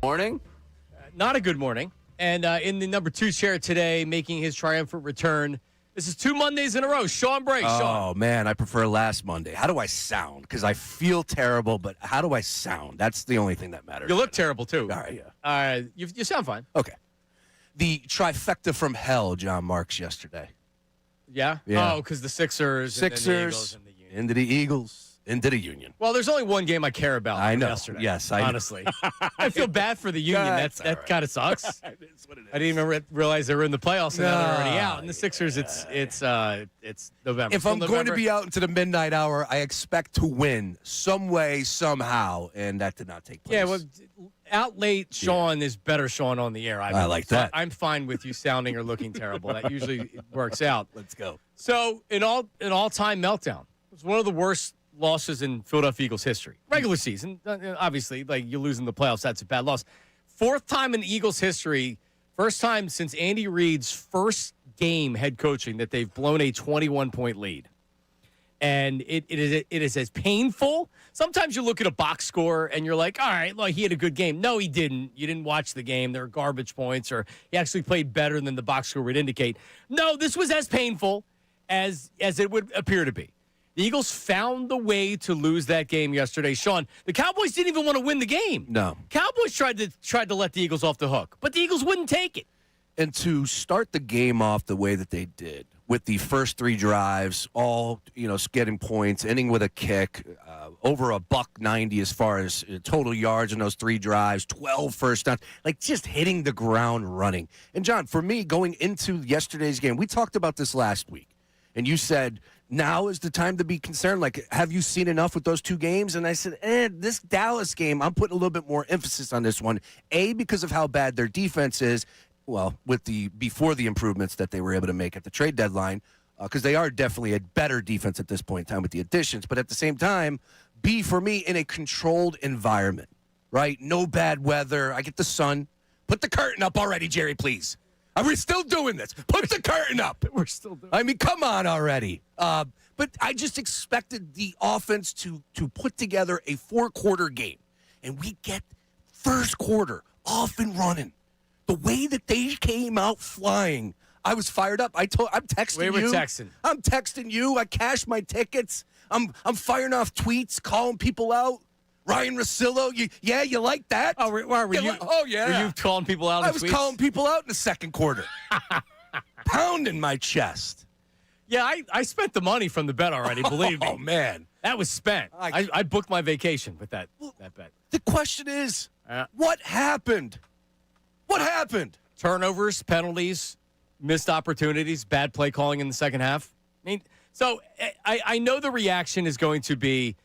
morning. Not a good morning. And in the number 2 chair today, making his triumphant return. This is 2 Mondays in a row. Sean Bray. Oh, man, I prefer last Monday. How do I sound? Because I feel terrible, but how do I sound? That's the only thing that matters. You look terrible, too. All right, yeah. You sound fine. Okay. The trifecta from hell, John Marks, yesterday. Yeah? Yeah. Oh, because the Sixers, Sixers, and the Eagles, and the Union. into the Eagles, into the Union. Well, there's only one game I care about. I know. Yesterday, Yes, I know. honestly. I feel bad for the Union. That's that right. kind of sucks. It's what it is. I didn't even realize they were in the playoffs, and now they're already out. And the Sixers, it's November. If I'm going to be out into the midnight hour, I expect to win some way, somehow, and that did not take place. Yeah, well, out late Sean is better Sean on the air. I like that. I'm fine with you sounding or looking terrible. That usually works out. Let's go. So, an all-time meltdown. It was one of the worst losses in Philadelphia Eagles history. Regular season, obviously, like you lose in the playoffs, that's a bad loss. 4th time in Eagles history, first time since Andy Reid's first game head coaching that they've blown a 21-point lead. And it is as painful. Sometimes you look at a box score and you're like, all right, he had a good game. No, he didn't. You didn't watch the game. There were garbage points, or he actually played better than the box score would indicate. No, this was as painful as it would appear to be. The Eagles found the way to lose that game yesterday. Sean, the Cowboys didn't even want to win the game. No. Cowboys tried to let the Eagles off the hook, but the Eagles wouldn't take it. And to start the game off the way that they did, with the first 3 drives, all getting points, ending with a kick, over $190 as far as total yards in those 3 drives, 12 first downs, like just hitting the ground running. And John, for me, going into yesterday's game, we talked about this last week, and you said, now is the time to be concerned. Like, have you seen enough with those 2 games? And I said, this Dallas game, I'm putting a little bit more emphasis on this one. A, because of how bad their defense is. Well, before the improvements that they were able to make at the trade deadline, because they are definitely a better defense at this point in time with the additions. But at the same time, B, for me, in a controlled environment, right? No bad weather. I get the sun. Put the curtain up already, Jerry, please. Are we still doing this? Put the curtain up. We're still doing it. I mean, come on already. But I just expected the offense to put together a 4-quarter game. And we get first quarter off and running. The way that they came out flying, I was fired up. I'm texting you. We were texting. I'm texting you. I cashed my tickets. I'm firing off tweets, calling people out. Ryan Russillo, you like that? Oh, were you? Oh, yeah. Were you calling people out? I was calling people out in the second quarter, pounding my chest. Yeah, I spent the money from the bet already. Believe me. Oh man, that was spent. I booked my vacation with that bet. The question is, what happened? What happened? Turnovers, penalties, missed opportunities, bad play calling in the second half. I mean, so I know the reaction is going to be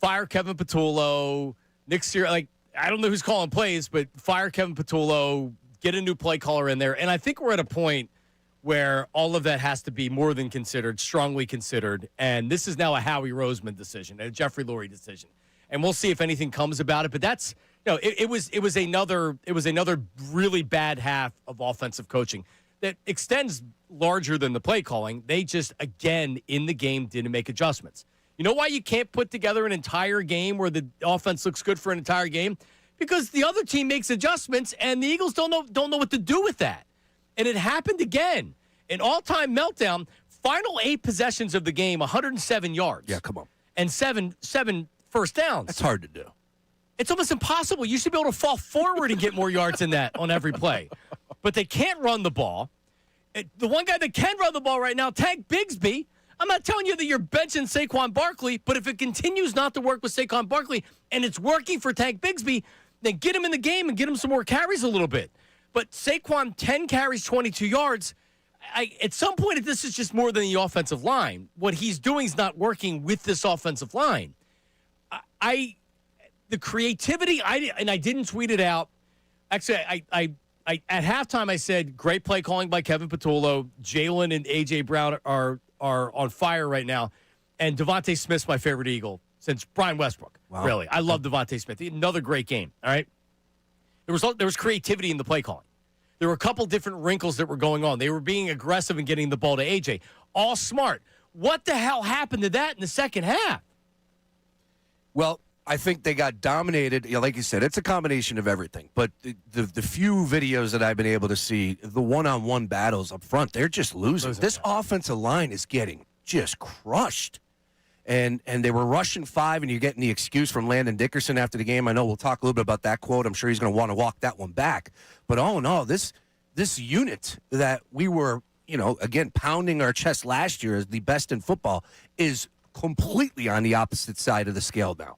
fire Kevin Patullo, Nick Sirianni. Like, I don't know who's calling plays, but fire Kevin Patullo, get a new play caller in there. And I think we're at a point where all of that has to be more than considered, strongly considered. And this is now a Howie Roseman decision, a Jeffrey Lurie decision. And we'll see if anything comes about it. But that's, it was another really bad half of offensive coaching that extends larger than the play calling. They just, again, in the game, didn't make adjustments. You know why you can't put together an entire game where the offense looks good for an entire game? Because the other team makes adjustments, and the Eagles don't know what to do with that. And it happened again. An all-time meltdown. Final 8 possessions of the game, 107 yards. Yeah, come on. And seven first downs. That's hard to do. It's almost impossible. You should be able to fall forward and get more yards than that on every play. But they can't run the ball. The one guy that can run the ball right now, Tank Bigsby. I'm not telling you that you're benching Saquon Barkley, but if it continues not to work with Saquon Barkley and it's working for Tank Bigsby, then get him in the game and get him some more carries a little bit. But Saquon, 10 carries, 22 yards. At some point, this is just more than the offensive line. What he's doing is not working with this offensive line. The creativity, I didn't tweet it out. Actually, I at halftime I said great play calling by Kevin Patullo. Jalen and A.J. Brown are on fire right now, and Devontae Smith's my favorite Eagle since Brian Westbrook. Wow. Really, I love Devontae Smith. Another great game. All right, there was creativity in the play calling. There were a couple different wrinkles that were going on. They were being aggressive and getting the ball to A.J. All smart. What the hell happened to that in the second half? Well, I think they got dominated. Like you said, it's a combination of everything. But the few videos that I've been able to see, the one-on-one battles up front, they're just losing. This offensive line is getting just crushed. And they were rushing 5, and you're getting the excuse from Landon Dickerson after the game. I know we'll talk a little bit about that quote. I'm sure he's going to want to walk that one back. But all in all, this unit that we were, again, pounding our chest last year as the best in football is completely on the opposite side of the scale now.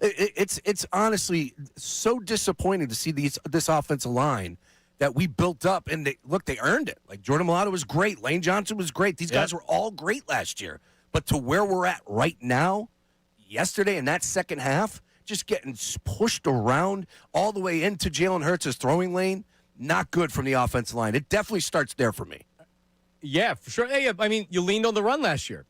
It's honestly so disappointing to see this offensive line that we built up, and they earned it. Like Jordan Mailata was great, Lane Johnson was great. These guys were all great last year. But to where we're at right now, yesterday in that second half, just getting pushed around all the way into Jalen Hurts' throwing lane, not good from the offensive line. It definitely starts there for me. Yeah, for sure. Hey, I mean, you leaned on the run last year.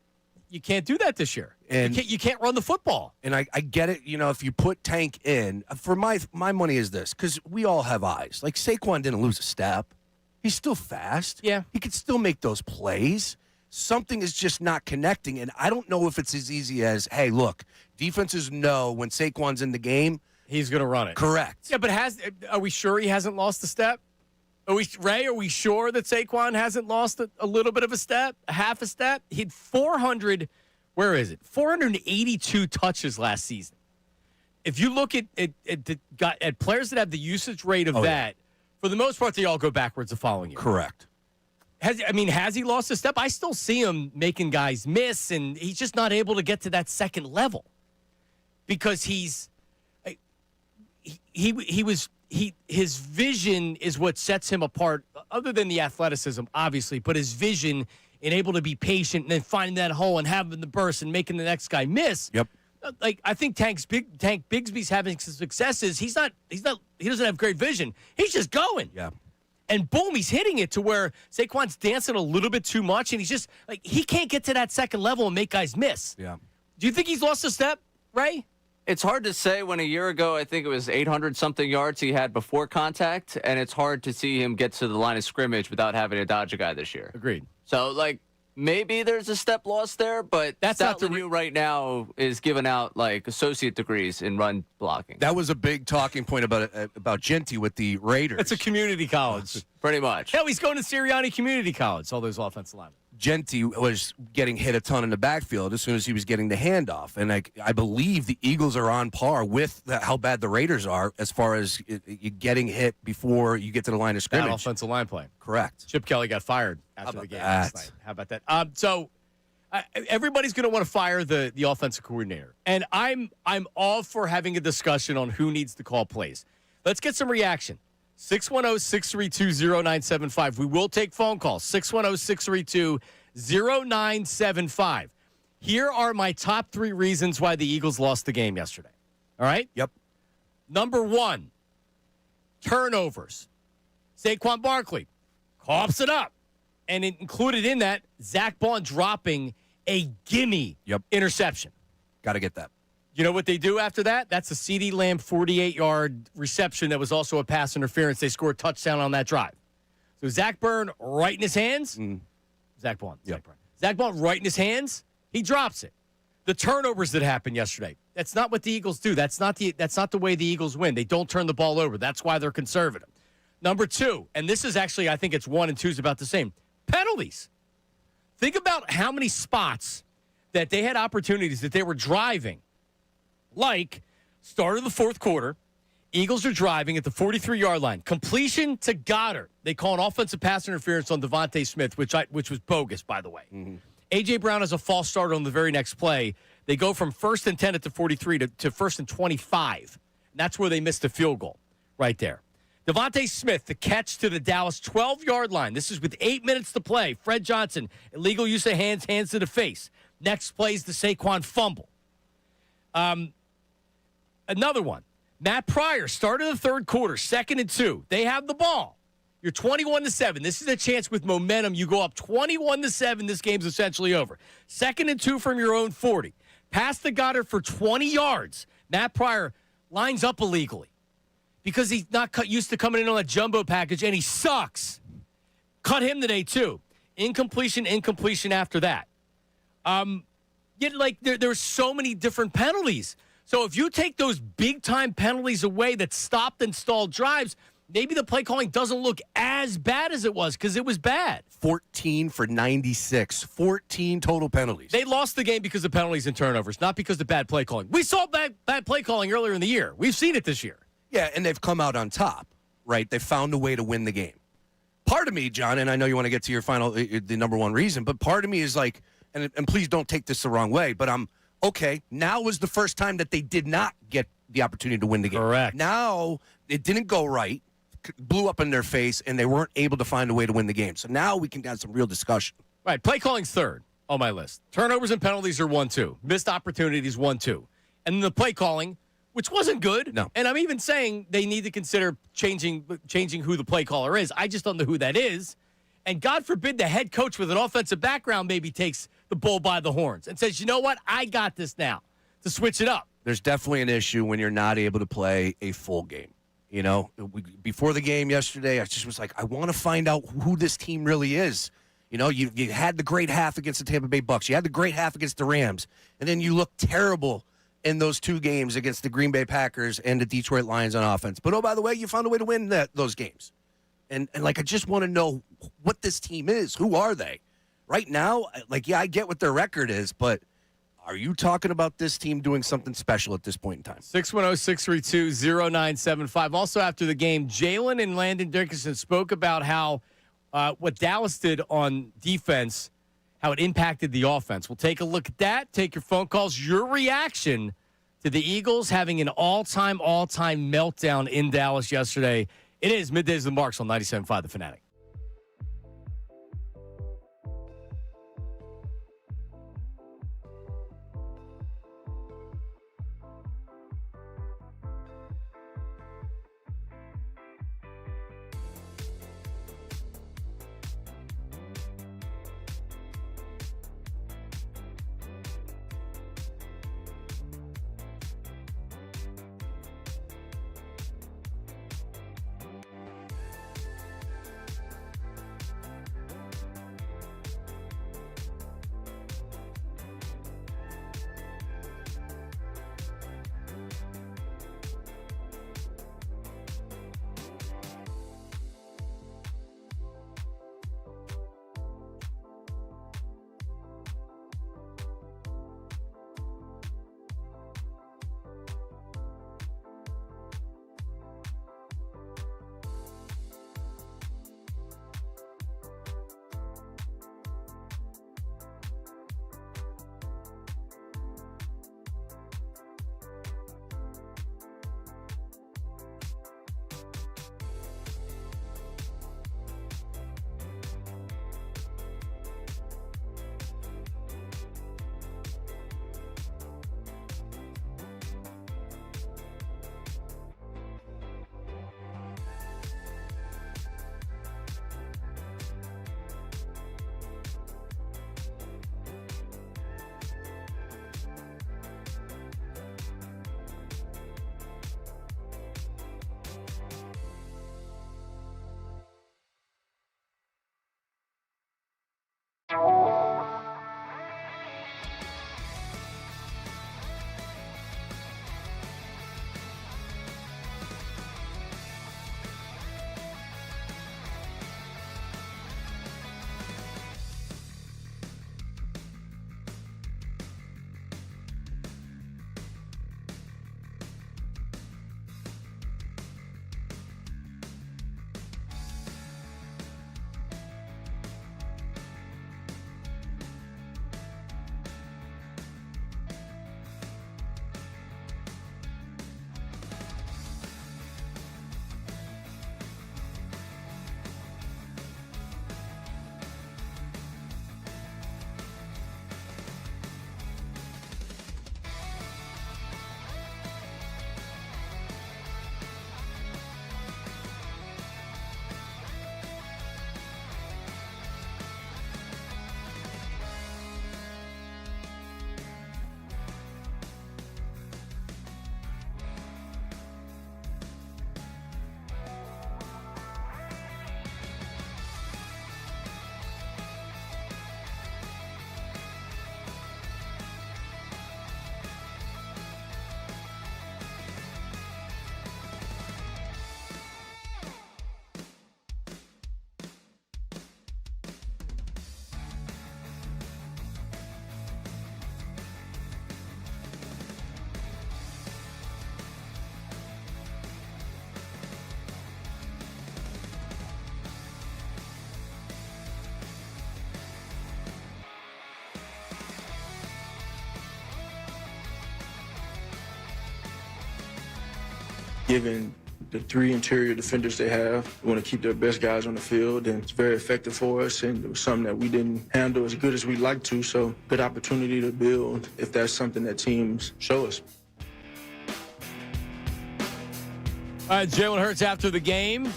You can't do that this year. And you can't run the football. And I get it. If you put Tank in, for my money is this, because we all have eyes. Like Saquon didn't lose a step. He's still fast. Yeah. He can still make those plays. Something is just not connecting, and I don't know if it's as easy as, hey, look, defenses know when Saquon's in the game, he's going to run it. Correct. Yeah, but are we sure he hasn't lost a step? Are we sure that Saquon hasn't lost a little bit of a step, a half a step? He had 482 touches last season. If you look at players that have the usage rate of that, for the most part, they all go backwards the following year. Correct. Has he lost a step? I still see him making guys miss, and he's just not able to get to that second level because his vision is what sets him apart, other than the athleticism, obviously, but his vision and able to be patient and then finding that hole and having the burst and making the next guy miss. Yep. Like, I think Tank Bigsby's having some successes. He doesn't have great vision. He's just going. Yeah. And boom, he's hitting it to where Saquon's dancing a little bit too much, and he's just like, he can't get to that second level and make guys miss. Yeah. Do you think he's lost a step, Ray? It's hard to say. When a year ago, I think it was 800-something yards he had before contact, and it's hard to see him get to the line of scrimmage without having to dodge a guy this year. Agreed. So, maybe there's a step lost there, but that's not the right now is giving out associate degrees in run blocking. That was a big talking point about Genty with the Raiders. It's a community college. Pretty much. Hell, he's going to Sirianni Community College, all those offensive linemen. Genty was getting hit a ton in the backfield as soon as he was getting the handoff. And I believe the Eagles are on par with how bad the Raiders are as far as getting hit before you get to the line of scrimmage. That offensive line play. Correct. Chip Kelly got fired after the game last night. How about that? So everybody's going to want to fire the offensive coordinator. And I'm all for having a discussion on who needs to call plays. Let's get some reaction. 610-632-0975. We will take phone calls. 610-632-0975. Here are my top 3 reasons why the Eagles lost the game yesterday. All right? Yep. Number 1, turnovers. Saquon Barkley coughs it up. And included in that, Zach Bond dropping a gimme interception. Got to get that. You know what they do after that? That's a CeeDee Lamb 48-yard reception that was also a pass interference. They scored a touchdown on that drive. So Zach Bond right in his hands. Zach Bond. Yep. Zach Bond right in his hands. He drops it. The turnovers that happened yesterday. That's not what the Eagles do. That's not the way the Eagles win. They don't turn the ball over. That's why they're conservative. Number 2, and this is actually, I think it's 1 and 2 is about the same. Penalties. Think about how many spots that they had opportunities that they were driving. Like, start of the fourth quarter, Eagles are driving at the 43-yard line. Completion to Goddard. They call an offensive pass interference on Devontae Smith, which was bogus, by the way. Mm-hmm. A.J. Brown has a false start on the very next play. They go from 1st and 10 at the 43 to 1st and 25. And that's where they missed the field goal right there. Devontae Smith, the catch to the Dallas 12-yard line. This is with 8 minutes to play. Fred Johnson, illegal use of hands to the face. Next play is the Saquon fumble. Another one. Matt Pryor, start of the third quarter, 2nd and 2. They have the ball. You're 21-7. This is a chance with momentum. You go up 21-7. This game's essentially over. 2nd and 2 from your own 40. Pass to Goddard for 20 yards. Matt Pryor lines up illegally because he's not used to coming in on a jumbo package, and he sucks. Cut him today, too. Incompletion after that. Yet, there's so many different penalties. So if you take those big-time penalties away that stopped and stalled drives, maybe the play calling doesn't look as bad as it was because it was bad. 14 for 96. 14 total penalties. They lost the game because of penalties and turnovers, not because of bad play calling. We saw bad play calling earlier in the year. We've seen it this year. Yeah, and they've come out on top, right? They found a way to win the game. Part of me, John, and I know you want to get to your final, the number one reason, but part of me is like, and please don't take this the wrong way, but okay, now was the first time that they did not get the opportunity to win the game. Correct. Now it didn't go right, blew up in their face, and they weren't able to find a way to win the game. So now we can have some real discussion. Right, play calling's third on my list. Turnovers and penalties are 1, 2. Missed opportunities 1, 2. And then the play calling, which wasn't good. No. And I'm even saying they need to consider changing who the play caller is. I just don't know who that is. And God forbid the head coach with an offensive background maybe takes the bull by the horns and says, you know what, I got this now, to switch it up. There's definitely an issue when you're not able to play a full game. You know, before the game yesterday, I just was like, I want to find out who this team really is. You know, you had the great half against the Tampa Bay Bucks. You had the great half against the Rams. And then you look terrible in those two games against the Green Bay Packers and the Detroit Lions on offense. But, oh, by the way, you found a way to win those games. And like, I just want to know what this team is. Who are they? Right now, like, yeah, I get what their record is, but are you talking about this team doing something special at this point in time? 610-632-0975. Also, after the game, Jalen and Landon Dickerson spoke about how what Dallas did on defense, how it impacted the offense. We'll take a look at that. Take your phone calls. Your reaction to the Eagles having an all-time meltdown in Dallas yesterday. It is Middays with the Marks on 97.5 The Fanatic. given the 3 interior defenders they have. We want to keep their best guys on the field, and it's very effective for us, and it was something that we didn't handle as good as we'd like to, so good opportunity to build if that's something that teams show us. All right, Jalen Hurts after the game,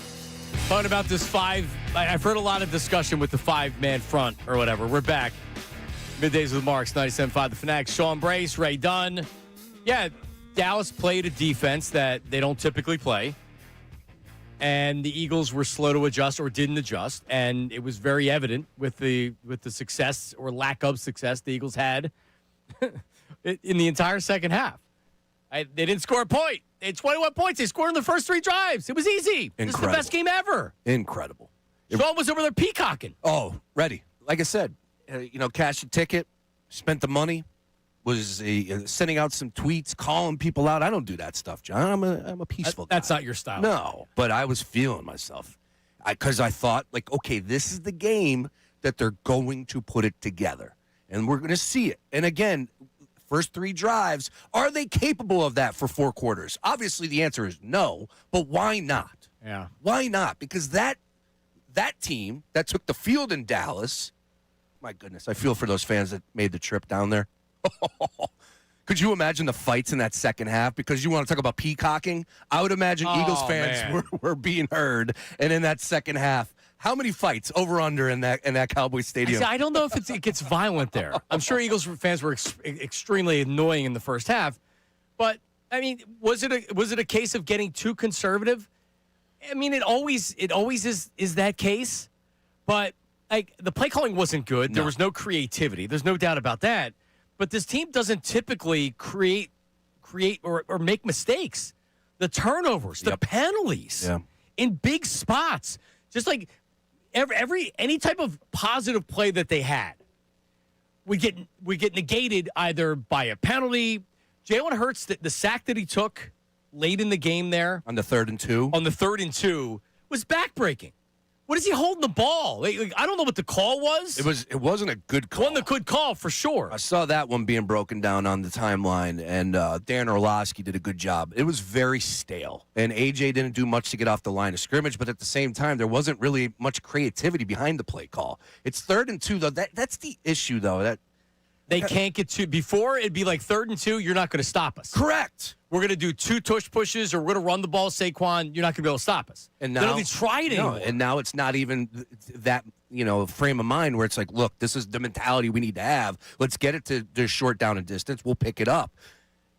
talking about this I've heard a lot of discussion with the 5-man front or whatever. We're back. Middays with Marks, 97.5 The Fanatic. Sean Brace, Ray Dunn. Yeah, Dallas played a defense that they don't typically play, and the Eagles were slow to adjust or didn't adjust, and it was very evident with the success or lack of success the Eagles had in the entire second half. They didn't score a point. They had 21 points. They scored in the first 3 drives. It was easy. Incredible. This is the best game ever. Incredible. Sean was over there peacocking. Oh, ready. Like I said, cashed a ticket, spent the money, was sending out some tweets, calling people out. I don't do that stuff, John. I'm a peaceful guy. That's not your style. No, but I was feeling myself because I thought, okay, this is the game that they're going to put it together, and we're going to see it. And again, first 3 drives, are they capable of that for 4 quarters? Obviously, the answer is no, but why not? Yeah. Why not? Because that team that took the field in Dallas, my goodness, I feel for those fans that made the trip down there. Could you imagine the fights in that second half? Because you want to talk about peacocking? I would imagine Eagles fans were being heard. And in that second half, how many fights over under in that Cowboys stadium? I don't know if it gets violent there. I'm sure Eagles fans were extremely annoying in the first half. But, I mean, was it a case of getting too conservative? I mean, it always is that case. But, the play calling wasn't good. There was no creativity. There's no doubt about that. But this team doesn't typically create or make mistakes. The turnovers, the penalties in big spots, just like any type of positive play that they had, we get negated either by a penalty. Jalen Hurts, the sack that he took late in the game there on the 3rd and 2. On the 3rd and 2 was backbreaking. What is he holding the ball? I don't know what the call was. It wasn't a good call. One that could call for sure. I saw that one being broken down on the timeline, and Dan Orlovsky did a good job. It was very stale, and AJ didn't do much to get off the line of scrimmage, but at the same time, there wasn't really much creativity behind the play call. It's 3rd and 2, though. That's the issue, though. That they can't get to. Before, it'd be like 3rd and 2, you're not going to stop us. Correct. We're going to do 2 tush pushes, or we're going to run the ball, Saquon. You're not going to be able to stop us. And now, they don't even try it anymore. And now it's not even that frame of mind where it's like, look, this is the mentality we need to have. Let's get it to short down and distance. We'll pick it up.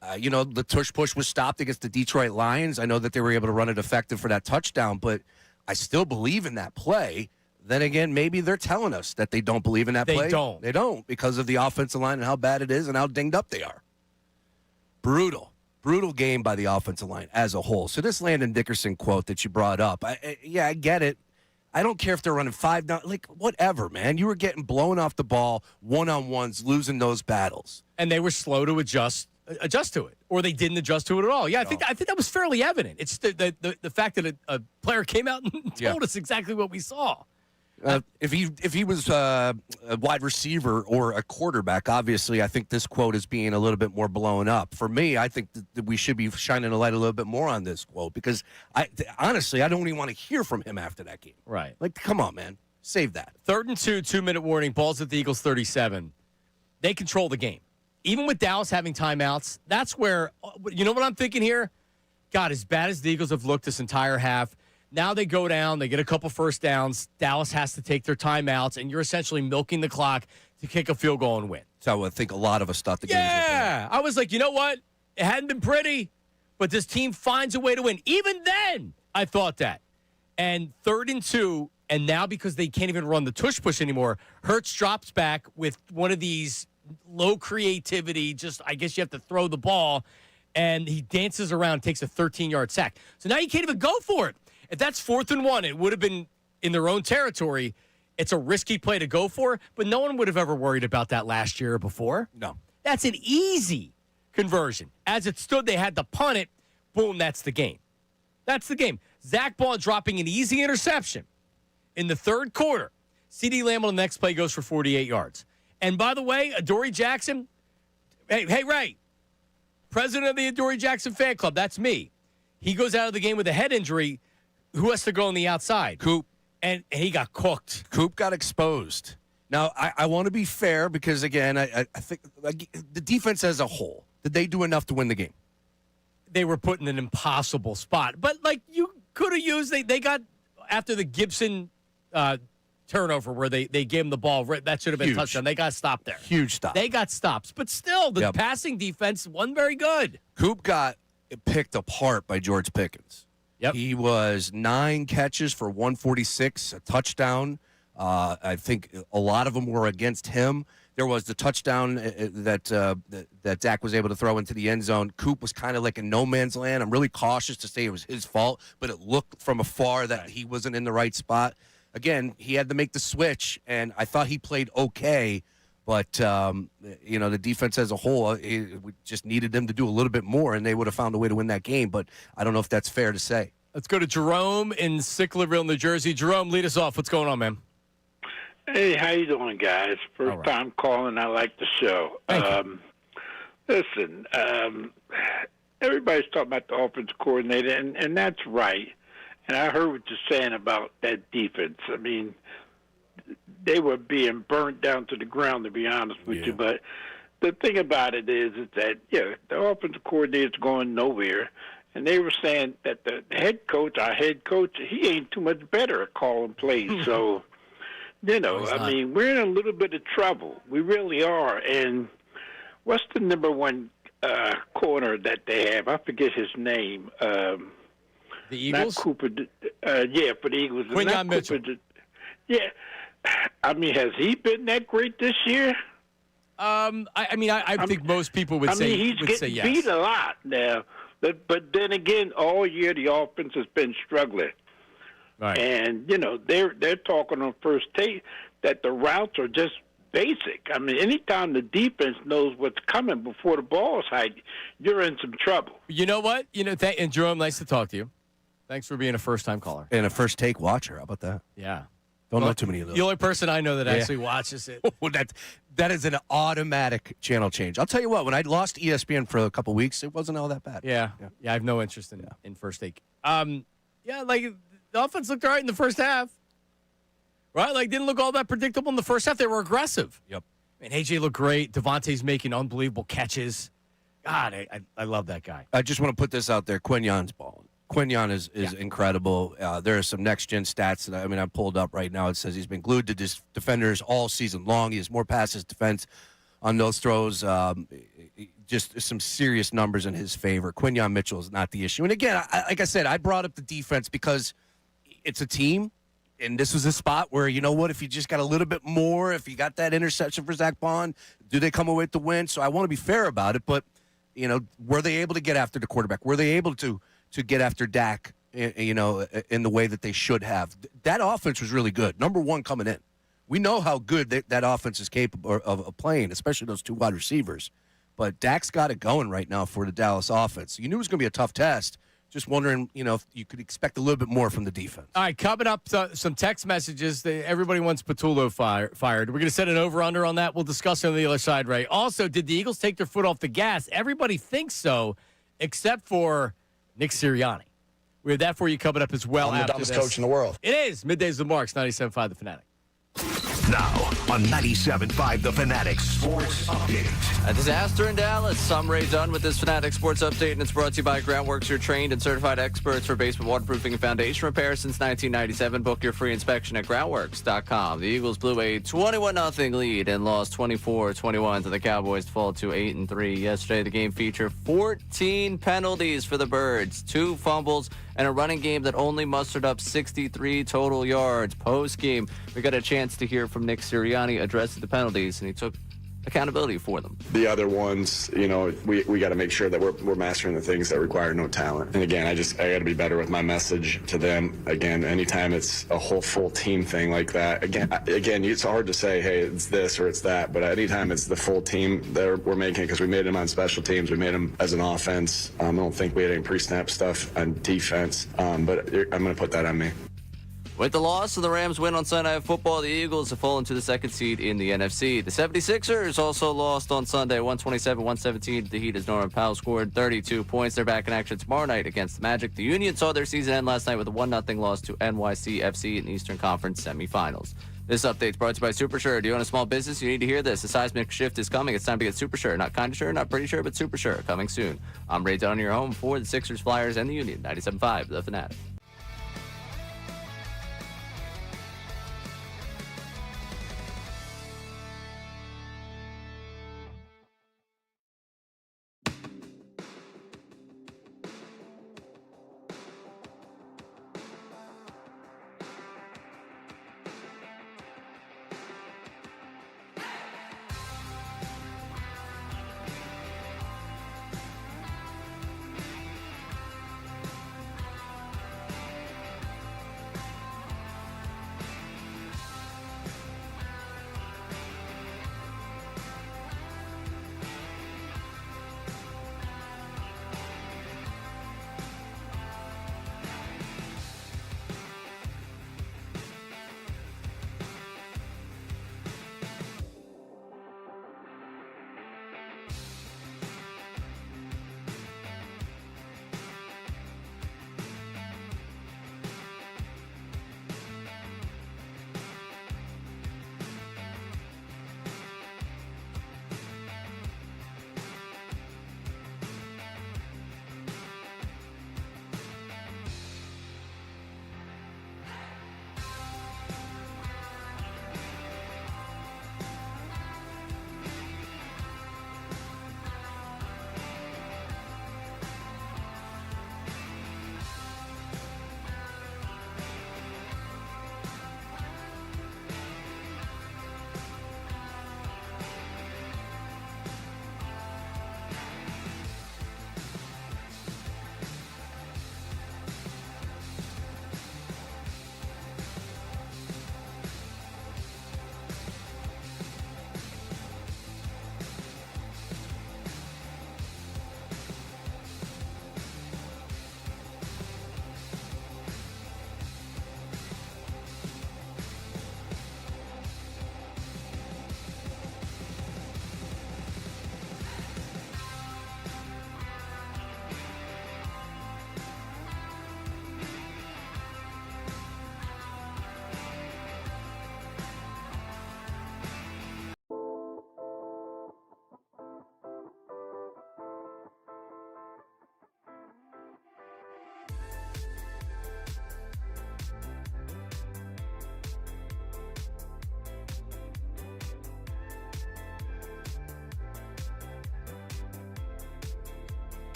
The tush push was stopped against the Detroit Lions. I know that they were able to run it effective for that touchdown, but I still believe in that play. Then again, maybe they're telling us that they don't believe in that play. They don't because of the offensive line and how bad it is and how dinged up they are. Brutal game by the offensive line as a whole. So this Landon Dickerson quote that you brought up, I get it. I don't care if they're running 5 down, whatever, man. You were getting blown off the ball, one-on-ones, losing those battles. And they were slow to adjust to it, or they didn't adjust to it at all. Yeah, I think that was fairly evident. It's the fact that a player came out and told us exactly what we saw. If he was a wide receiver or a quarterback, obviously, I think this quote is being a little bit more blown up. For me, I think that we should be shining a light a little bit more on this quote because, honestly, I don't even want to hear from him after that game. Right. Come on, man. Save that. 3rd and 2, 2-minute warning, balls at the Eagles 37. They control the game. Even with Dallas having timeouts, that's where, you know what I'm thinking here? God, as bad as the Eagles have looked this entire half, now they go down, they get a couple first downs. Dallas has to take their timeouts, and you're essentially milking the clock to kick a field goal and win. So I think a lot of us thought the game was Yeah, I was like, you know what? It hadn't been pretty, but this team finds a way to win. Even then, I thought that. And 3rd and 2, and now because they can't even run the tush push anymore, Hurts drops back with one of these low creativity, just I guess you have to throw the ball, and he dances around, takes a 13-yard sack. So now you can't even go for it. If that's 4th and 1, it would have been in their own territory. It's a risky play to go for, but no one would have ever worried about that last year or before. No. That's an easy conversion. As it stood, they had to punt it. Boom, that's the game. That's the game. Zach Ball dropping an easy interception in the 3rd quarter. CeeDee Lamb on the next play goes for 48 yards. And by the way, Adoree Jackson, hey, Ray, president of the Adoree Jackson fan club, that's me. He goes out of the game with a head injury. Who has to go on the outside? Coop. And he got cooked. Coop got exposed. Now, I want to be fair because, again, I think the defense as a whole, did they do enough to win the game? They were put in an impossible spot. But, like, you could have used – they got – after the Gibson turnover where they gave him the ball, that should have been a touchdown. They got stopped there. Huge stop. They got stops. But still, the passing defense wasn't very good. Coop got picked apart by George Pickens. Yep. He was 9 catches for 146, a touchdown. I think a lot of them were against him. There was the touchdown that Dak was able to throw into the end zone. Coop was kind of like in no man's land. I'm really cautious to say it was his fault, but it looked from afar that he wasn't in the right spot. Again, he had to make the switch, and I thought he played okay. But, the defense as a whole, we just needed them to do a little bit more, and they would have found a way to win that game. But I don't know if that's fair to say. Let's go to Jerome in Sicklerville, New Jersey. Jerome, lead us off. What's going on, man? Hey, how you doing, guys? First time calling. I like the show. Listen, everybody's talking about the offense coordinator, and that's right. And I heard what you're saying about that defense. I mean, they were being burnt down to the ground, to be honest with you. But the thing about it is that, the offensive coordinator's going nowhere. And they were saying that the head coach, our head coach, he ain't too much better at calling plays. So, we're in a little bit of trouble. We really are. And what's the number one corner that they have? I forget his name. The Eagles? Not Cooper. For the Eagles. Quinyon Mitchell. I mean, has he been that great this year? I think most people would say he's getting yes. beat a lot now. But then again, all year the offense has been struggling. Right. And, they're talking on first take that the routes are just basic. I mean, anytime the defense knows what's coming before the ball's hiked, you're in some trouble. You know what? And Jerome, nice to talk to you. Thanks for being a first-time caller. And a first-take watcher. How about that? Yeah. Don't know too many of those. The only person I know that actually watches it. That is an automatic channel change. I'll tell you what, when I lost ESPN for a couple weeks, it wasn't all that bad. Yeah, I have no interest in first take. The offense looked all right in the first half. Right? Didn't look all that predictable in the first half. They were aggressive. Yep. And AJ looked great. Devontae's making unbelievable catches. God, I love that guy. I just want to put this out there. Quinyon's balling. Quinyon is incredible. There are some next-gen stats that I pulled up right now. It says he's been glued to defenders all season long. He has more passes defense on those throws. Just some serious numbers in his favor. Quinyon Mitchell is not the issue. And again, like I said, I brought up the defense because it's a team, and this was a spot where, you know what, if you just got a little bit more, if you got that interception for Zach Bond, do they come away with the win? So I want to be fair about it, but, were they able to get after the quarterback? Were they able to get after Dak, in the way that they should have? That offense was really good. Number one coming in. We know how good that offense is capable of playing, especially those 2 wide receivers. But Dak's got it going right now for the Dallas offense. You knew it was going to be a tough test. Just wondering, if you could expect a little bit more from the defense. All right, coming up, some text messages. Everybody wants Patullo fired. We're going to set an over-under on that. We'll discuss it on the other side, Ray. Also, did the Eagles take their foot off the gas? Everybody thinks so, except for Nick Sirianni. We have that for you coming up as well. I'm the dumbest coach in the world. It is Middays with Marks, 97.5 The Fanatic. Now on 97.5 The Fanatic Sports Update. A disaster in Dallas. Some Ray done with this Fanatic Sports Update, and it's brought to you by Groundworks, your trained and certified experts for basement waterproofing and foundation repair since 1997. Book your free inspection at groundworks.com. The Eagles blew a 21-0 lead and lost 24-21 to the Cowboys to fall to 8-3. Yesterday, the game featured 14 penalties for the Birds, 2 fumbles, and a running game that only mustered up 63 total yards. Post-game, we got a chance to hear from Nick Sirianni addressing the penalties, and he took accountability for them. The other ones, we got to make sure that we're mastering the things that require no talent. And again, I got to be better with my message to them. Again, anytime it's a whole full team thing like that, again, it's hard to say, hey, it's this or it's that. But anytime it's the full team that we're making, because we made them on special teams, we made them as an offense. I don't think we had any pre-snap stuff on defense, but I'm going to put that on me. With the loss of the Rams win on Sunday Night Football, the Eagles have fallen to the second seed in the NFC. The 76ers also lost on Sunday, 127-117. The Heat, as Norman Powell scored 32 points. They're back in action tomorrow night against the Magic. The Union saw their season end last night with a 1-0 loss to NYCFC in the Eastern Conference semifinals. This update is brought to you by SuperSure. Do you own a small business? You need to hear this. The seismic shift is coming. It's time to get SuperSure. Not kind of sure, not pretty sure, but SuperSure. Coming soon. I'm Ray Dunn, your home for the Sixers, Flyers, and the Union. 97.5, The Fanatic.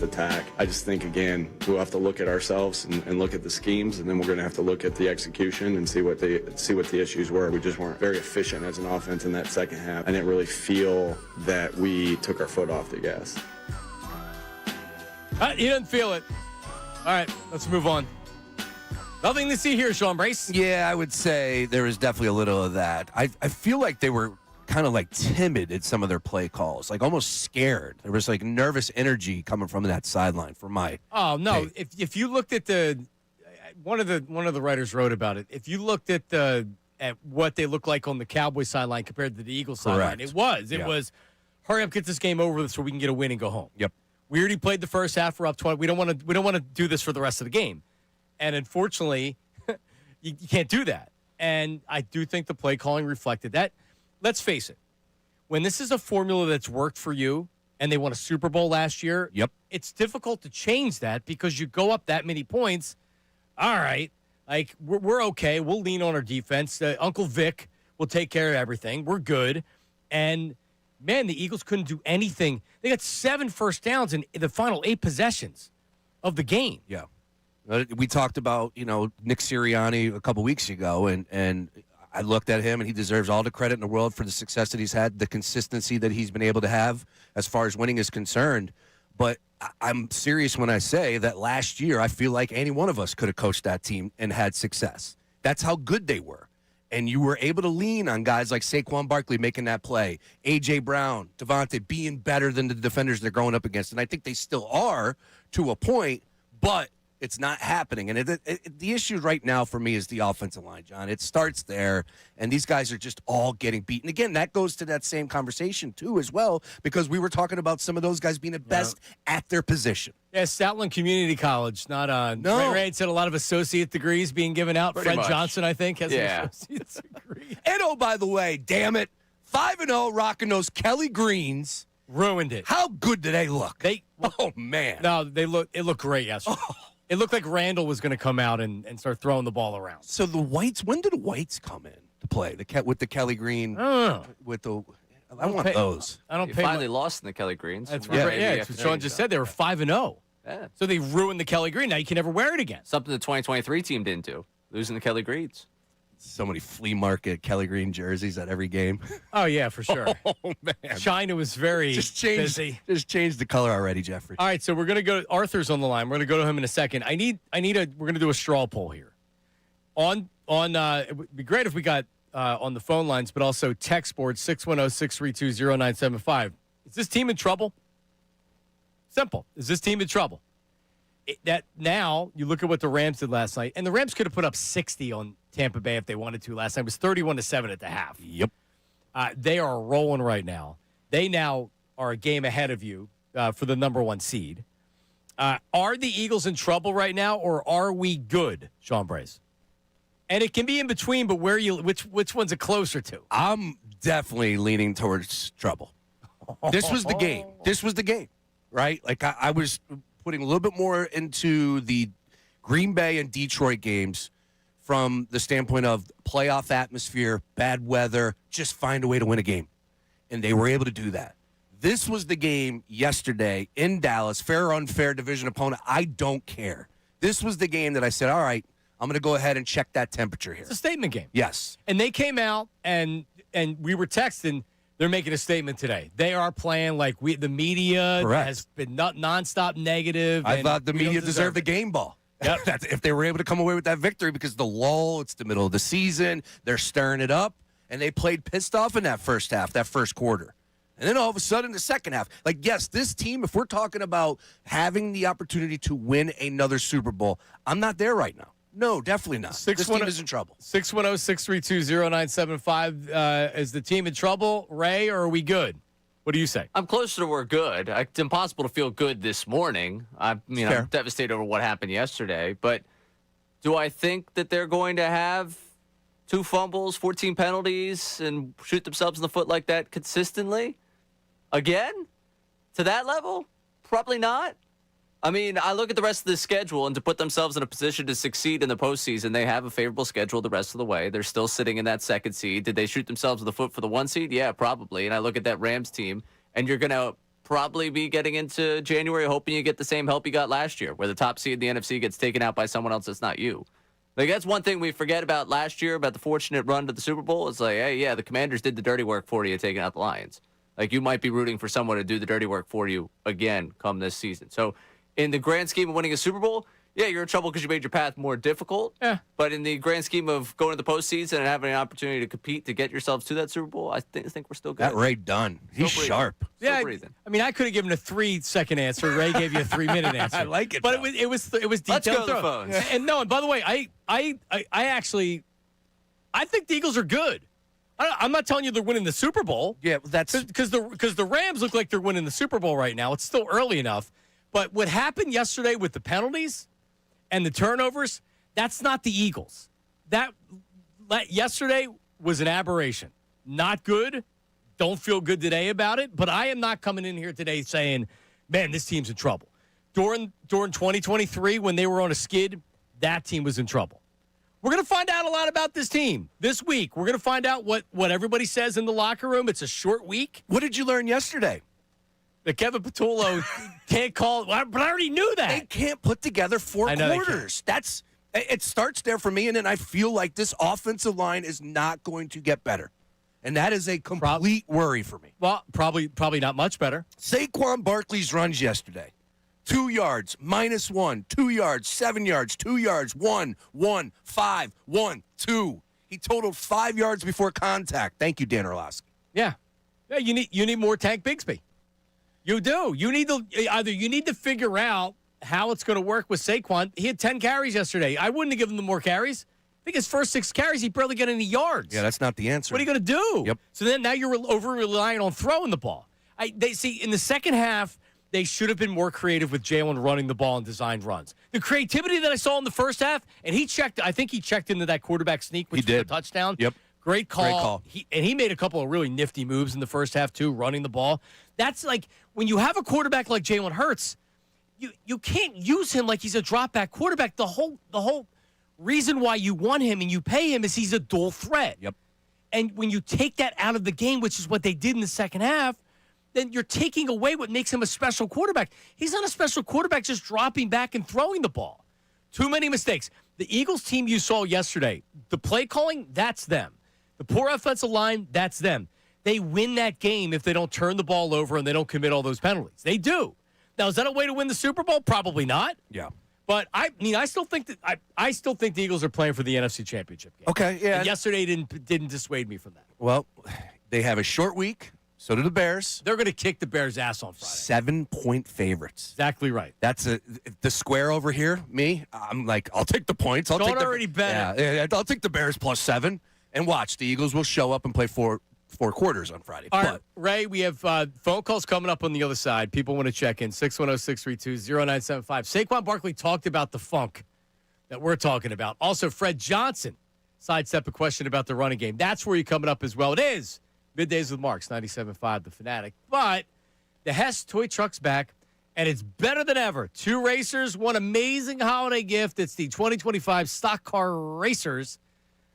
attack. I just think, again, we'll have to look at ourselves and look at the schemes, and then we're going to have to look at the execution and see what the issues were. We just weren't very efficient as an offense in that second half. I didn't really feel that we took our foot off the gas. You didn't feel it. All right, let's move on. Nothing to see here, Sean Brace. Yeah, I would say there was definitely a little of that. I feel like they were kind of like timid at some of their play calls, like almost scared. There was like nervous energy coming from that sideline for my. Oh no! Hey. If you looked at one of the writers wrote about it. If you looked at what they look like on the Cowboys sideline compared to the Eagles sideline, it was hurry up, get this game over with so we can get a win and go home. Yep. We already played the first half. We're up 20. We don't want to do this for the rest of the game. And unfortunately, you can't do that. And I do think the play calling reflected that. Let's face it. When this is a formula that's worked for you and they won a Super Bowl last year, it's difficult to change that because you go up that many points. All right, like we're okay. We'll lean on our defense. Uncle Vic will take care of everything. We're good. And, man, the Eagles couldn't do anything. They got 7 first downs in the final 8 possessions of the game. Yeah. We talked about, Nick Sirianni a couple weeks ago, and I looked at him, and he deserves all the credit in the world for the success that he's had, the consistency that he's been able to have as far as winning is concerned. But I'm serious when I say that last year I feel like any one of us could have coached that team and had success. That's how good they were. And you were able to lean on guys like Saquon Barkley making that play, A.J. Brown, Devontae being better than the defenders they're going up against. And I think they still are to a point, but it's not happening. And the issue right now for me is the offensive line, John. It starts there, and these guys are just all getting beaten. Again, that goes to that same conversation, too, as well, because we were talking about some of those guys being the best at their position. Yeah, Stoutland Community College, not on. No. Ray said a lot of associate degrees being given out. Pretty Fred much. Johnson, I think, has an associate's degree. And, oh, by the way, damn it, 5-0 rocking those Kelly Greens. Ruined it. How good do they look? Oh, man. No, it looked great yesterday. It looked like Randall was going to come out and start throwing the ball around. So the Whites, when did the Whites come in to play? With the Kelly Green, I want those. I don't You pay finally lost in the Kelly Greens. That's Maybe right. Yeah, after that's what that, Sean just said. They were 5-0. Yeah. So they ruined the Kelly Green. Now you can never wear it again. Something the 2023 team didn't do, losing the Kelly Greens. So many flea market Kelly Green jerseys at every game. Oh, yeah, for sure. Oh, man. China was very busy. Just changed the color already, Jeffrey. All right, so we're going to go. Arthur's on the line. We're going to go to him in a second. We're going to do a straw poll here. It would be great if we got on the phone lines, but also text board 610-632-0975. Is this team in trouble? Simple. Is this team in trouble? That now you look at what the Rams did last night, and the Rams could have put up 60 on Tampa Bay if they wanted to last night. It was 31-7 at the half. Yep. They are rolling right now. They now are a game ahead of you for the number 1 seed. Are the Eagles in trouble right now, or are we good, Sean Brace? And it can be in between, but which one's it closer to? I'm definitely leaning towards trouble. This was the game. This was the game, right? Like I was putting a little bit more into the Green Bay and Detroit games from the standpoint of playoff atmosphere, bad weather, just find a way to win a game. And they were able to do that. This was the game yesterday in Dallas, fair or unfair division opponent. I don't care. This was the game that I said, all right, I'm going to go ahead and check that temperature here. It's a statement game. Yes. And they came out, and we were texting. They're making a statement today. They are playing like the media has been nonstop negative. I thought the media deserved the game ball. Yep. If they were able to come away with that victory because the lull, it's the middle of the season, they're stirring it up, and they played pissed off in that first half, that first quarter. And then all of a sudden, the second half. Like, yes, this team, if we're talking about having the opportunity to win another Super Bowl, I'm not there right now. No, definitely not. This team is in trouble. 610-632-0975. Is the team in trouble, Ray, or are we good? What do you say? I'm closer to we're good. It's impossible to feel good this morning. I'm devastated over what happened yesterday. But do I think that they're going to have 2 fumbles, 14 penalties, and shoot themselves in the foot like that consistently? Again? To that level? Probably not. I mean, I look at the rest of the schedule, and to put themselves in a position to succeed in the postseason, they have a favorable schedule the rest of the way. They're still sitting in that 2nd seed. Did they shoot themselves in the foot for the 1 seed? Yeah, probably. And I look at that Rams team, and you're going to probably be getting into January hoping you get the same help you got last year, where the top seed in the NFC gets taken out by someone else that's not you. Like, that's one thing we forget about last year, about the fortunate run to the Super Bowl. It's like, hey, yeah, the Commanders did the dirty work for you, taking out the Lions. Like, you might be rooting for someone to do the dirty work for you again come this season. So, in the grand scheme of winning a Super Bowl, yeah, you're in trouble because you made your path more difficult. Yeah. But in the grand scheme of going to the postseason and having an opportunity to compete to get yourselves to that Super Bowl, I think we're still good. That Ray Dunn, he's Still breathing. sharp. Still breathing. I mean, I could have given a 3-second answer. Ray gave you a 3-minute answer. I like it, but though. it was detailed. Let's go to the throw. phones. And by the way, I actually think the Eagles are good. I'm not telling you they're winning the Super Bowl. Yeah, that's because the Rams look like they're winning the Super Bowl right now. It's still early enough. But what happened yesterday with the penalties and the turnovers, that's not the Eagles. That yesterday was an aberration. Not good. Don't feel good today about it. But I am not coming in here today saying, man, this team's in trouble. During 2023, when they were on a skid, that team was in trouble. We're going to find out a lot about this team this week. We're going to find out what everybody says in the locker room. It's a short week. what did you learn yesterday? That Kevin Patullo can't call, but I already knew that. They can't put together four I know they quarters. It starts there for me, and then I feel like this offensive line is not going to get better. And that is a complete worry for me. Well, probably not much better. Saquon Barkley's runs yesterday. 2 yards, -1, 2 yards, 7 yards, 2 yards, 1, 1, 5, 1, 2. He totaled 5 yards before contact. Thank you, Dan Orlovsky. Yeah, you need more Tank Bigsby. You do. You need to figure out how it's going to work with Saquon. He had 10 carries yesterday. I wouldn't have given him more carries. I think his first 6 carries, he barely got any yards. Yeah, that's not the answer. What are you going to do? Yep. So then now you're over-relying on throwing the ball. They see in the second half, they should have been more creative with Jalen running the ball and designed runs. The creativity that I saw in the first half, and I think he checked into that quarterback sneak, which He was did. a touchdown. Yep. Great call. Great call. He made a couple of really nifty moves in the first half, too, running the ball. That's like when you have a quarterback like Jalen Hurts, you can't use him like he's a drop-back quarterback. The whole reason why you want him and you pay him is he's a dual threat. Yep. And when you take that out of the game, which is what they did in the second half, then you're taking away what makes him a special quarterback. He's not a special quarterback just dropping back and throwing the ball. Too many mistakes. The Eagles team you saw yesterday, the play calling, that's them. The poor offensive line, that's them. They win that game if they don't turn the ball over and they don't commit all those penalties. They do. Now, is that a way to win the Super Bowl? Probably not. Yeah. But I still think the Eagles are playing for the NFC Championship game. Okay, yeah. And yesterday didn't dissuade me from that. Well, they have a short week. So do the Bears. They're going to kick the Bears' ass on Friday. 7-point favorites. Exactly right. That's the square over here. Me, I'm like, I'll take the points. Sean already bet it. Yeah, I'll take the Bears +7, and watch the Eagles will show up and play four quarters on Friday. All right, Ray, we have phone calls coming up on the other side. People want to check in. 610-632-0975. Saquon Barkley talked about the funk that we're talking about. Also, Fred Johnson sidestep a question about the running game. That's where you're coming up as well. It is Middays with Marks, 97.5 The Fanatic. But the Hess toy truck's back, and it's better than ever. 2 racers, one amazing holiday gift. It's the 2025 Stock Car Racers.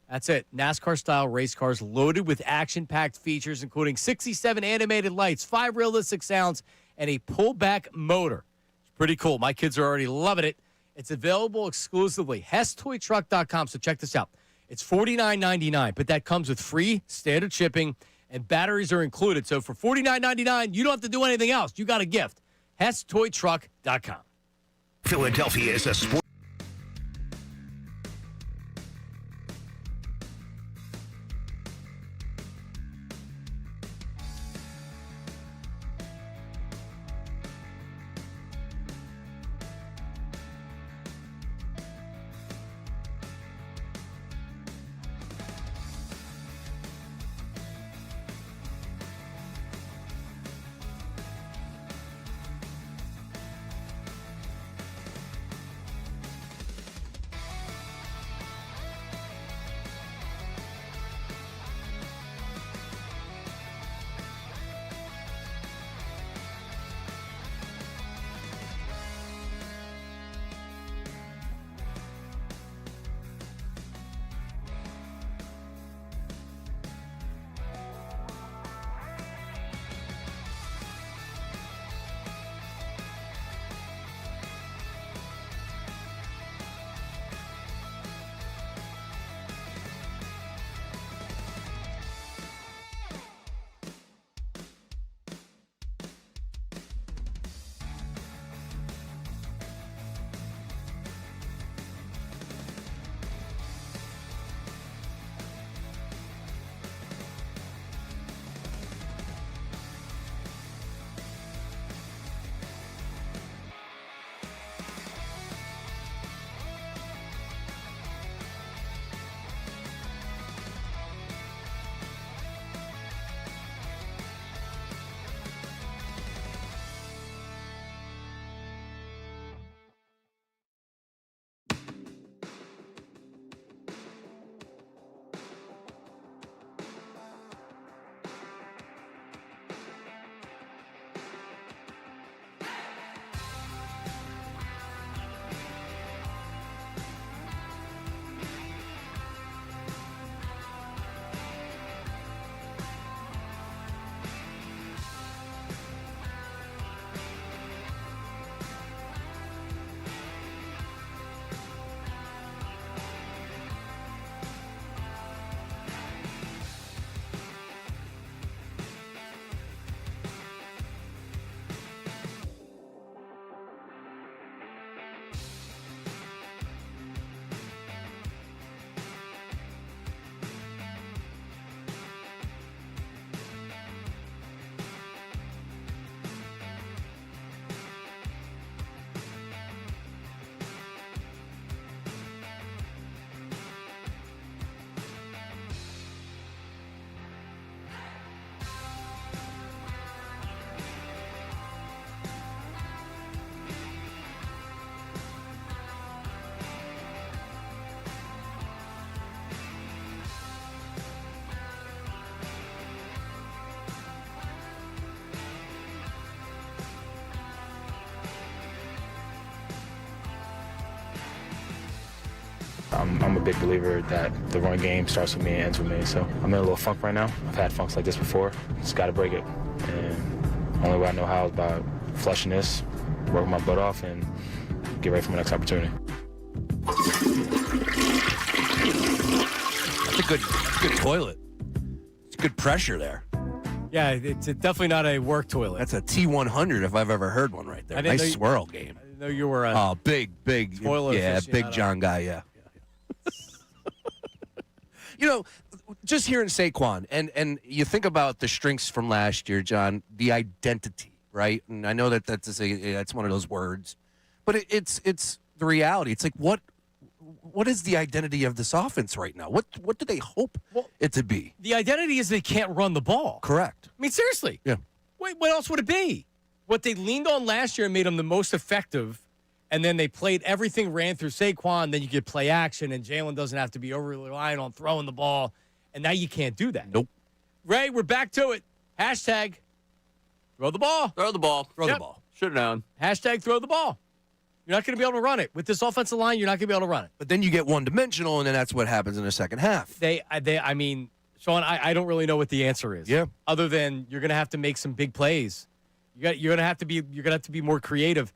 That's it. NASCAR-style race cars loaded with action-packed features, including 67 animated lights, 5 realistic sounds, and a pullback motor. It's pretty cool. My kids are already loving it. It's available exclusively. HessToyTruck.com. So check this out. It's $49.99, but that comes with free standard shipping, and batteries are included. So for $49.99, you don't have to do anything else. You got a gift. HessToyTruck.com. Philadelphia is a sport. I'm a big believer that the run game starts with me and ends with me. So I'm in a little funk right now. I've had funks like this before. Just got to break it. And only way I know how is by flushing this, working my butt off, and get ready for my next opportunity. That's a good toilet. It's good pressure there. Yeah, it's definitely not a work toilet. That's a T100 if I've ever heard one right there. Nice swirl game. I didn't know you were a big, toilet aficionado. Big John guy, yeah. Just hearing Saquon, and you think about the strengths from last year, John, the identity, right? And I know that's one of those words, but it's the reality. It's like what is the identity of this offense right now? What do they hope it to be? The identity is they can't run the ball. Correct. I mean, seriously. Yeah. Wait, what else would it be? What they leaned on last year and made them the most effective, and then they played everything, ran through Saquon, then you get play action, and Jalen doesn't have to be overly reliant on throwing the ball, and now you can't do that. Nope. Ray, we're back to it. Hashtag throw the ball. Throw the ball. Throw the ball. Should have known. Hashtag throw the ball. You're not going to be able to run it. With this offensive line, you're not going to be able to run it. But then you get one-dimensional, and then that's what happens in the second half. I mean, Sean, I don't really know what the answer is. Yeah. Other than you're going to have to make some big plays. You're going to have to be more creative.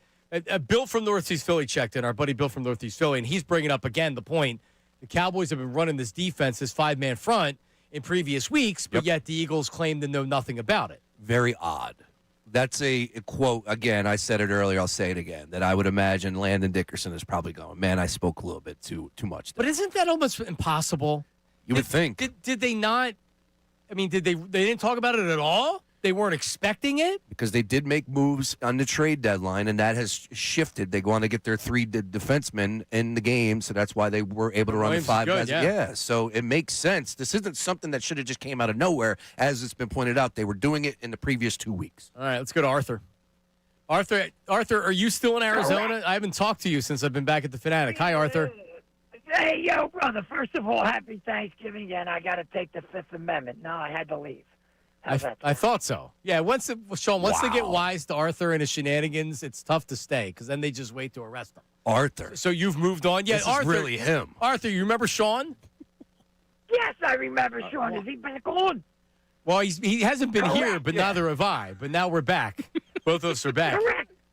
Bill from Northeast Philly checked in, our buddy Bill from Northeast Philly, and he's bringing up again the point. The Cowboys have been running this defense, this five-man front, in previous weeks, but yet the Eagles claim to know nothing about it. Very odd. That's a quote, again, I said it earlier, I'll say it again, that I would imagine Landon Dickerson is probably going, man, I spoke a little bit too much there. But isn't that almost impossible? You would think. Did they not? I mean, they didn't talk about it at all? They weren't expecting it? Because they did make moves on the trade deadline, and that has shifted. They want to get their three defensemen in the game, so that's why they were able to run the five guys. Yeah, so it makes sense. This isn't something that should have just came out of nowhere. As it's been pointed out, they were doing it in the previous 2 weeks. All right, let's go to Arthur. Arthur, are you still in Arizona? I haven't talked to you since I've been back at the Fanatic. Hi, Arthur. Hey, yo, brother. First of all, happy Thanksgiving, and I got to take the Fifth Amendment. No, I had to leave. I thought so. Yeah, once they get wise to Arthur and his shenanigans, it's tough to stay because then they just wait to arrest him. Arthur. So you've moved on. Yeah, this Arthur. is really him. Arthur, you remember Sean? Yes, I remember Sean. Is he back on? Well, he hasn't been here, but neither have I. But now we're back. Both of us are back.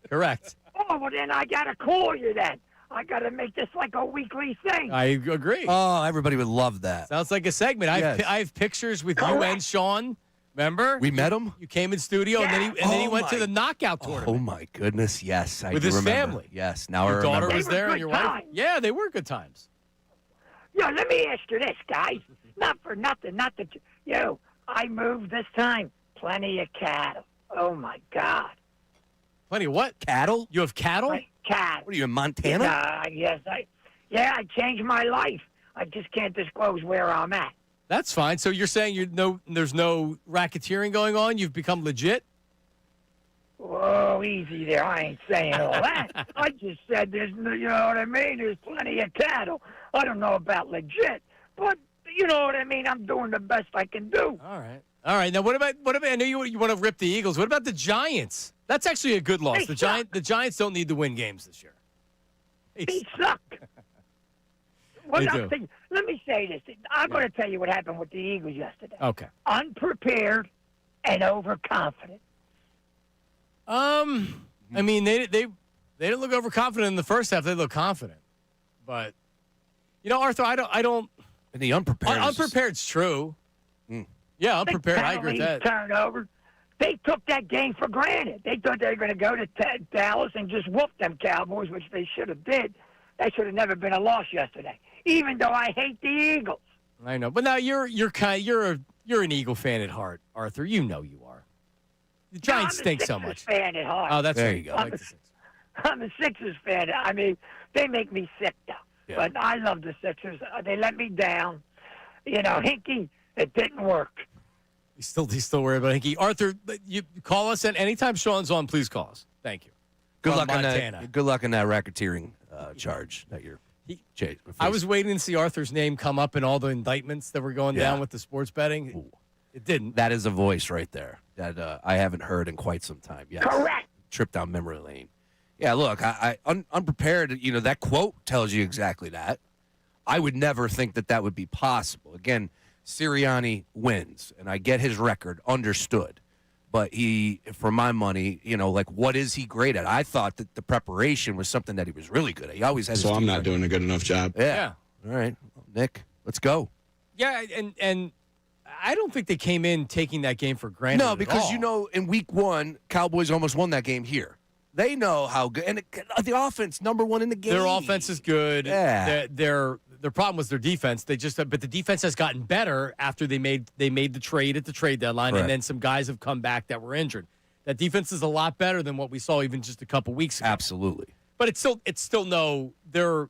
Correct. Oh, well, then I got to call you then. I got to make this like a weekly thing. I agree. Oh, everybody would love that. Sounds like a segment. I have pictures with you and Sean. Remember? We met him? You came in studio, and then he went to the knockout tournament. Oh, my goodness, yes. I with do his remember. family. Yes, now your I remember. daughter was there and your wife? Times. Yeah, they were good times. Yo, let me ask you this, guys. Not for nothing. Not that I moved this time. Plenty of cattle. Oh, my God. Plenty of what? Cattle? You have cattle? Cattle. What are you, in Montana? Yes, I changed my life. I just can't disclose where I'm at. That's fine. So you're saying there's no racketeering going on? You've become legit? Whoa, easy there. I ain't saying all that. I just said you know what I mean? There's plenty of cattle. I don't know about legit, but you know what I mean? I'm doing the best I can do. All right. Now, what about I know you want to rip the Eagles. What about the Giants? That's actually a good loss. The Giants don't need to win games this year. They suck. They do. Let me say this. I'm going to tell you what happened with the Eagles yesterday. Okay. Unprepared and overconfident. I mean, they didn't look overconfident in the first half. They looked confident, but Arthur, I don't. And the unprepared. Unprepared's true. Yeah, unprepared. I agree with that. Turnover. They took that game for granted. They thought they were going to go to Dallas and just whoop them Cowboys, which they should have did. That should have never been a loss yesterday. Even though I hate the Eagles. I know, but now you're an Eagle fan at heart, Arthur. You know you are. The Giants stink so much. I'm a Sixers fan at heart. Oh, that's there you go. I'm a Sixers fan. I mean, they make me sick though. Yeah. But I love the Sixers. They let me down. Hinkie, it didn't work. He's still worried about Hinkie. Arthur, you call us at anytime Sean's on. Please call us. Thank you. Good luck on that. Good luck on that racketeering charge that you're. I was waiting to see Arthur's name come up in all the indictments that were going down with the sports betting. Ooh. It didn't. That is a voice right there that I haven't heard in quite some time. Yes. Correct. Trip down memory lane. Yeah, look, I unprepared. That quote tells you exactly that. I would never think that would be possible. Again, Sirianni wins, and I get his record, understood. But he, for my money, like, what is he great at? I thought that the preparation was something that he was really good at. He always has. So I'm not doing a good enough job. Yeah. All right, well, Nick, let's go. Yeah, and I don't think they came in taking that game for granted. No, because in week 1, Cowboys almost won that game here. They know how good, and the offense, number 1 in the game. Their offense is good. Yeah. Their problem was their defense. But the defense has gotten better after they made the trade at the trade deadline, Right. and then some guys have come back that were injured. That defense is a lot better than what we saw even just a couple weeks ago. Absolutely. But it's still no. They're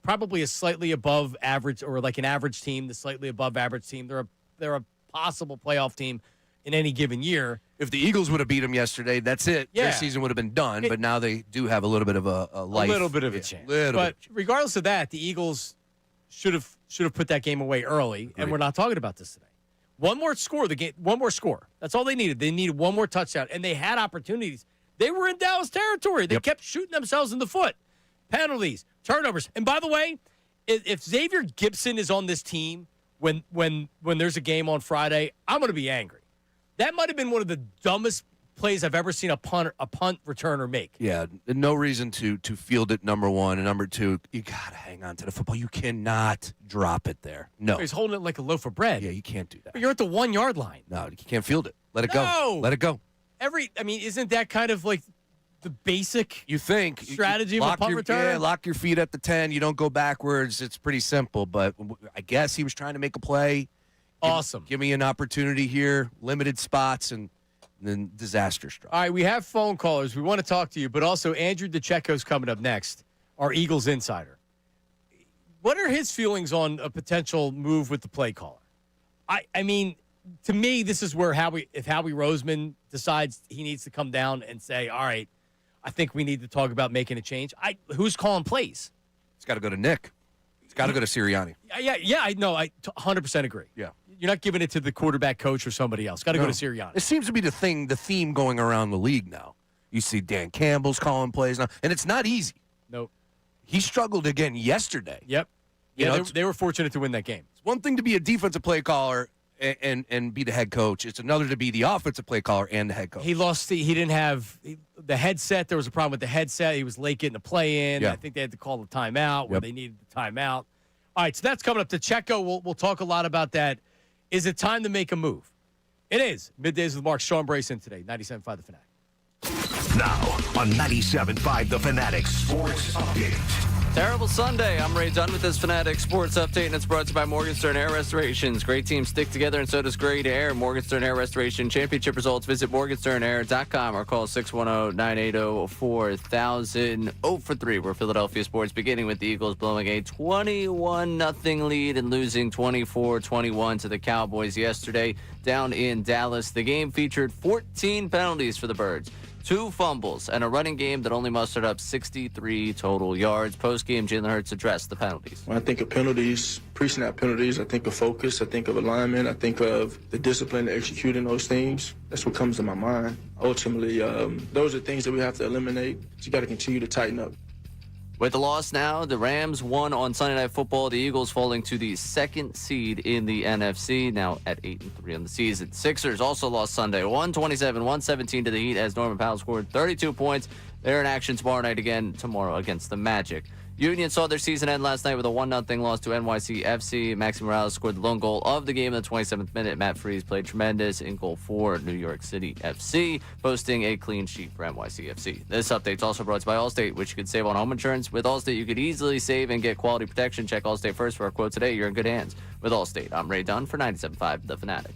probably a slightly above average, or like an average team, the slightly above average team. They're a possible playoff team in any given year. If the Eagles would have beat them yesterday, that's it. Yeah. Their season would have been done. But now they do have a little bit of a life. A little bit of a chance. But regardless of that, the Eagles should have put that game away early, and we're not talking about this today. One more score. That's all they needed. They needed one more touchdown, and they had opportunities. They were in Dallas territory. They kept shooting themselves in the foot. Penalties, turnovers. And by the way, if Xavier Gibson is on this team when there's a game on Friday, I'm going to be angry. That might have been one of the dumbest plays I've ever seen a punt returner make. Yeah, no reason to field it, number 1. And number 2, you got to hang on to the football. You cannot drop it there. No. He's holding it like a loaf of bread. Yeah, you can't do that. But you're at the 1 yard line. No, you can't field it. Let it go. Let it go. Isn't that kind of like the basic strategy of a punt return? Yeah, lock your feet at the 10. You don't go backwards. It's pretty simple. But I guess he was trying to make a play. Awesome. Give me an opportunity here, limited spots, and then disaster struck. All right, we have phone callers. We want to talk to you, but also Andrew DeCecco's coming up next, our Eagles insider. What are his feelings on a potential move with the play caller? I mean, to me, this is where if Howie Roseman decides he needs to come down and say, all right, I think we need to talk about making a change. Who's calling plays? It's got to go to Nick. It's got to go to Sirianni. Yeah, I know. I 100% agree. Yeah. You're not giving it to the quarterback coach or somebody else. Got to go to Sirianni. It seems to be the theme going around the league now. You see Dan Campbell's calling plays now, and it's not easy. Nope. He struggled again yesterday. Yep. Yeah, they were fortunate to win that game. It's one thing to be a defensive play caller and be the head coach. It's another to be the offensive play caller and the head coach. He didn't have the headset. There was a problem with the headset. He was late getting the play in. Yeah. I think they had to call the timeout where they needed the timeout. All right, so that's coming up. To Checo, we'll talk a lot about that. Is it time to make a move? It is. Middays with Mark, Sean Brayson today, 97.5 The Fanatic. Now on 97.5 The Fanatic Sports Update. Terrible Sunday. I'm Ray Dunn with this Fanatic Sports Update, and it's brought to you by Morgenstern Air Restorations. Great teams stick together, and so does great air. Morgenstern Air Restoration championship results. Visit morgensternair.com or call 610-980-4000. 0 for 3. We're Philadelphia sports, beginning with the Eagles blowing a 21-0 lead and losing 24-21 to the Cowboys yesterday down in Dallas. The game featured 14 penalties for the Birds, 2 fumbles, and a running game that only mustered up 63 total yards. Post-game, Jalen Hurts addressed the penalties. When I think of penalties, pre-snap penalties, I think of focus, I think of alignment, I think of the discipline to executing those things. That's what comes to my mind. Ultimately, those are things that we have to eliminate. You got to continue to tighten up. With the loss now, the Rams won on Sunday Night Football. The Eagles falling to the 2nd seed in the NFC, now at 8-3 on the season. Sixers also lost Sunday, 127-117 to the Heat as Norman Powell scored 32 points. They're in action tomorrow against the Magic. Union saw their season end last night with a 1-0 loss to NYCFC. Maxi Morales scored the lone goal of the game in the 27th minute. Matt Freese played tremendous in goal for New York City FC, posting a clean sheet for NYCFC. This update's also brought to you by Allstate, which you can save on home insurance. With Allstate, you could easily save and get quality protection. Check Allstate first for our quote today. You're in good hands with Allstate. I'm Ray Dunn for 97.5 The Fanatic.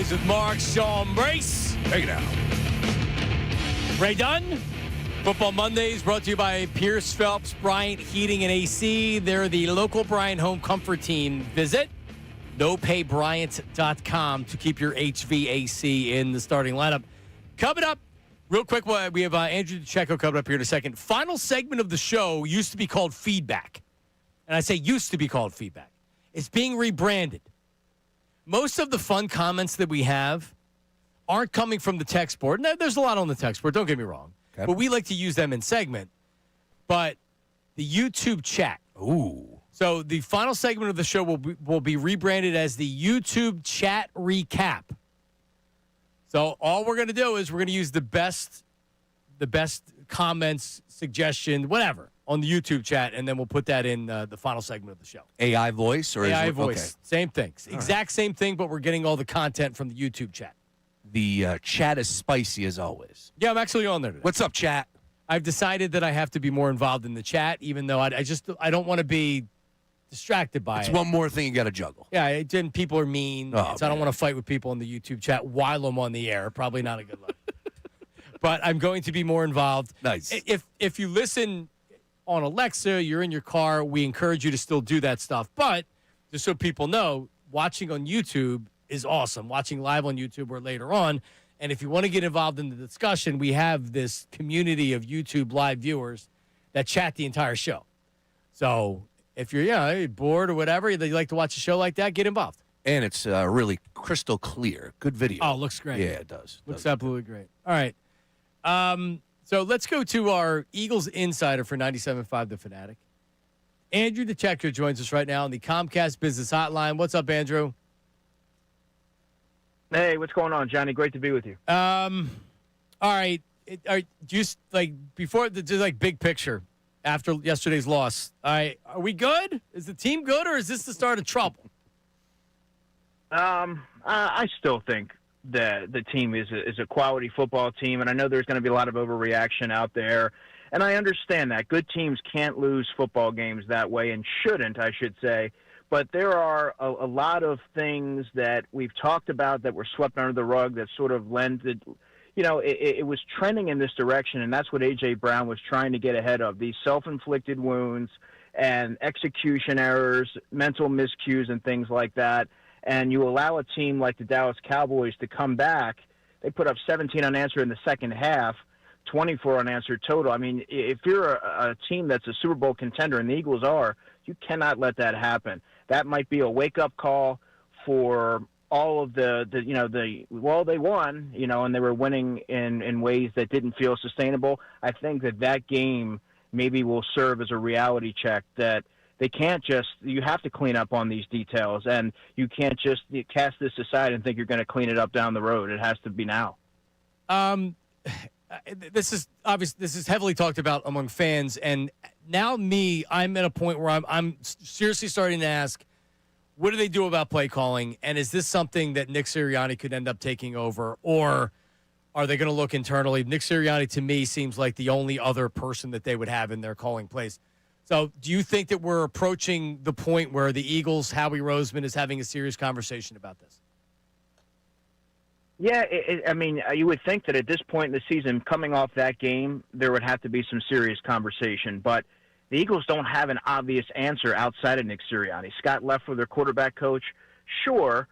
Is with Mark, Sean Brace. Take it out. Ray Dunn. Football Mondays brought to you by Pierce Phelps Bryant Heating and AC. They're the local Bryant Home Comfort Team. Visit nopaybryant.com to keep your HVAC in the starting lineup. Coming up, real quick, we have Andrew DeCecco coming up here in a second. Final segment of the show used to be called Feedback. And I say used to be called Feedback. It's being rebranded. Most of the fun comments that we have aren't coming from the text board. Now, there's a lot on the text board, don't get me wrong. Okay. But we like to use them in segment. But the YouTube chat. Ooh. So the final segment of the show will be rebranded as the YouTube chat recap. So all we're going to do is we're going to use the best comments, suggestion, whatever, on the YouTube chat, and then we'll put that in the final segment of the show. AI voice? Or AI is it, voice. Okay. Same thing. Exact same thing, but we're getting all the content from the YouTube chat. The chat is spicy as always. Yeah, I'm actually on there today. What's up, chat? I've decided that I have to be more involved in the chat, even though I don't want to be distracted by it. It's one more thing you got to juggle. Yeah, and people are mean. Oh, so I don't want to fight with people in the YouTube chat while I'm on the air. Probably not a good look. But I'm going to be more involved. Nice. If you listen on Alexa, you're in your car, we encourage you to still do that stuff. But just so people know, watching on YouTube is awesome. Watching live on YouTube or later on. And if you want to get involved in the discussion, we have this community of YouTube live viewers that chat the entire show. So if you're bored or whatever, that you like to watch a show like that, get involved. And it's really crystal clear. Good video. Oh, looks great. Yeah, it does. Looks absolutely great. All right. So let's go to our Eagles insider for 97.5 The Fanatic. Andrew DeCecco joins us right now on the Comcast Business Hotline. What's up, Andrew? Hey, what's going on, Johnny? Great to be with you. All right. Just like before, just like big picture after yesterday's loss. All right, are we good? Is the team good, or is this the start of trouble? I still think that the team is a quality football team, and I know there's going to be a lot of overreaction out there, and I understand that. Good teams can't lose football games that way, and shouldn't, I should say. But there are a lot of things that we've talked about that were swept under the rug that sort of lended, it was trending in this direction, and that's what A.J. Brown was trying to get ahead of, these self-inflicted wounds and execution errors, mental miscues, and things like that. And you allow a team like the Dallas Cowboys to come back. They put up 17 unanswered in the second half, 24 unanswered total. I mean, if you're a team that's a Super Bowl contender, and the Eagles are, you cannot let that happen. That might be a wake-up call for all of they won, and they were winning in ways that didn't feel sustainable. I think that game maybe will serve as a reality check that they can't you have to clean up on these details, and you can't just cast this aside and think you're going to clean it up down the road. It has to be now. This is obvious. This is heavily talked about among fans, and now I'm at a point where I'm seriously starting to ask, what do they do about play calling, and is this something that Nick Sirianni could end up taking over, or are they going to look internally? Nick Sirianni, to me, seems like the only other person that they would have in their calling plays. So do you think that we're approaching the point where the Eagles, Howie Roseman, is having a serious conversation about this? Yeah, you would think that at this point in the season, coming off that game, there would have to be some serious conversation. But the Eagles don't have an obvious answer outside of Nick Sirianni. Scott Leffler, their quarterback coach, sure,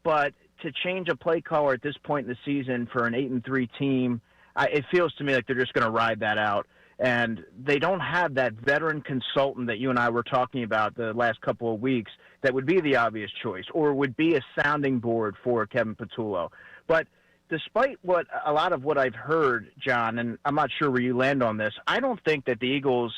but to change a play caller at this point in the season for an 8-3 team, it feels to me like they're just going to ride that out. And they don't have that veteran consultant that you and I were talking about the last couple of weeks that would be the obvious choice or would be a sounding board for Kevin Patullo. But despite a lot of what I've heard, John, and I'm not sure where you land on this, I don't think that the Eagles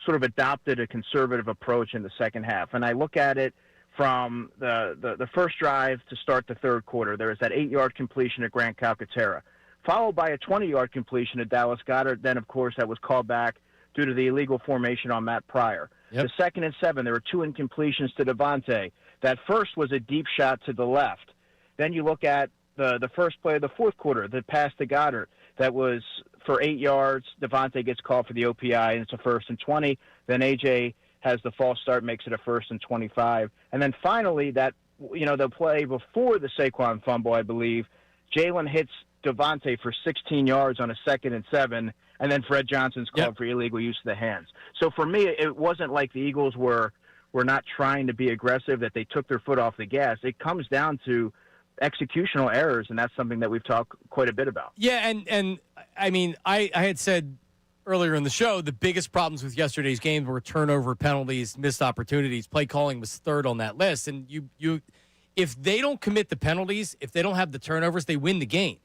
sort of adopted a conservative approach in the second half. And I look at it from the first drive to start the third quarter. There was that 8-yard completion at Grant Calcaterra, followed by a 20-yard completion at Dallas Goedert. Then, of course, that was called back due to the illegal formation on Matt Pryor. Yep. The 2nd and 7, there were 2 incompletions to Devontae. That first was a deep shot to the left. Then you look at the first play of the fourth quarter, the pass to Goedert. That was for 8 yards. Devontae gets called for the OPI, and it's a 1st and 20. Then A.J. has the false start, makes it a 1st and 25. And then finally, that the play before the Saquon fumble, I believe, Jalen hits Devontae for 16 yards on a 2nd and 7, and then Fred Johnson's called for illegal use of the hands. So for me, it wasn't like the Eagles were not trying to be aggressive, that they took their foot off the gas. It comes down to executional errors, and that's something that we've talked quite a bit about. Yeah, and I mean, I had said earlier in the show, the biggest problems with yesterday's game were turnover, penalties, missed opportunities. Play calling was third on that list. And you if they don't commit the penalties, if they don't have the turnovers, they win the game.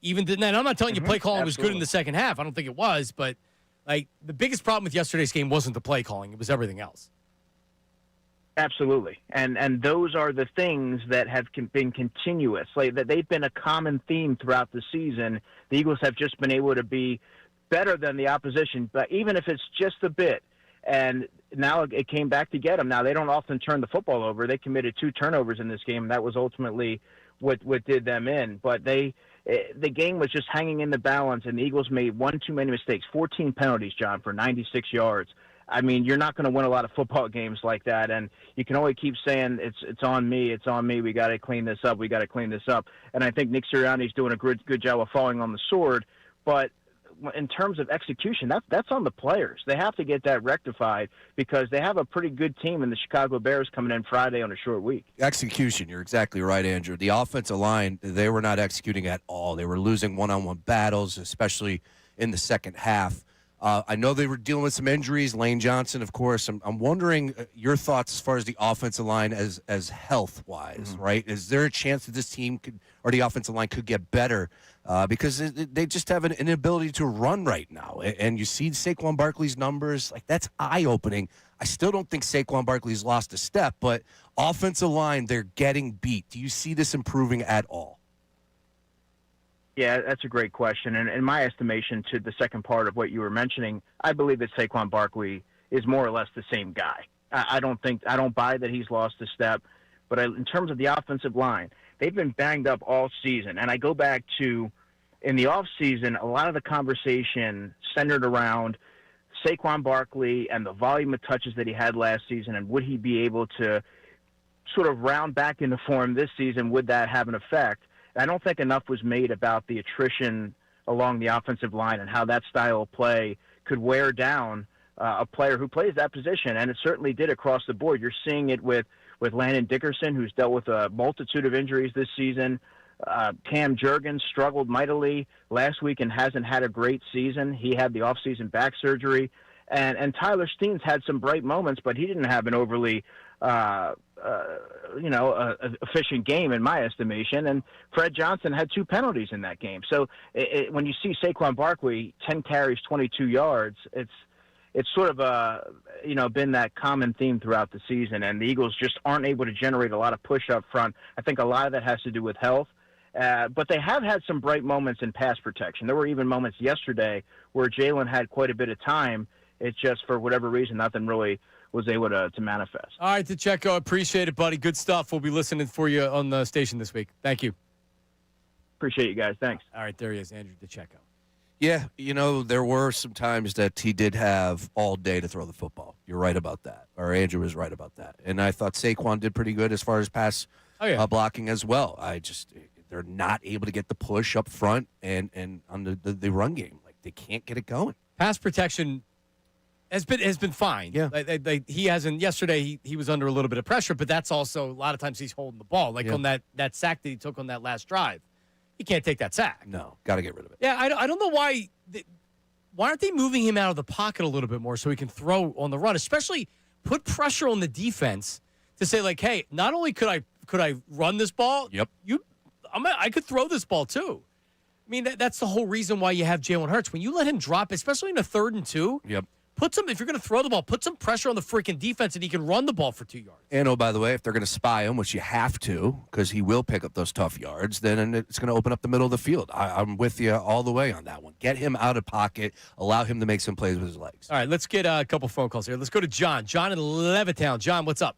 Even then, I'm not telling you play calling was good in the second half. I don't think it was, but like the biggest problem with yesterday's game wasn't the play calling; it was everything else. Absolutely, and those are the things that have been continuous. Like that, they've been a common theme throughout the season. The Eagles have just been able to be better than the opposition, but even if it's just a bit. And now it came back to get them. Now they don't often turn the football over. They committed 2 turnovers in this game, and that was ultimately what did them in. But the game was just hanging in the balance, and the Eagles made one too many mistakes. 14 penalties, John, for 96 yards. I mean, you're not going to win a lot of football games like that, and you can only keep saying it's on me, it's on me. We got to clean this up. We got to clean this up. And I think Nick Sirianni's doing a good job of falling on the sword. But in terms of execution, that's on the players. They have to get that rectified because they have a pretty good team in the Chicago Bears coming in Friday on a short week. Execution, you're exactly right, Andrew. The offensive line, they were not executing at all. They were losing one-on-one battles, especially in the second half. I know they were dealing with some injuries. Lane Johnson, of course. I'm wondering your thoughts as far as the offensive line as health-wise, right? Is there a chance that this team could, or the offensive line could get better? Because they just have an inability to run right now. And you see Saquon Barkley's numbers, like that's eye-opening. I still don't think Saquon Barkley's lost a step, but offensive line, they're getting beat. Do you see this improving at all? Yeah, that's a great question. And in my estimation, to the second part of what you were mentioning, I believe that Saquon Barkley is more or less the same guy. I don't buy that he's lost a step. But in terms of the offensive line, they've been banged up all season. And I go back to, in the offseason, a lot of the conversation centered around Saquon Barkley and the volume of touches that he had last season, and would he be able to sort of round back into form this season? Would that have an effect? I don't think enough was made about the attrition along the offensive line and how that style of play could wear down a player who plays that position, and it certainly did across the board. You're seeing it with Landon Dickerson, who's dealt with a multitude of injuries this season. Cam Jurgens struggled mightily last week and hasn't had a great season. He had the offseason back surgery. And Tyler Steen's had some bright moments, but he didn't have an overly efficient game in my estimation. And Fred Johnson had 2 penalties in that game. So when you see Saquon Barkley, 10 carries, 22 yards, it's sort of been that common theme throughout the season. And the Eagles just aren't able to generate a lot of push up front. I think a lot of that has to do with health. But they have had some bright moments in pass protection. There were even moments yesterday where Jalen had quite a bit of time. It's just for whatever reason, nothing really was able to manifest. All right, DeCecco, appreciate it, buddy. Good stuff. We'll be listening for you on the station this week. Thank you. Appreciate you guys. Thanks. All right, there he is, Andrew DeCecco. Yeah, there were some times that he did have all day to throw the football. You're right about that. Or Andrew was right about that. And I thought Saquon did pretty good as far as pass blocking as well. They're not able to get the push up front and on the run game. Like, they can't get it going. Pass protection has been fine. Yeah. He hasn't. Yesterday he was under a little bit of pressure, but that's also a lot of times he's holding the ball. Like on that sack that he took on that last drive, he can't take that sack. No, got to get rid of it. Yeah, I don't know why aren't they moving him out of the pocket a little bit more so he can throw on the run, especially put pressure on the defense to say like, hey, not only could I run this ball, I could throw this ball too. I mean that's the whole reason why you have Jalen Hurts. When you let him drop, especially in a 3rd and 2. Yep. If you're going to throw the ball, put some pressure on the freaking defense and he can run the ball for 2 yards. And, oh, by the way, if they're going to spy him, which you have to, because he will pick up those tough yards, then it's going to open up the middle of the field. I'm with you all the way on that one. Get him out of pocket. Allow him to make some plays with his legs. All right, let's get a couple phone calls here. Let's go to John. John in Levittown. John, what's up?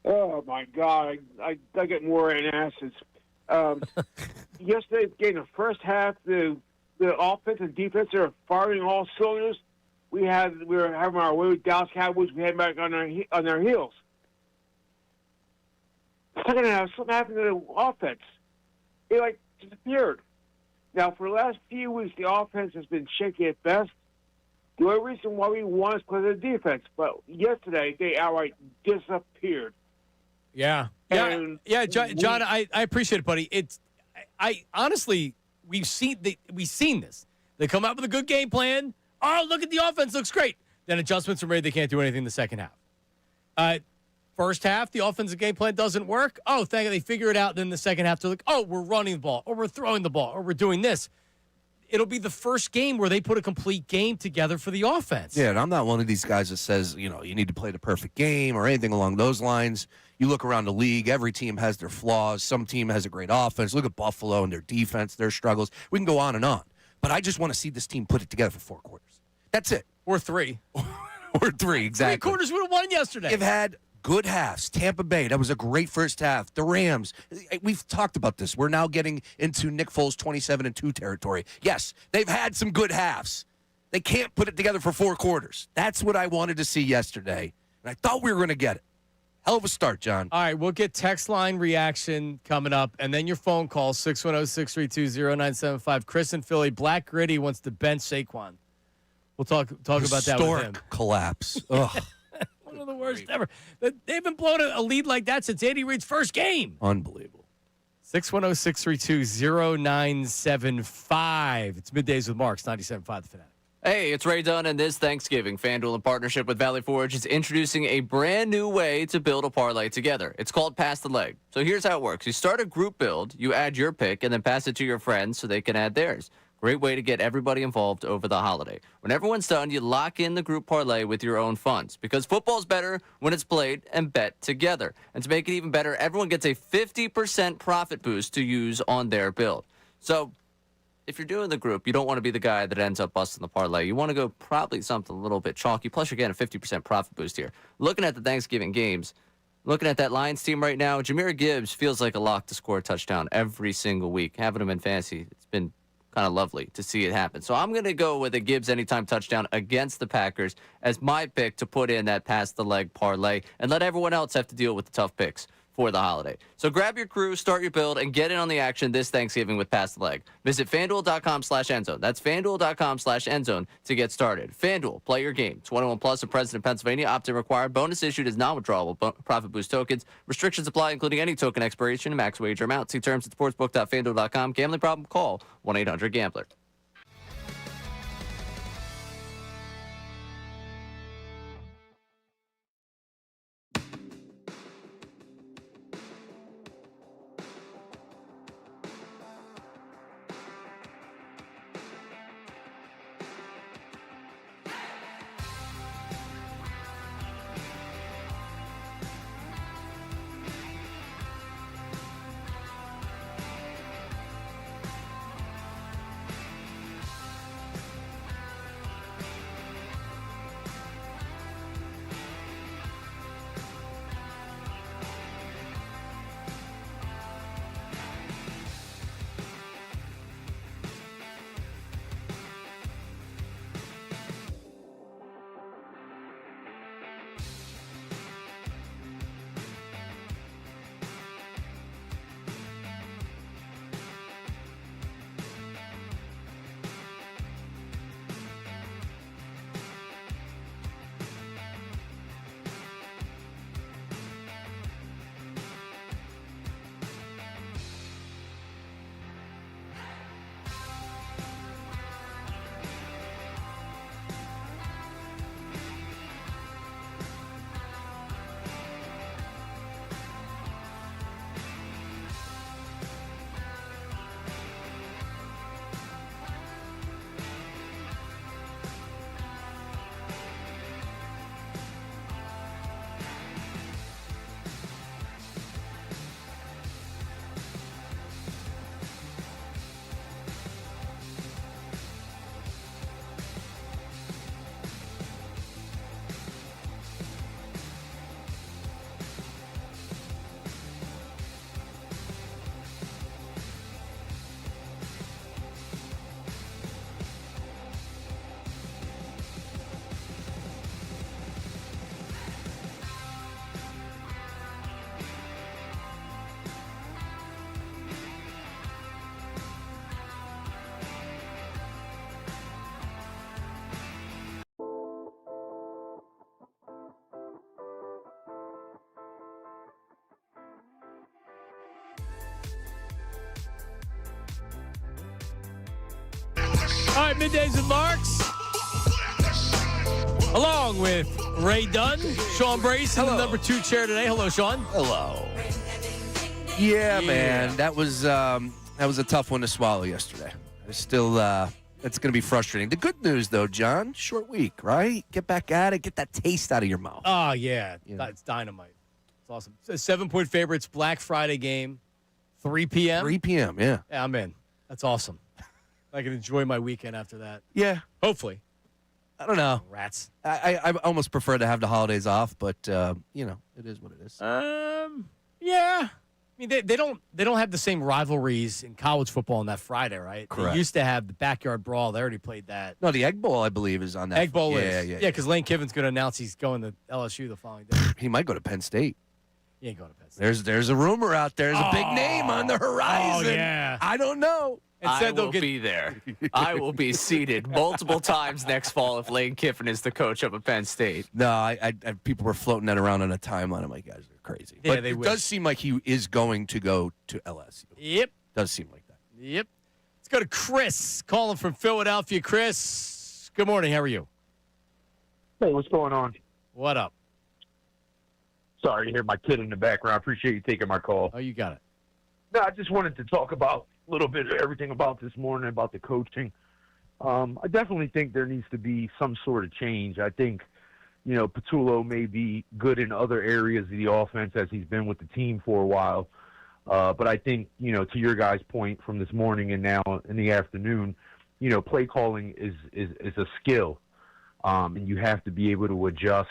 Oh, my God. I get more in acids. Yesterday's game, the first half, the offense and defense are firing all cylinders. We were having our way with Dallas Cowboys. We had back on their heels. second half, something happened to the offense. It disappeared. Now, for the last few weeks, the offense has been shaky at best. The only reason why we won is because of the defense. But yesterday, they outright disappeared. Yeah. John, I appreciate it, buddy. I honestly, we've seen this. They come out with a good game plan. Oh, look at the offense, looks great. Then adjustments are made. They can't do anything in the second half. First half, the offensive game plan doesn't work. Oh, thank you. They figure it out. Then the second half, they're like, oh, we're running the ball, or we're throwing the ball, or we're doing this. It'll be the first game where they put a complete game together for the offense. Yeah, and I'm not one of these guys that says, you need to play the perfect game or anything along those lines. You look around the league, every team has their flaws. Some team has a great offense. Look at Buffalo and their defense, their struggles. We can go on and on. But I just want to see this team put it together for 4 quarters. That's it. Or 3. Or 3, exactly. 3 quarters would have won yesterday. They've had good halves. Tampa Bay, that was a great first half. The Rams, we've talked about this. We're now getting into Nick Foles 27-2 territory. Yes, they've had some good halves. They can't put it together for 4 quarters. That's what I wanted to see yesterday, and I thought we were going to get it. Hell of a start, John. All right, we'll get text line reaction coming up, and then your phone call, 610-632-0975. Chris in Philly, Black Gritty wants to bench Saquon. We'll talk about that with him. Historic collapse. Ugh. One of the worst ever. They haven't blown a lead like that since Andy Reid's first game. Unbelievable. 610-632-0975. It's Middays with Marks, 97.5 The Fanatic. Hey, it's Ray Dunn, and this Thanksgiving, FanDuel in partnership with Valley Forge is introducing a brand new way to build a parlay together. It's called Pass the Leg. So here's how it works. You start a group build, you add your pick, and then pass it to your friends so they can add theirs. Great way to get everybody involved over the holiday. When everyone's done, you lock in the group parlay with your own funds because football's better when it's played and bet together. And to make it even better, everyone gets a 50% profit boost to use on their build. So if you're doing the group, you don't want to be the guy that ends up busting the parlay. You want to go probably something a little bit chalky. Plus, you're getting a 50% profit boost here. Looking at the Thanksgiving games, looking at that Lions team right now, Jahmyr Gibbs feels like a lock to score a touchdown every single week. Having him in fantasy, it's been kind of lovely to see it happen. So I'm going to go with a Gibbs anytime touchdown against the Packers as my pick to put in that pass the leg parlay and let everyone else have to deal with the tough picks for the holiday. So grab your crew, start your build, and get in on the action this Thanksgiving with Pass the Leg. Visit FanDuel.com/endzone. That's FanDuel.com/endzone to get started. FanDuel, play your game. 21 plus and present in Pennsylvania. Opt-in required. Bonus issued as non-withdrawable profit boost tokens. Restrictions apply, including any token expiration and max wager amount. See terms at sportsbook.fanduel.com. Gambling problem? Call 1-800-GAMBLER. right, Middays with Marks. Along with Ray Dunn, Sean Brace in the number 2 chair today. Hello, Sean. Hello. Yeah, man, that was a tough one to swallow yesterday. It's still, it's going to be frustrating. The good news, though, John, short week, right? Get back at it, get that taste out of your mouth. Oh, yeah, that's dynamite. It's awesome. It's a 7-point favorites, Black Friday game, 3 p.m. 3 p.m., yeah. Yeah, I'm in. That's awesome. I can enjoy my weekend after that. Yeah. Hopefully. I don't know. Rats. I almost prefer to have the holidays off, but, it is what it is. Yeah. I mean, they don't have the same rivalries in college football on that Friday, right? Correct. They used to have the backyard brawl. They already played that. No, the Egg Bowl, I believe, is on that. Egg Bowl Yeah, is. yeah. Yeah, because Lane Kiffin's going to announce he's going to LSU the following day. He might go to Penn State. He ain't going to Penn State. There's a rumor out there. There's a big name on the horizon. Oh, yeah. I don't know. I will be there. I will be seated multiple times next fall if Lane Kiffin is the coach up at Penn State. No, I people were floating that around on a timeline. I'm like, guys are crazy. Yeah, but they it wish. does seem like he is going to go to LSU. Yep. Does seem like that. Yep. Let's go to Chris, calling from Philadelphia. Chris, good morning. How are you? Hey, what's going on? What up? Sorry to hear my kid in the background. I appreciate you taking my call. Oh, you got it. No, I just wanted to talk about a little bit of everything about this morning, about the coaching. I definitely think there needs to be some sort of change. I think, Patullo may be good in other areas of the offense as he's been with the team for a while. But I think, to your guys' point from this morning and now in the afternoon, play calling is a skill. And you have to be able to adjust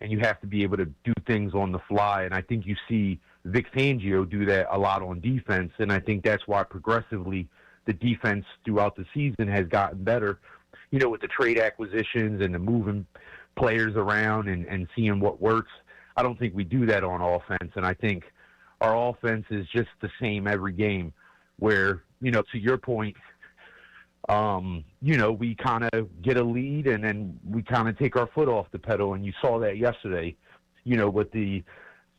and you have to be able to do things on the fly. And I think you see Vic Fangio do that a lot on defense, and I think that's why progressively the defense throughout the season has gotten better, with the trade acquisitions and the moving players around and seeing what works. I don't think we do that on offense, and I think our offense is just the same every game where, to your point, we kind of get a lead and then we kind of take our foot off the pedal, and you saw that yesterday, with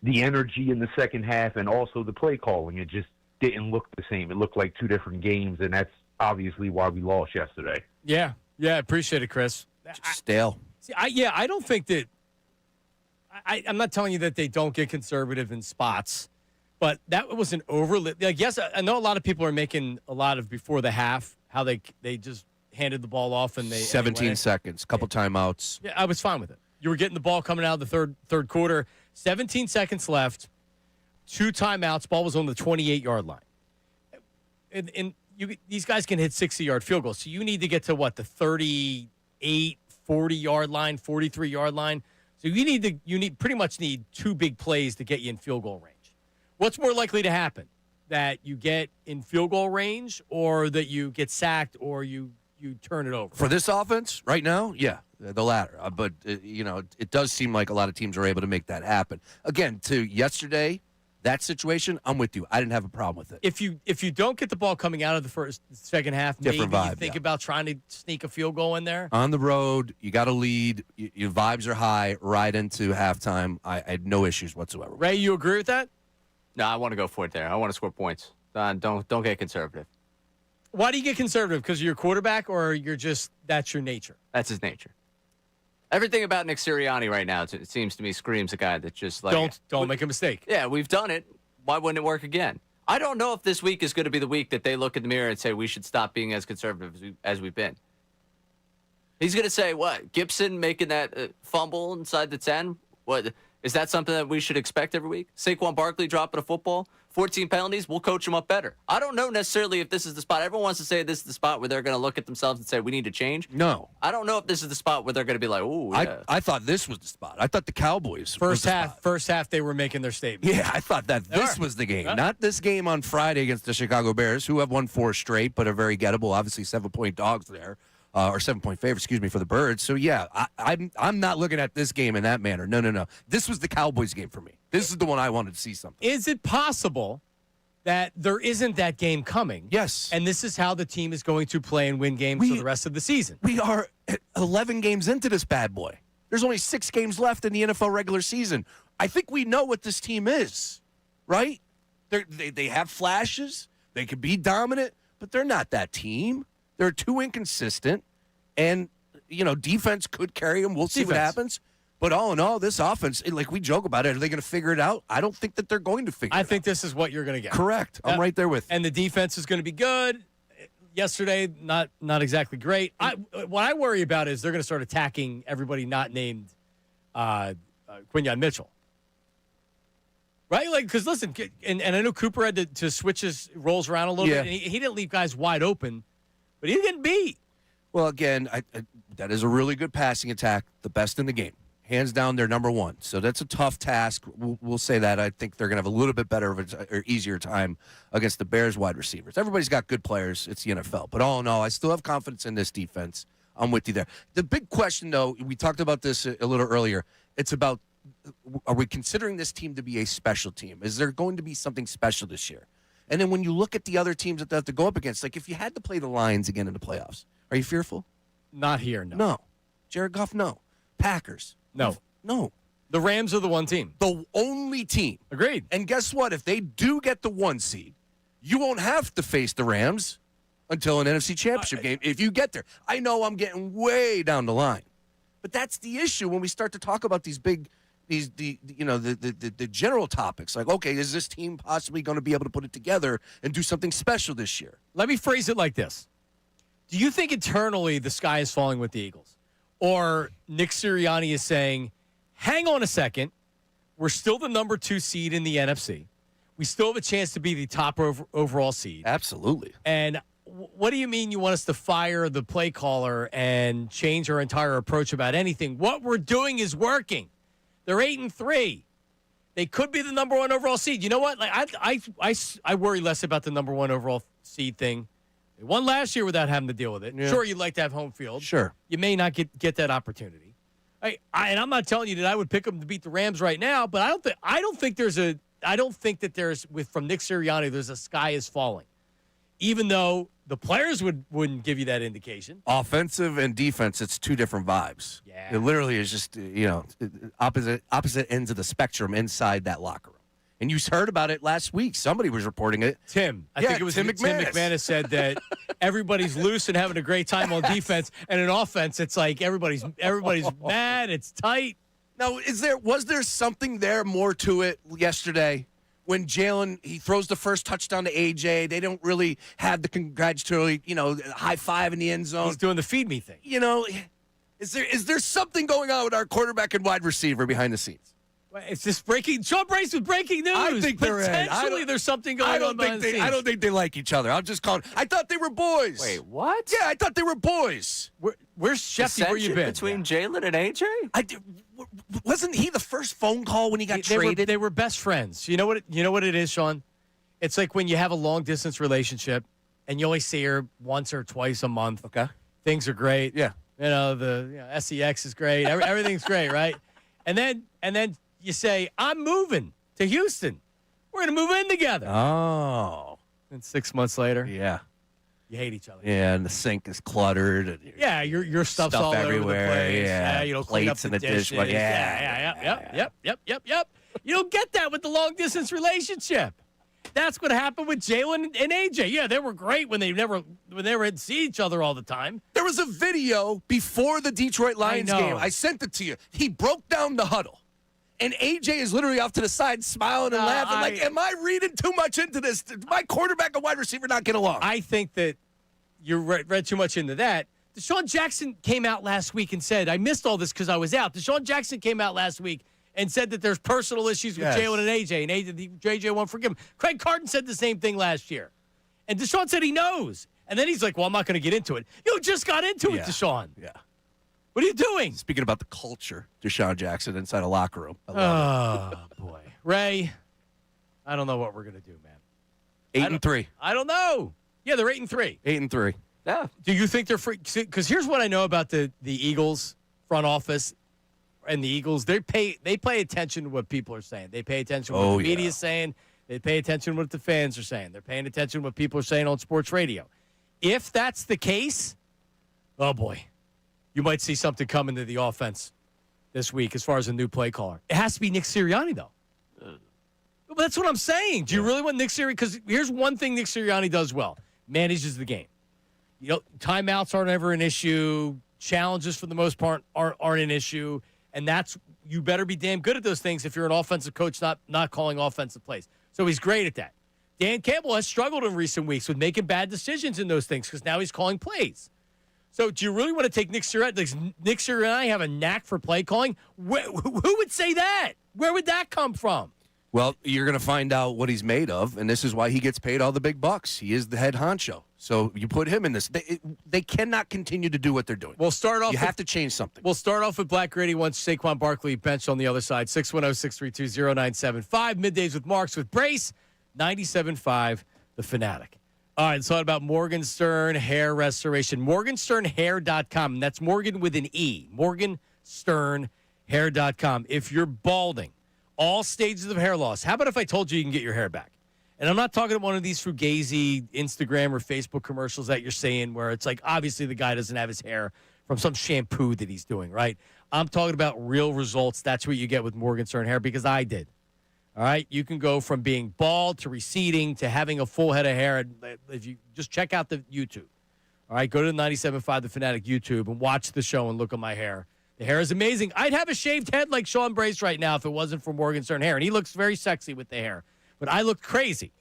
the energy in the second half and also the play calling. It just didn't look the same. It looked like two different games, and that's obviously why we lost yesterday. Yeah, appreciate it, Chris. Stale. See, I don't think that I'm not telling you that they don't get conservative in spots, but that was an overly. Yes, I know a lot of people are making a lot of before the half how they just handed the ball off and they 17 seconds, couple timeouts. Yeah, I was fine with it. You were getting the ball coming out of the third quarter. 17 seconds left, 2 timeouts. Ball was on the 28-yard line. And these guys can hit 60-yard field goals. So you need to get to, the 38, 40-yard line, 43-yard line. So you pretty much need 2 big plays to get you in field goal range. What's more likely to happen? That you get in field goal range or that you get sacked or you turn it over? For this offense right now, yeah, the latter. But, it does seem like a lot of teams are able to make that happen. Again, to yesterday, that situation, I'm with you. I didn't have a problem with it. If you don't get the ball coming out of the second half, Different maybe vibe, you think about trying to sneak a field goal in there. On the road, you got to lead. Your vibes are high right into halftime. I had no issues whatsoever. Ray, you agree with that? No, I want to go for it there. I want to score points. Don't get conservative. Why do you get conservative? Because you're a quarterback, or that's your nature? That's his nature. Everything about Nick Sirianni right now, it seems to me, screams a guy that just like don't make a mistake. Yeah, we've done it. Why wouldn't it work again? I don't know if this week is going to be the week that they look in the mirror and say we should stop being as conservative as we've been. He's going to say what? Gibson making that fumble inside the 10? What? Is that something that we should expect every week? Saquon Barkley dropping a football, 14 penalties, we'll coach him up better. I don't know necessarily if this is the spot. Everyone wants to say this is the spot where they're going to look at themselves and say, we need to change. No. I don't know if this is the spot where they're going to be like, ooh, yeah. I thought this was the spot. I thought the Cowboys First half, they were making their statement. Yeah, I thought that this was the game. Not this game on Friday against the Chicago Bears, who have won 4 straight, but are very gettable. Obviously, 7-point dogs there. Or 7-point favor, for the Birds. So, yeah, I'm not looking at this game in that manner. No. This was the Cowboys game for me. This is the one I wanted to see something. Is it possible that there isn't that game coming? Yes. And this is how the team is going to play and win games for the rest of the season? We are 11 games into this bad boy. There's only 6 games left in the NFL regular season. I think we know what this team is, right? They have flashes. They could be dominant, but they're not that team. They're too inconsistent, and defense could carry them. We'll see what happens. But all in all, this offense, like we joke about it, are they going to figure it out? I don't think that they're going to figure it out. I think this is what you're going to get. Correct. I'm right there with you. And the defense is going to be good. Yesterday, not exactly great. What I worry about is they're going to start attacking everybody not named Quinyon Mitchell. Right? Because, listen, and I know Cooper had to switch his roles around a little bit. And he didn't leave guys wide open, but he didn't beat. Well, again, that is a really good passing attack, the best in the game. Hands down, they're number one. So that's a tough task. We'll say that. I think they're going to have a little bit better or easier time against the Bears wide receivers. Everybody's got good players. It's the NFL. But all in all, I still have confidence in this defense. I'm with you there. The big question, though, we talked about this a little earlier. It's about, are we considering this team to be a special team? Is there going to be something special this year? And then when you look at the other teams that they have to go up against, like if you had to play the Lions again in the playoffs, are you fearful? Not here, no. No. Jared Goff, no. Packers. No. The Rams are the one team. The only team. Agreed. And guess what? If they do get the 1 seed, you won't have to face the Rams until an NFC Championship game if you get there. I know I'm getting way down the line. But that's the issue when we start to talk about the general topics. Like, okay, is this team possibly going to be able to put it together and do something special this year? Let me phrase it like this. Do you think internally the sky is falling with the Eagles? Or Nick Sirianni is saying, hang on a second, we're still the number 2 seed in the NFC. We still have a chance to be the top overall seed. Absolutely. And what do you mean you want us to fire the play caller and change our entire approach about anything? What we're doing is working. They're 8-3. They could be the number 1 overall seed. You know what? Like I worry less about the number 1 overall seed thing. They won last year without having to deal with it. Yeah. Sure, you'd like to have home field. Sure. You may not get that opportunity. And I'm not telling you that I would pick them to beat the Rams right now, but I don't think that there's from Nick Sirianni there's a sky is falling. Even though the players wouldn't give you that indication. Offensive and defense, it's 2 different vibes. Yeah. It literally is just, opposite ends of the spectrum inside that locker room. And you heard about it last week. Somebody was reporting it. I think it was Tim McManus said that everybody's loose and having a great time on defense, and in offense, it's like everybody's mad. It's tight. Now, was there something there more to it yesterday when Jalen he throws the first touchdown to AJ? They don't really have the congratulatory, high five in the end zone. He's doing the feed me thing. Is there something going on with our quarterback and wide receiver behind the scenes? It's just breaking. Sean Brace with breaking news. I think they're potentially there's something going on behind the scenes. I don't think they like each other. I'm just calling. I thought they were boys. Wait, what? Yeah, I thought they were boys. Where's Shefty? Where you been? Between Jalen and AJ? Wasn't he the first phone call when he got traded? They were best friends. You know what it is, Sean? It's like when you have a long distance relationship and you only see her once or twice a month. Okay. Things are great. Yeah. The SEX is great. Everything's great, right? And then you say, I'm moving to Houston. We're going to move in together. Oh. And 6 months later, yeah, you hate each other. Yeah, and the sink is cluttered. And your stuff's all everywhere. Over the place. Yeah, clean up plates the in the dishes. dish. Yep. You don't get that with the long distance relationship. That's what happened with Jalen and AJ. Yeah, they were great when they had see each other all the time. There was a video before the Detroit Lions game. I sent it to you. He broke down the huddle. And AJ is literally off to the side smiling and laughing. Am I reading too much into this? Did my quarterback and wide receiver not get along? I think that you read too much into that. Deshaun Jackson came out last week and said, I missed all this because I was out. Deshaun Jackson came out last week and said that there's personal issues with Jalen and AJ, and JJ won't forgive him. Craig Carton said the same thing last year. And Deshaun said he knows. And then he's like, well, I'm not going to get into it. You just got into it, Deshaun. Yeah. What are you doing? Speaking about the culture, Deshaun Jackson inside a locker room. Oh, boy. Ray, I don't know what we're going to do, man. 8-3. I don't know. Yeah, they're 8-3. 8-3. Yeah. Do you think they're free? Because here's what I know about the Eagles front office and the Eagles. They pay attention to what people are saying. They pay attention to what the media is saying. They pay attention to what the fans are saying. They're paying attention to what people are saying on sports radio. If that's the case, oh, boy. You might see something come into the offense this week as far as a new play caller. It has to be Nick Sirianni, though. But that's what I'm saying. Do you really want Nick Sirianni? Because here's one thing Nick Sirianni does well. Manages the game. timeouts aren't ever an issue. Challenges, for the most part, aren't an issue. And you better be damn good at those things if you're an offensive coach not calling offensive plays. So he's great at that. Dan Campbell has struggled in recent weeks with making bad decisions in those things because now he's calling plays. So do you really want to take Nick Sirianni? Does Nick Sirianni have a knack for play calling? Who would say that? Where would that come from? Well, you're going to find out what he's made of, and this is why he gets paid all the big bucks. He is the head honcho. So you put him in this. They cannot continue to do what they're doing. We'll start off. You have to change something. We'll start off with Black Grady once Saquon Barkley benched on the other side. 610-632-0975. Middays with Marks with Brace. 97.5, The Fanatic. All right, let's talk about Morgenstern Hair Restoration. Morgensternhair.com. And that's Morgan with an E. Morgensternhair.com. If you're balding, all stages of hair loss. How about if I told you can get your hair back? And I'm not talking about one of these fugazi Instagram or Facebook commercials that you're seeing where it's like, obviously the guy doesn't have his hair from some shampoo that he's doing, right? I'm talking about real results. That's what you get with Morgenstern Hair because I did. All right? You can go from being bald to receding to having a full head of hair. If you just check out the YouTube. All right? Go to the 97.5 The Fanatic YouTube and watch the show and look at my hair. The hair is amazing. I'd have a shaved head like Sean Brace right now if it wasn't for Morgenstern Hair. And he looks very sexy with the hair. But I looked crazy.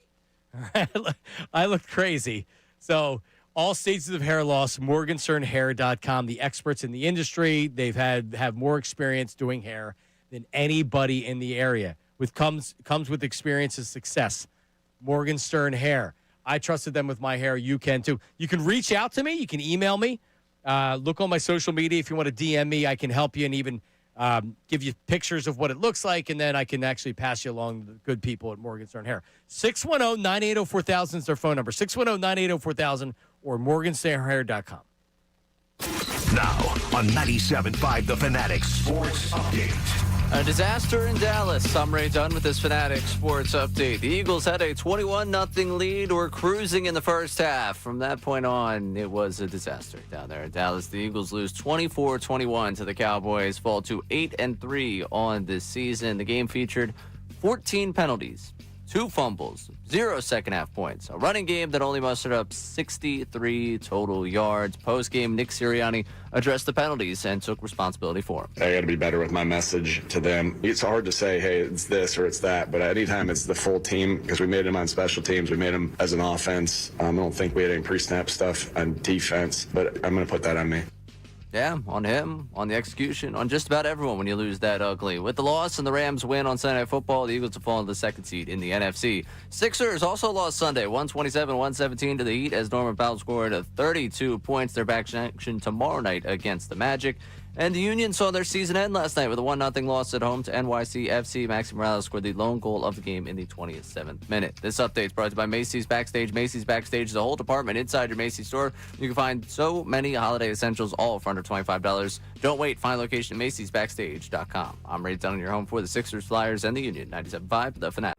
I looked crazy. So all stages of hair loss, Morgensternhair.com. The experts in the industry, they've have more experience doing hair than anybody in the area. Comes with experience and success. Morgenstern Hair. I trusted them with my hair. You can too. You can reach out to me. You can email me. Look on my social media. If you want to DM me, I can help you and even give you pictures of what it looks like, and then I can actually pass you along the good people at Morgenstern Hair. 610-980-4000 is their phone number. 610-980-4000 or morgensternhair.com. Now on 97.5 The Fanatic Sports Update. A disaster in Dallas. Summary done with this Fanatic Sports Update. The Eagles had a 21-0 lead. Were cruising in the first half. From that point on, it was a disaster down there in Dallas. The Eagles lose 24-21 to the Cowboys, fall to 8-3 on this season. The game featured 14 penalties, 2 fumbles, 0 second-half points, a running game that only mustered up 63 total yards. Post-game, Nick Sirianni addressed the penalties and took responsibility for them. I got to be better with my message to them. It's hard to say, hey, it's this or it's that, but anytime it's the full team, because we made them on special teams, we made them as an offense. I don't think we had any pre-snap stuff on defense, but I'm going to put that on me. Yeah, on him, on the execution, on just about everyone when you lose that ugly. With the loss and the Rams win on Sunday Night Football, the Eagles have fallen to the second seed in the NFC. Sixers also lost Sunday, 127-117 to the Heat as Norman Powell scored 32 points. They're back in action tomorrow night against the Magic. And the Union saw their season end last night with a 1-0 loss at home to NYCFC. Maxi Morales scored the lone goal of the game in the 27th minute. This update is brought to you by Macy's Backstage. Macy's Backstage is a whole department inside your Macy's store. You can find so many holiday essentials, all for under $25. Don't wait. Find location at Macy'sBackstage.com. I'm Ray Dunn, your home for the Sixers, Flyers, and the Union. 97.5, The Fanatic.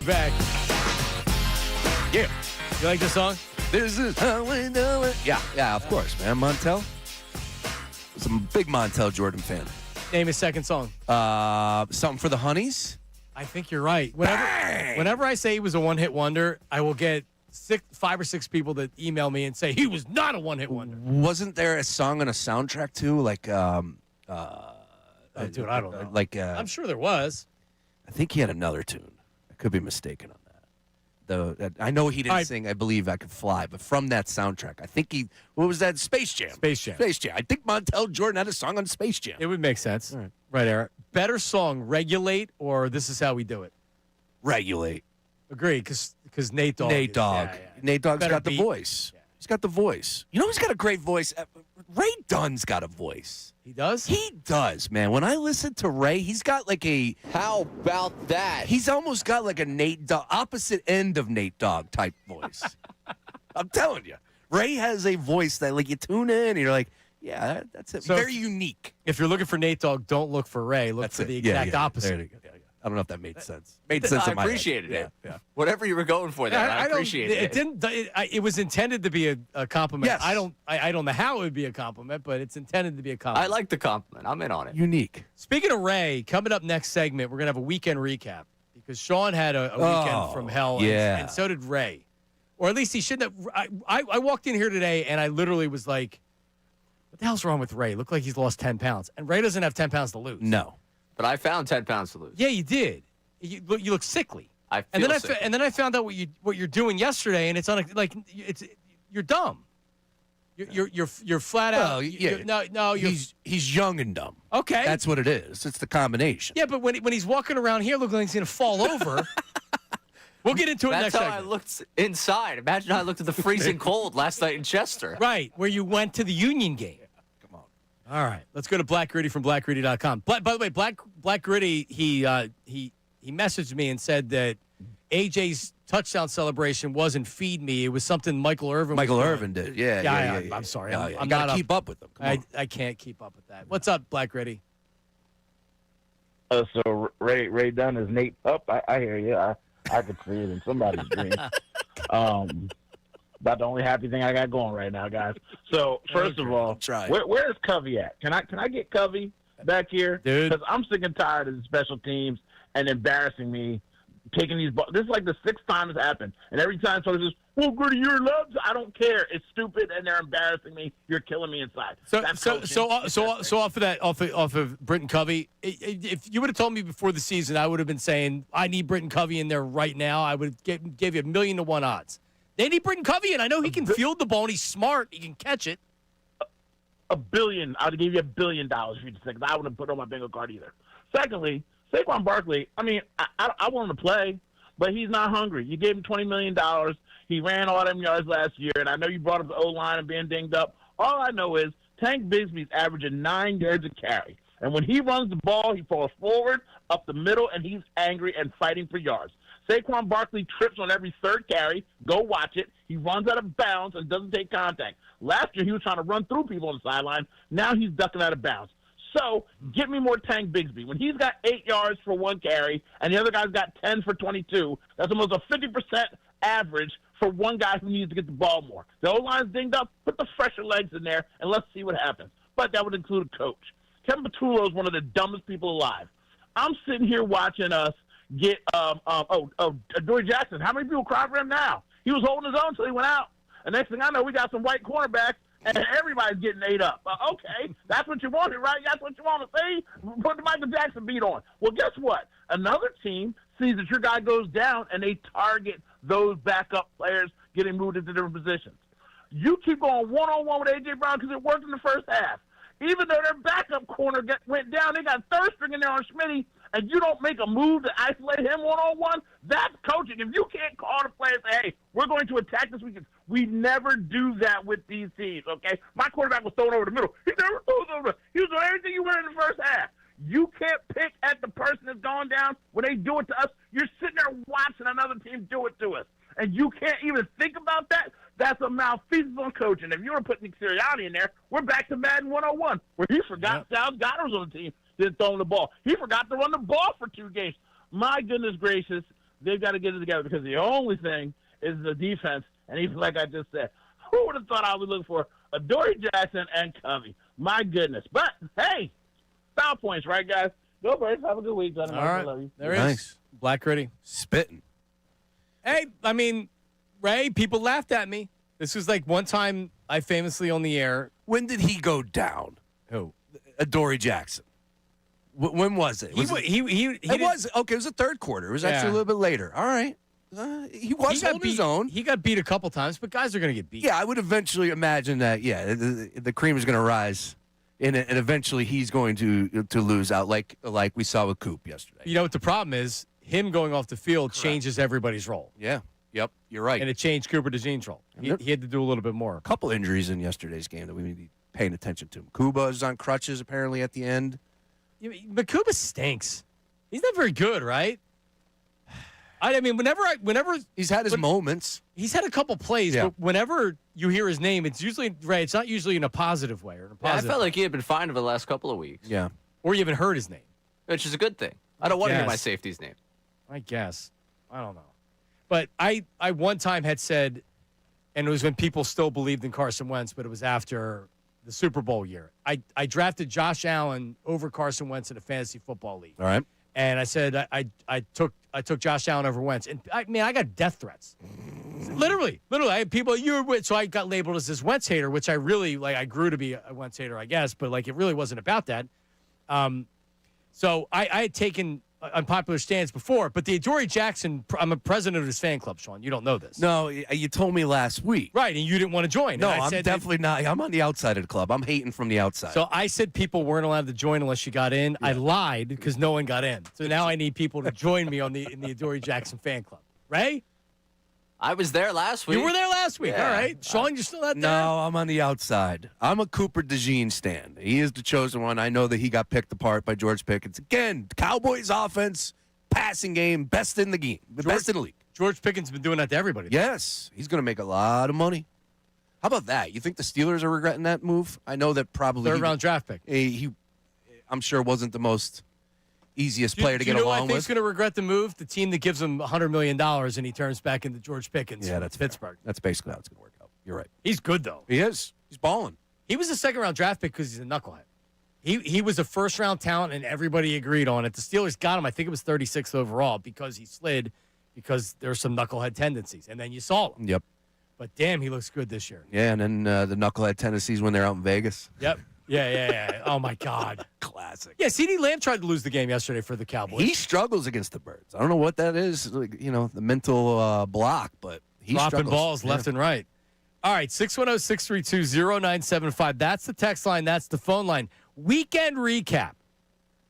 Back. Yeah. You like this song? This is how we do it. Yeah, of course, man. Montel. I'm a big Montel Jordan fan. Name his second song. Something for the Honeys? I think you're right. Whenever I say he was a one-hit wonder, I will get 5 or 6 people that email me and say he was not a one-hit wonder. Wasn't there a song on a soundtrack too? Like, dude, I don't know. Like, I'm sure there was. I think he had another tune. I could be mistaken on that. I know he didn't sing I Believe I Could Fly, but from that soundtrack, I think what was that? Space Jam. Space Jam. I think Montel Jordan had a song on Space Jam. It would make sense. Right, Eric. Better song, Regulate or This Is How We Do It? Regulate. Agree, because Nate Dogg. Nate Dogg. Nate Dogg's got the voice. Yeah. He's got the voice. You know who's got a great voice? Ray Dunn's got a voice. He does? He does, man. When I listen to Ray, he's got like a... How about that? He's almost got like a Nate Dogg, opposite end of Nate Dogg type voice. I'm telling you. Ray has a voice that like you tune in and you're like, yeah, that's it. So very unique. If you're looking for Nate Dogg, don't look for Ray. Look for the exact opposite. There you go. I don't know if that made sense. Made sense I in my head. appreciated it. Yeah. Whatever you were going for there, I appreciate it. It was intended to be a compliment. Yes. I don't know how it would be a compliment, but it's intended to be a compliment. I like the compliment. I'm in on it. Unique. Speaking of Ray, coming up next segment, we're going to have a weekend recap because Sean had a weekend from hell, and so did Ray. Or at least he shouldn't have. I walked in here today, and I literally was like, what the hell's wrong with Ray? Looked like he's lost 10 pounds. And Ray doesn't have 10 pounds to lose. No. But I found 10 pounds to lose. Yeah, you did. You look sickly. I feel sick. And then I found out what you're doing yesterday, and it's you're dumb. You're flat out. He's young and dumb. Okay, that's what it is. It's the combination. Yeah, but when he's walking around here, looking like he's gonna fall over. We'll get into it next That's how segment. I looked inside. Imagine how I looked at the freezing cold last night in Chester. Right, where you went to the Union game. Come on. All right, let's go to Black Gritty from BlackGritty.com. By the way, Black Gritty, he messaged me and said that AJ's touchdown celebration wasn't Feed Me. It was something Michael Irvin did. Yeah. I'm sorry. I'm I'm got not to keep up with them. I can't keep up with that. What's up, Black Gritty? So Ray Dunn is Nate up. I hear you. I could see it in somebody's dream. About the only happy thing I got going right now, guys. So first of all, where is Covey at? Can I get Covey back here? Dude, because I'm sick and tired of the special teams and embarrassing me, taking these balls. This is like the 6th time it's happened, and every time somebody says, "Well, Gritty, you're in love," I don't care. It's stupid, and they're embarrassing me. You're killing me inside. So off of Britton Covey, if you would have told me before the season, I would have been saying I need Britton Covey in there right now. I would have gave you 1,000,000 to 1 odds. They need Britton Covey, and I know he can field the ball, and he's smart. He can catch it. $1 billion. I would give you $1 billion if you just said, I wouldn't put on my bingo card either. Secondly, Saquon Barkley, I mean, I want him to play, but he's not hungry. You gave him $20 million. He ran all them yards last year, and I know you brought up the O-line and being dinged up. All I know is Tank Bigsby's averaging 9 yards a carry. And when he runs the ball, he falls forward, up the middle, and he's angry and fighting for yards. Saquon Barkley trips on every 3rd carry. Go watch it. He runs out of bounds and doesn't take contact. Last year, he was trying to run through people on the sideline. Now he's ducking out of bounds. So, get me more Tank Bigsby. When he's got 8 yards for 1 carry and the other guy's got 10 for 22, that's almost a 50% average for one guy who needs to get the ball more. The O-line's dinged up. Put the fresher legs in there, and let's see what happens. But that would include a coach. Kevin Patullo is one of the dumbest people alive. I'm sitting here watching us get Dory Jackson. How many people cry for him now? He was holding his own until he went out. And next thing I know, we got some white cornerbacks, and everybody's getting ate up. Okay, that's what you wanted, right? That's what you want to see? Put the Michael Jackson beat on. Well, guess what? Another team sees that your guy goes down, and they target those backup players getting moved into different positions. You keep going one-on-one with A.J. Brown because it worked in the first half. Even though their backup corner went down, they got 3rd string in there on Schmitty, and you don't make a move to isolate him one-on-one, that's coaching. If you can't call the players and say, hey, we're going to attack this weekend, we never do that with these teams, okay? My quarterback was thrown over the middle. He never threw it over. He was doing everything you were in the first half. You can't pick at the person that's gone down. When they do it to us, you're sitting there watching another team do it to us. And you can't even think about that. That's a malfeasance on coaching. If you were putting Nick Sirianni in there, we're back to Madden 101, where he forgot Sal Goddard was on the team, didn't throw him the ball. He forgot to run the ball for 2 games. My goodness gracious, they've got to get it together because the only thing is the defense. And even like I just said, who would have thought I would look for Adoree Jackson and Covey? My goodness. But, hey, foul points, right, guys? Go Birds. Have a good week, Johnny. All right. I love you. There Nice. is. Black Gritty. Spitting. Hey, I mean, Ray, people laughed at me. This was like one time I famously on the air. When did he go down? Who? Adoree Jackson. When was it? It was okay. It was the third quarter. It was actually a little bit later. All right. He was holding his own. He got beat a couple times, but guys are going to get beat. Yeah, I would eventually imagine that. Yeah, the cream is going to rise, and eventually he's going to lose out, like we saw with Coop yesterday. You know what the problem is? Him going off the field changes everybody's role. Yeah. Yep. You're right. And it changed Cooper DeJean's role. He had to do a little bit more. A couple injuries in yesterday's game that we need to be paying attention to. Kuba is on crutches apparently at the end. But Kuba stinks. He's not very good, right? I mean, whenever he's had his moments. He's had a couple plays, but whenever you hear his name, it's usually Ray. It's not usually in a positive way or in a Yeah, I positive. felt like he had been fine over the last couple of weeks. Yeah. Or you haven't heard his name, which is a good thing. I don't want to hear my Yes. safety's name. I guess. I don't know. But I one time had said, and it was when people still believed in Carson Wentz, but it was after the Super Bowl year. I drafted Josh Allen over Carson Wentz in a fantasy football league. All right. And I said I took Josh Allen over Wentz, and I got death threats. Literally, I had people. So I got labeled as this Wentz hater, which I really like. I grew to be a Wentz hater, I guess, but like it really wasn't about that. So I had taken unpopular stands before, but the Adoree Jackson, I'm a president of his fan club, Sean. You don't know this. No, you told me last week. Right, and you didn't want to join. No, And I I'm said definitely not. I'm on the outside of the club. I'm hating from the outside. So I said people weren't allowed to join unless you got in. I lied because no one got in. So now I need people to join me in the Adoree Jackson fan club. Ray? I was there last week. You were there last week. Yeah. All right. Sean, you're still out there? No, I'm on the outside. I'm a Cooper DeJean stand. He is the chosen one. I know that he got picked apart by George Pickens. Again, Cowboys offense, passing game, best in the game, best in the league. George Pickens has been doing that to everybody. Yes, he's going to make a lot of money. How about that? You think the Steelers are regretting that move? I know that probably Third-round draft pick. He, I'm sure, wasn't the most easiest player to get along I think with. he's going to regret the move? The team that gives him $100 million and he turns back into George Pickens. Yeah, that's Pittsburgh. Fair. That's basically how it's going to work out. You're right. He's good, though. He is. He's balling. He was a second-round draft pick because he's a knucklehead. He was a first-round talent, and everybody agreed on it. The Steelers got him. I think it was 36th overall because he slid because there's some knucklehead tendencies. And then you saw him. Yep. But, damn, he looks good this year. Yeah, and then the knucklehead tendencies when they're out in Vegas. Yep. Yeah. Oh, my God. Classic. Yeah, CeeDee Lamb tried to lose the game yesterday for the Cowboys. He struggles against the Birds. I don't know what that is, like, the mental block, but he dropping struggles. balls left and right. All right, 610-632-0975. That's the text line. That's the phone line. Weekend recap.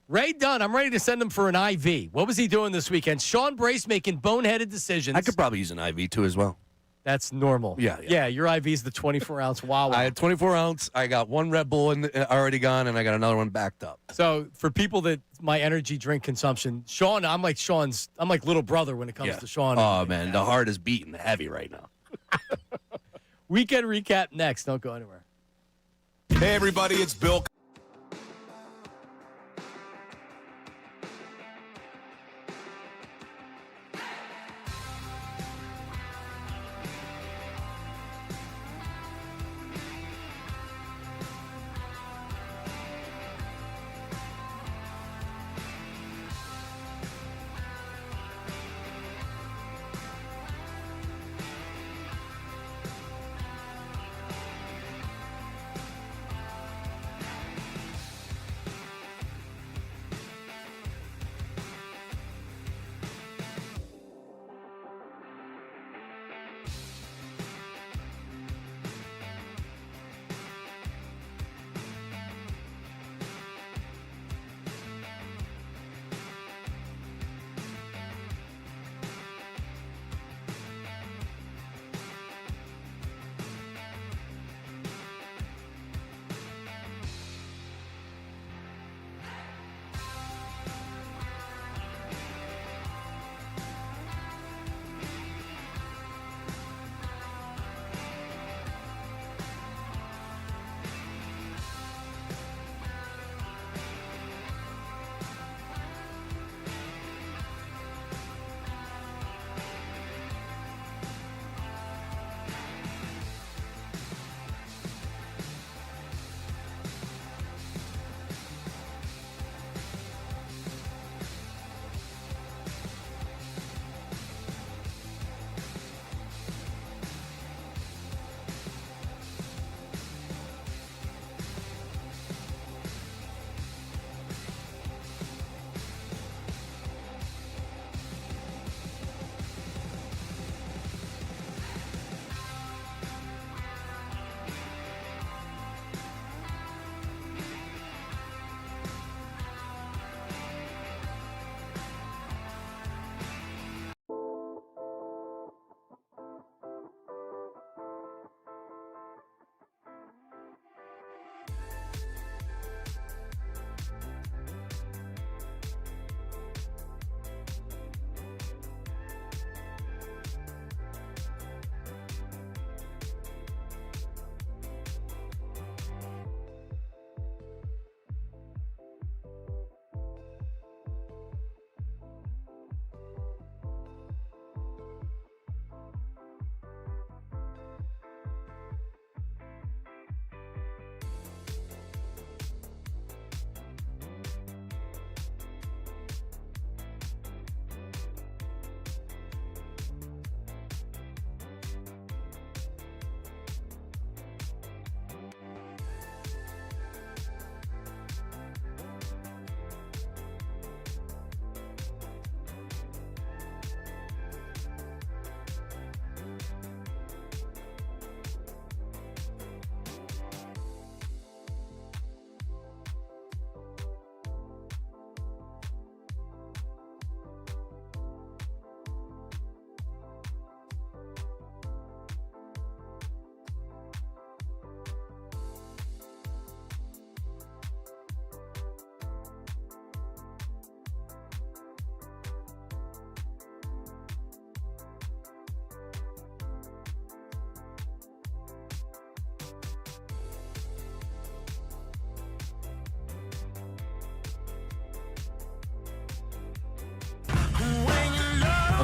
Ray Dunn, I'm ready to send him for an IV. What was he doing this weekend? Sean Brace making boneheaded decisions. I could probably use an IV too as well. That's normal. Yeah. Your IV is the 24-ounce Wawa. I had 24 ounce. I got one Red Bull already gone, and I got another one backed up. So for people that my energy drink consumption, Sean, I'm like little brother when it comes to Sean. Oh, man, the heart is beating heavy right now. Weekend recap next. Don't go anywhere. Hey, everybody, it's Bill.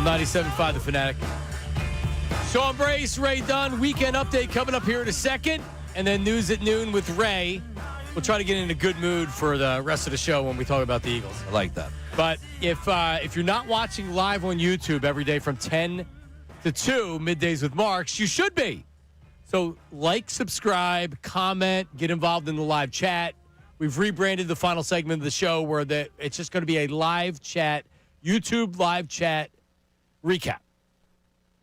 97.5 The Fanatic. Sean Brace, Ray Dunn. Weekend update coming up here in a second. And then news at noon with Ray. We'll try to get in a good mood for the rest of the show when we talk about the Eagles. I like that. But if you're not watching live on YouTube every day from 10 to 2, Middays with Marks, you should be. So like, subscribe, comment, get involved in the live chat. We've rebranded the final segment of the show where it's just going to be a live chat, YouTube live chat recap.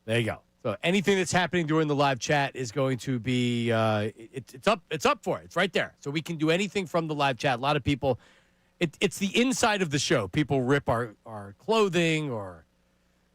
There you go. So anything that's happening during the live chat is going to be it's up for it. It's right there. So we can do anything from the live chat. A lot of people, it's the inside of the show. People rip our clothing or,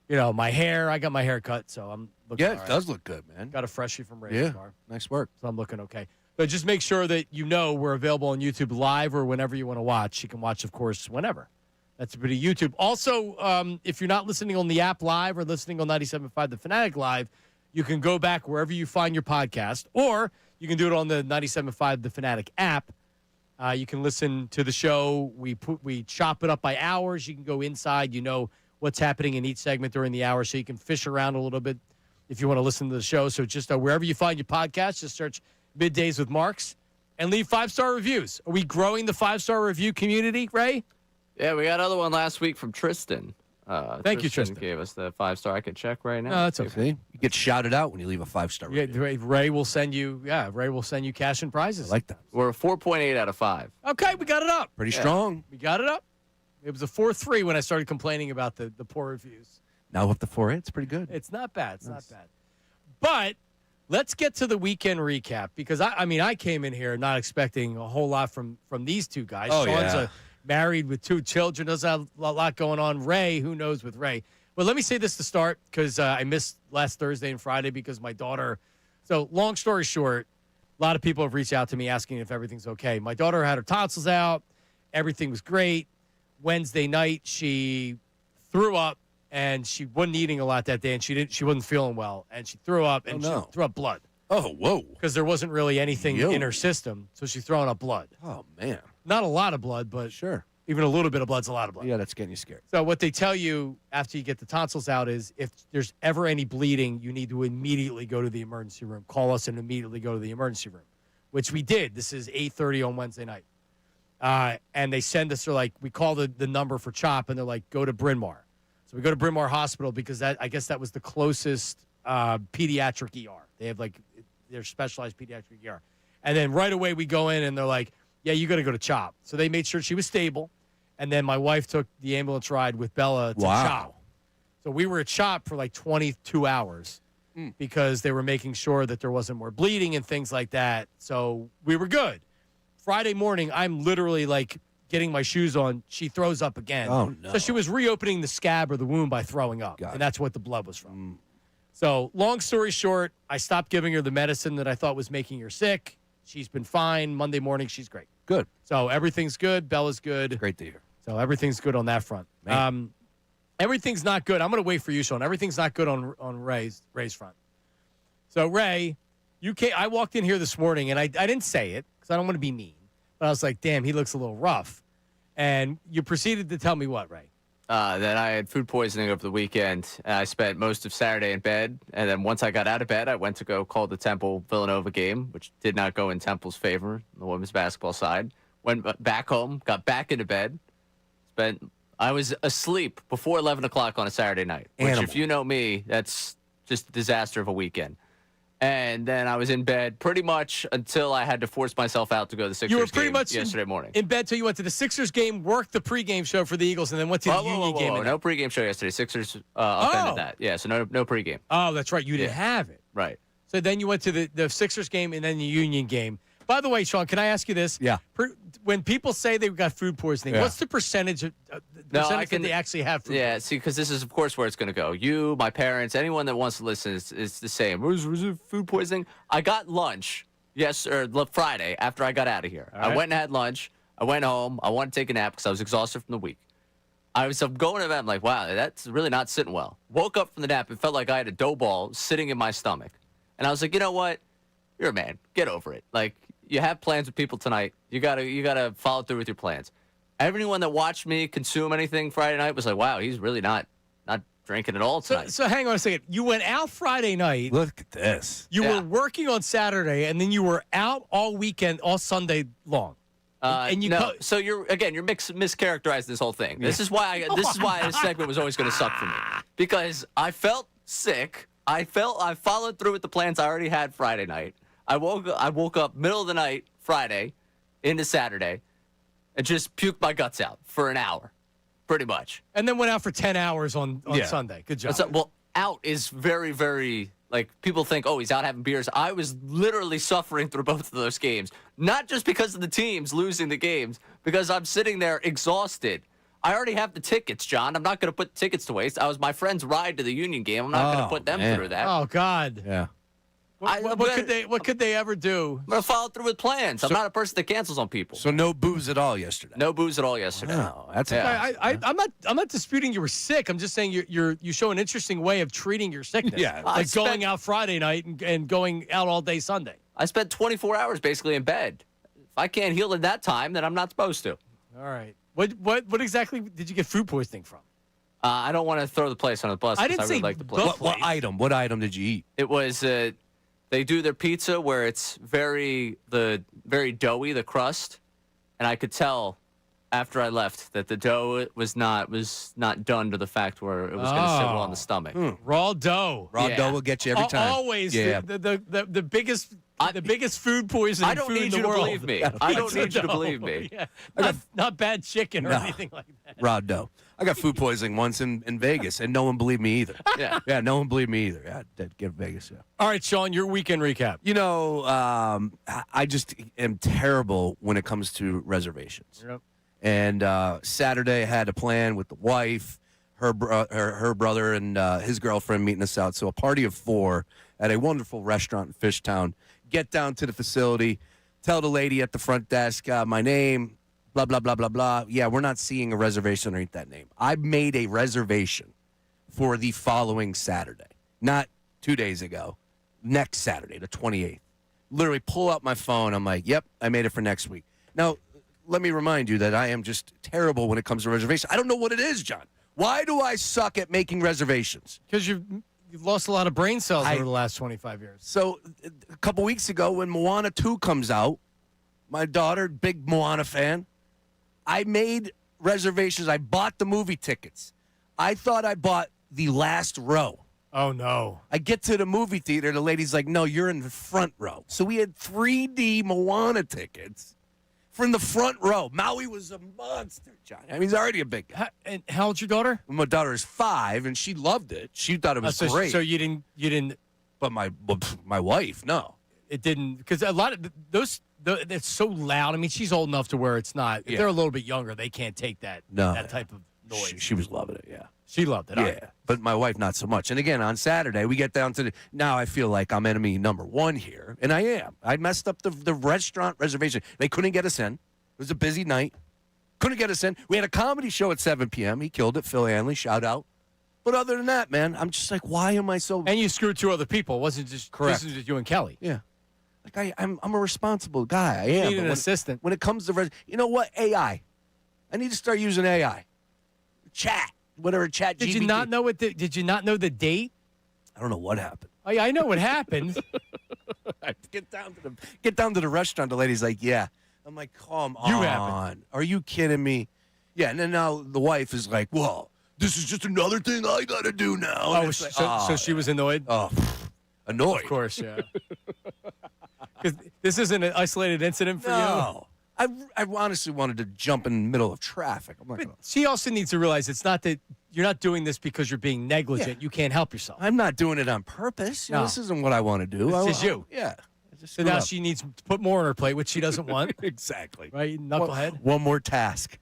my hair. I got my hair cut, so I'm looking all right. It does look good, man. Got a freshie from Ray's car. Nice work. So I'm looking okay. But just make sure that we're available on YouTube live or whenever you want to watch. You can watch, of course, whenever. That's a bit of YouTube. Also, if you're not listening on the app live or listening on 97.5 The Fanatic live, you can go back wherever you find your podcast, or you can do it on the 97.5 The Fanatic app. You can listen to the show. We chop it up by hours. You can go inside. You know what's happening in each segment during the hour, so you can fish around a little bit if you want to listen to the show. So just wherever you find your podcast, just search Middays with Marks and leave 5-star reviews. Are we growing the 5-star review community, Ray? Yeah, we got another one last week from Tristan. Thank you, Tristan. Gave us the 5-star. I can check right now. No, that's okay. You get shouted out when you leave a 5-star review. Ray will send you. Yeah, Ray will send you cash and prizes. I like that. We're a 4.8 out of 5. Okay, we got it up. Pretty strong. We got it up. It was a 4.3 when I started complaining about the poor reviews. Now up to 4.8. It's pretty good. It's not bad. It's not bad. But let's get to the weekend recap because I came in here not expecting a whole lot from these two guys. Oh, Sean's married with 2 children. Doesn't have a lot going on. Ray, who knows with Ray? Well, let me say this to start because I missed last Thursday and Friday because my daughter. So long story short, a lot of people have reached out to me asking if everything's okay. My daughter had her tonsils out. Everything was great. Wednesday night, she threw up, and she wasn't eating a lot that day, and she wasn't feeling well, and she threw up, and she threw up blood. Oh, whoa. Because there wasn't really anything in her system, so she's throwing up blood. Oh, man. Not a lot of blood, but sure, even a little bit of blood's a lot of blood. Yeah, that's getting you scared. So what they tell you after you get the tonsils out is if there's ever any bleeding, you need to immediately go to the emergency room. Call us and immediately go to the emergency room, which we did. This is 8:30 on Wednesday night. And they send us, we call the number for CHOP, and they're like, go to Bryn Mawr. So we go to Bryn Mawr Hospital because I guess that was the closest pediatric ER. They have their specialized pediatric ER. And then right away we go in and they're like, yeah, you got to go to CHOP. So they made sure she was stable. And then my wife took the ambulance ride with Bella to CHOP. So we were at CHOP for 22 hours because they were making sure that there wasn't more bleeding and things like that. So we were good. Friday morning, I'm literally getting my shoes on. She throws up again. Oh, no. So she was reopening the scab or the wound by throwing up. And that's what the blood was from. So long story short, I stopped giving her the medicine that I thought was making her sick. She's been fine. Monday morning, she's great. Good. So everything's good. Bella's good. Great to hear. So everything's good on that front. Everything's not good. I'm going to wait for you, Sean. Everything's not good on Ray's front. So, Ray, I walked in here this morning, and I didn't say it because I don't want to be mean. But I was like, damn, he looks a little rough. And you proceeded to tell me what, Ray? That I had food poisoning over the weekend. I spent most of Saturday in bed. And then once I got out of bed, I went to go call the Temple-Villanova game, which did not go in Temple's favor on the women's basketball side. Went back home, got back into bed. I was asleep before 11 o'clock on a Saturday night, which, if you know me, that's just a disaster of a weekend. And then I was in bed pretty much until I had to force myself out to go to the Sixers game. You were pretty much yesterday morning. In bed till you went to the Sixers game, worked the pregame show for the Eagles, and then went to the Union game. No pregame show yesterday. Sixers upended that. Yeah, so no pregame. Oh, that's right. You didn't have it. Right. So then you went to the Sixers game and then the Union game. By the way, Sean, can I ask you this? Yeah. When people say they've got food poisoning, what's the percentage that they actually have food poisoning? See, because this is, of course, where it's going to go. You, my parents, anyone that wants to listen is the same. Was it food poisoning? I got lunch Friday after I got out of here. I went and had lunch. I went home. I wanted to take a nap because I was exhausted from the week. I'm going to bed. I'm like, wow, that's really not sitting well. Woke up from the nap. It felt like I had a dough ball sitting in my stomach. And I was like, you know what? You're a man. Get over it. You have plans with people tonight. You gotta follow through with your plans. Everyone that watched me consume anything Friday night was like, wow, he's really not drinking it all tonight. So hang on a second. You went out Friday night. Look at this. You were working on Saturday, and then you were out all weekend, all Sunday long. And you so you're mischaracterizing this whole thing. This is why this segment was always going to suck for me, because I felt sick. I followed through with the plans I already had Friday night. I woke up middle of the night Friday into Saturday and just puked my guts out for an hour, pretty much. And then went out for 10 hours on Sunday. Good job. Well, out is very, very, like, people think, oh, he's out having beers. I was literally suffering through both of those games, not just because of the teams losing the games, because I'm sitting there exhausted. I already have the tickets, John. I'm not going to put tickets to waste. I was my friend's ride to the Union game. I'm not going to put them through that. Oh, God. Yeah. What could they ever do? I'm going to follow through with plans. I'm not a person that cancels on people. So no booze at all yesterday. No booze at all yesterday. Wow, that's I'm not disputing you were sick. I'm just saying you show an interesting way of treating your sickness. Yeah. Like going out Friday night and going out all day Sunday. I spent 24 hours basically in bed. If I can't heal in that time, then I'm not supposed to. All right. What exactly did you get food poisoning from? I don't want to throw the place on the bus. I didn't really say like the place. What item did you eat? It was they do their pizza where it's very doughy, the crust, and I could tell after I left that the dough was not done to the fact where it was going to sit well on the stomach. Raw dough. Raw dough will get you every time. Always. Yeah. The biggest food poisoning. I don't food need in you the to world. believe me. I don't need you to believe me. Yeah. Not bad chicken or anything like that. Raw dough. I got food poisoning once in Vegas, and no one believed me either. Yeah, no one believed me either. I did get Vegas. Yeah. All right, Sean, your weekend recap. You know, I just am terrible when it comes to reservations. Yep. And Saturday, I had a plan with the wife, her brother, and his girlfriend meeting us out. So a party of 4 at a wonderful restaurant in Fishtown. Get down to the facility, tell the lady at the front desk my name, blah, blah, blah, blah, blah. Yeah, we're not seeing a reservation underneath that name. I made a reservation for the following Saturday, not 2 days ago, next Saturday, the 28th. Literally pull out my phone. I'm like, yep, I made it for next week. Now, let me remind you that I am just terrible when it comes to reservations. I don't know what it is, John. Why do I suck at making reservations? Because you've lost a lot of brain cells over the last 25 years. So a couple weeks ago when Moana 2 comes out, my daughter, big Moana fan, I made reservations. I bought the movie tickets. I thought I bought the last row. Oh, no. I get to the movie theater. The lady's like, no, you're in the front row. So we had 3D Moana tickets from the front row. Maui was a monster, John. I mean, he's already a big guy. And how old's your daughter? My daughter is 5, and she loved it. She thought it was great. So you didn't. But my wife, no. It didn't, because a lot of those, it's so loud. I mean, she's old enough to where it's not. If they're a little bit younger, they can't take that type of noise. She was loving it, yeah. She loved it. Yeah, Right. but my wife not so much. And again, on Saturday, we get down to now I feel like I'm enemy number 1 here, and I am. I messed up the restaurant reservation. They couldn't get us in. It was a busy night. Couldn't get us in. We had a comedy show at 7 p.m. He killed it. Phil Hanley, shout out. But other than that, man, I'm just like, why am I so... And you screwed 2 other people. It wasn't just, Correct. This was just you and Kelly. Yeah. Like, I'm a responsible guy. I am. You need an assistant. When it comes to... you know what? AI. I need to start using AI. Chat. Whatever chat Did GPT. you not know did you not know the date? I don't know what happened. I know what happened. I get down to the restaurant. The lady's like, yeah. I'm like, come on. You haven't. Are you kidding me? Yeah, and then now the wife is like, well, this is just another thing I got to do now. Oh, so she was annoyed? Oh, annoyed. Of course, yeah. Because this isn't an isolated incident for you. No. I honestly wanted to jump in the middle of traffic. I'm not But gonna. she also needs to realize it's not that you're not doing this because you're being negligent. Yeah. You can't help yourself. I'm not doing it on purpose. You know, No. this isn't what I want to do. It's just you. Yeah. I just So screwed now up. she needs to put more on her plate, which she doesn't want. Exactly. Right, you knucklehead. One more task.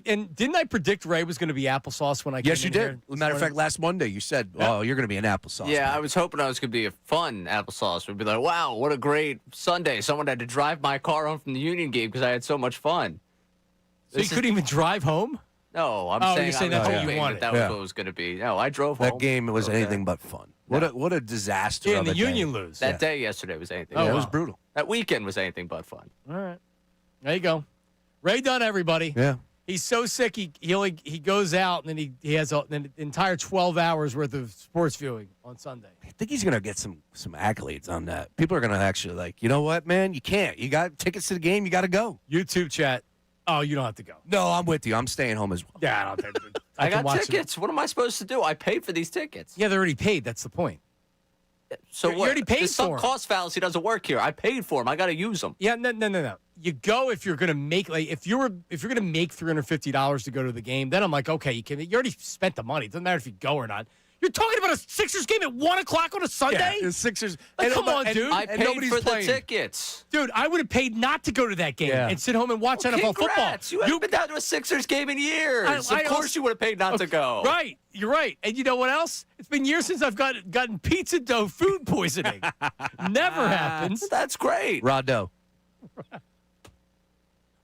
And didn't I predict Ray was going to be applesauce when I came Yes, you in did. here As a this matter of morning? fact, last Monday you said, "Oh, you're going to be an applesauce." Yeah, man." I was hoping I was going to be a fun applesauce. We'd be like, wow, what a great Sunday. Someone had to drive my car home from the Union game because I had so much fun. So you couldn't even drive home? No, I'm Oh, saying, you're saying I'm that's what you hoping wanted. that was Yeah. what it was going to be. No, I drove that home. game was Okay. anything but fun. What a disaster. Yeah, of and the a day. Union lose. That day yesterday was anything. Oh, Yeah, it but was fun. brutal. That weekend was anything but fun. All right. There you go. Ray Dunn, everybody. Yeah. He's so sick. He goes out and then he has an entire 12 hours worth of sports viewing on Sunday. I think he's going to get some accolades on that. People are going to actually like, you know what, man? You can't. You got tickets to the game. You got to go. YouTube chat. Oh, you don't have to go. No, I'm with you. I'm staying home as well. Yeah, I don't think I got tickets. What am I supposed to do? I paid for these tickets. Yeah, they're already paid. That's the point. So you what? already paid There's some for 'em. cost fallacy doesn't work here. I paid for them. I got to use them. Yeah, no. You go if you're going to make if you're going to make $350 to go to the game. Then I'm like, okay, you already spent the money. It doesn't matter if you go or not. You're talking about a Sixers game at 1:00 on a Sunday? Yeah, the Sixers. Like, come on, dude. I paid for the tickets. Dude, I would have paid not to go to that game and sit home and watch NFL Congrats. football. You haven't been down to a Sixers game in years. Of course you would have paid not to go. Right. You're right. And you know what else? It's been years since I've gotten pizza dough food poisoning. Never happens. That's great. Rod Doe.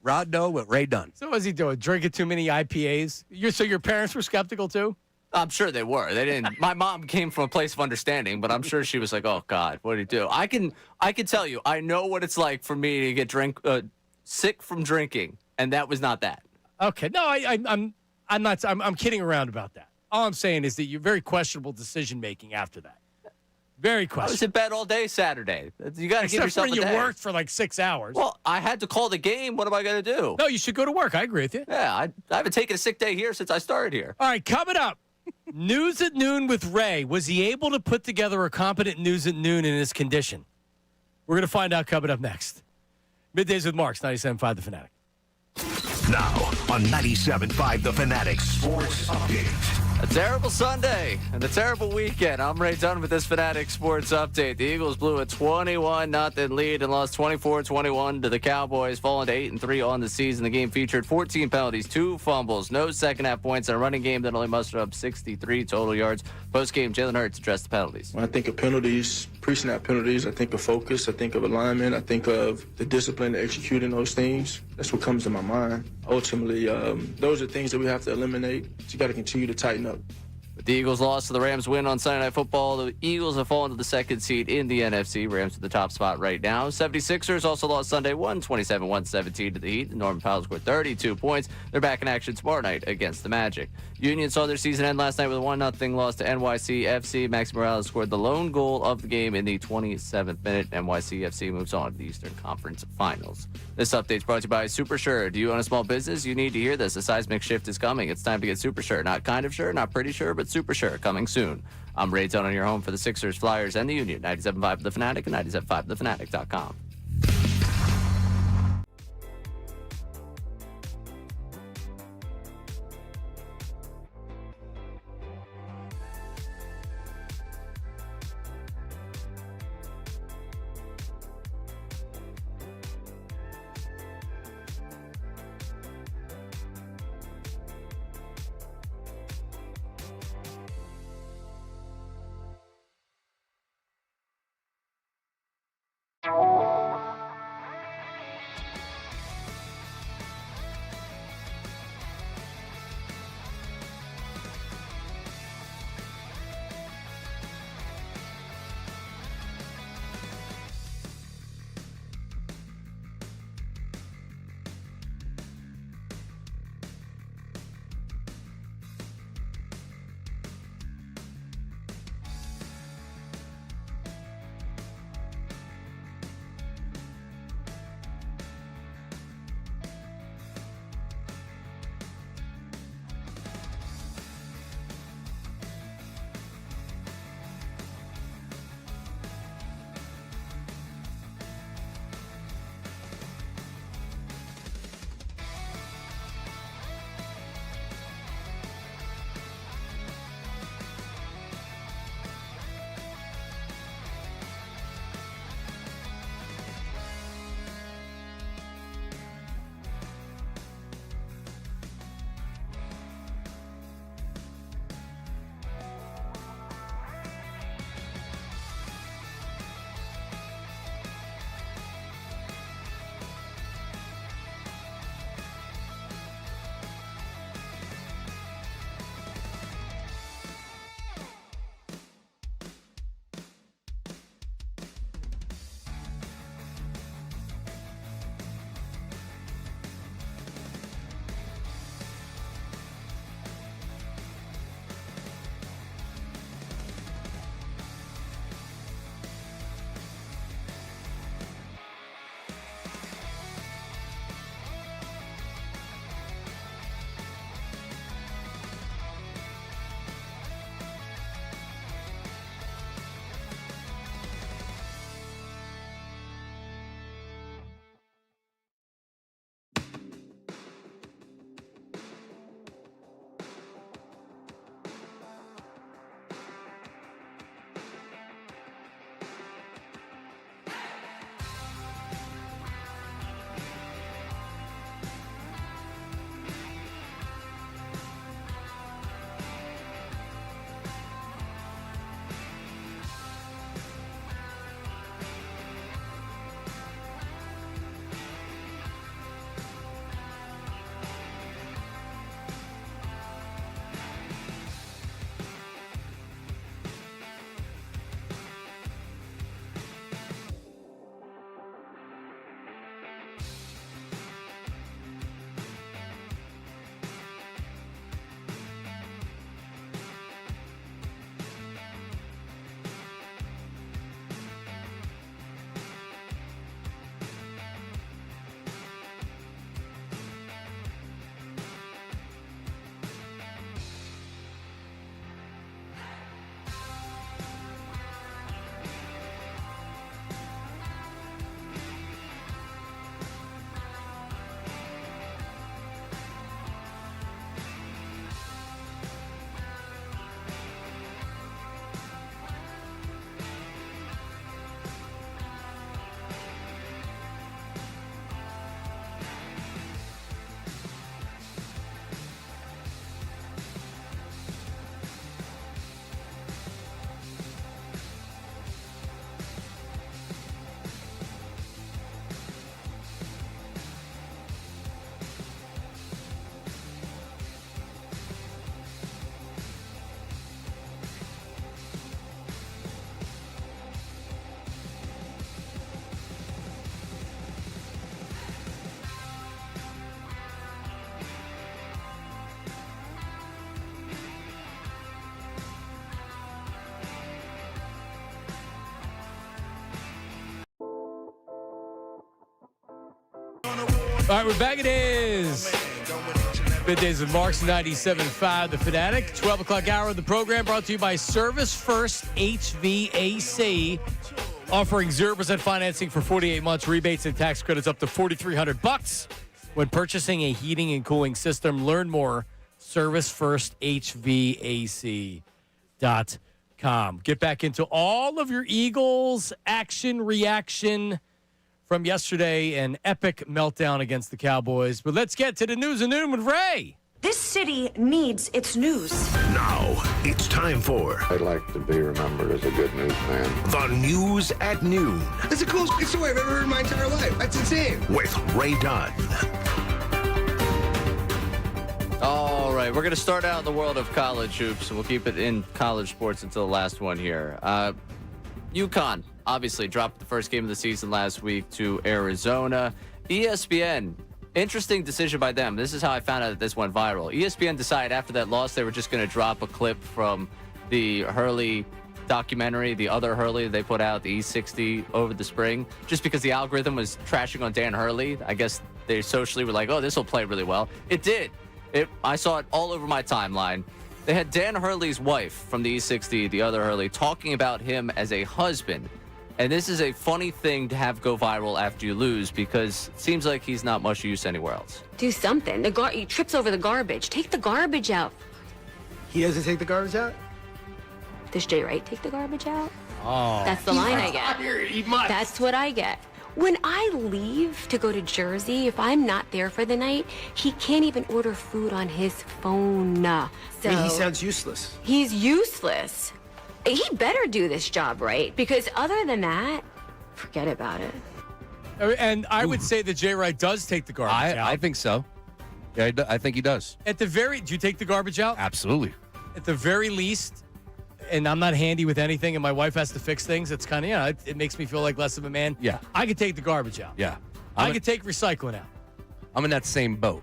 Rod Doe with Ray Dunn. So what's he doing? Drinking too many IPAs? So your parents were skeptical too? I'm sure they were. They didn't. My mom came from a place of understanding, but I'm sure she was like, "Oh God, what did he do?" I can tell you, I know what it's like for me to get sick from drinking, and that was not that. Okay, no, I'm not. I'm kidding around about that. All I'm saying is that you're very questionable decision making after that. Very questionable. I was in bed all day Saturday. You got to give yourself a you day. worked for like 6 hours. Well, I had to call the game. What am I going to do? No, you should go to work. I agree with you. Yeah, I haven't taken a sick day here since I started here. All right, coming up. News at Noon with Ray. Was he able to put together a competent News at Noon in his condition? We're going to find out coming up next. Middays with Marks, 97.5 The Fanatic. Now on 97.5 The Fanatic Sports Update. A terrible Sunday and a terrible weekend. I'm Ray Dunn with this Fanatic Sports Update. The Eagles blew a 21-0 lead and lost 24-21 to the Cowboys, falling to 8-3 on the season. The game featured 14 penalties, 2 fumbles, no second-half points, and a running game that only mustered up 63 total yards. Post-game, Jalen Hurts addressed the penalties. When I think of penalties, pre-snap penalties, I think of focus, I think of alignment, I think of the discipline to executing those things. That's what comes to my mind. Ultimately, those are things that we have to eliminate. So you got to continue to tighten up. With the Eagles' loss to the Rams win on Sunday Night Football, the Eagles have fallen to the second seed in the NFC. Rams at the top spot right now. 76ers also lost Sunday, 127-117 to the Heat. Norman Powell scored 32 points. They're back in action tomorrow night against the Magic. Union saw their season end last night with a 1-0 loss to NYCFC. Max Morales scored the lone goal of the game in the 27th minute. NYCFC moves on to the Eastern Conference Finals. This update's brought to you by Super Sure. Do you own a small business? You need to hear this. A seismic shift is coming. It's time to get Super Sure. Not kind of sure, not pretty sure, but Super Sure, coming soon. I'm Ray Dunn on your home for the Sixers, Flyers, and the Union. 97.5 The Fanatic and 97.5thefanatic.com. All right, we're back. It is Middays with Marks 97.5, The Fanatic. 12 o'clock hour of the program brought to you by Service First HVAC. Offering 0% financing for 48 months, rebates and tax credits up to $4,300 when purchasing a heating and cooling system. Learn more, ServiceFirstHVAC.com. Get back into all of your Eagles action reaction from yesterday, an epic meltdown against the Cowboys. But let's get to the news at noon with Ray. This city needs its news. Now, it's time for I'd like to be remembered as a good newsman. the News at Noon That's the coolest story I've ever heard in my entire life. That's insane. with Ray Dunn. All right, we're going to start out in the world of college hoops, and we'll keep it in college sports until the last one here. UConn obviously dropped the first game of the season last week to Arizona. ESPN, interesting decision by them. This is how I found out that this went viral. ESPN decided after that loss they were just going to drop a clip from the Hurley documentary, the other Hurley they put out, the E60 over the spring, just because the algorithm was trashing on Dan Hurley. I guess they socially were like, oh, this will play really well. It did. I saw it all over my timeline. They had Dan Hurley's wife from the E60, the other Hurley, talking about him as a husband. And this is a funny thing to have go viral after you lose because it seems like he's not much use anywhere else. Do something. He trips over the garbage. Take the garbage out. He doesn't take the garbage out? Does Jay Wright take the garbage out? Oh. That's the line I get. He must. That's what I get. When I leave to go to Jersey, if I'm not there for the night, he can't even order food on his phone. So I mean, he sounds useless. He's useless. He better do this job right, because other than that, forget about it. And I would say that Jay Wright does take the garbage out. I think so. Yeah, I think he does. Do you take the garbage out? Absolutely. At the very least, and I'm not handy with anything, and my wife has to fix things, it's kind of, it makes me feel like less of a man. Yeah. I could take the garbage out. Yeah. I could take recycling out. I'm in that same boat.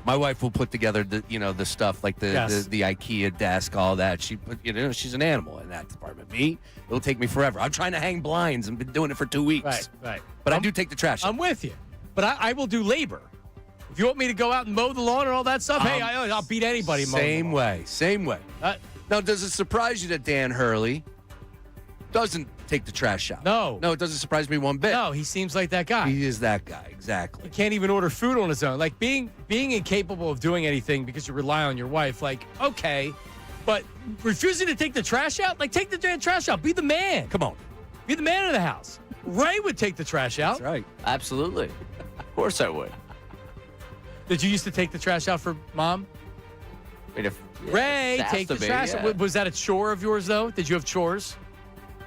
My wife will put together the stuff like the IKEA desk, all that. She's an animal in that department. Me, it'll take me forever. I'm trying to hang blinds and been doing it for 2 weeks. Right. But I do take the trash out. I'm with you. But I will do labor. If you want me to go out and mow the lawn and all that stuff, hey, I'll beat anybody mowing the lawn. Same way. Now, does it surprise you that Dan Hurley doesn't take the trash out? No. No, it doesn't surprise me one bit. No, he seems like that guy. He is that guy, exactly. He can't even order food on his own. Like being incapable of doing anything because you rely on your wife, like, okay. But refusing to take the trash out? Like, take the damn trash out. Be the man. Come on. Be the man of the house. Ray would take the trash out. That's right. Absolutely. Of course I would. Did you used to take the trash out for mom? I mean, Ray, take the trash out. Was that a chore of yours, though? Did you have chores?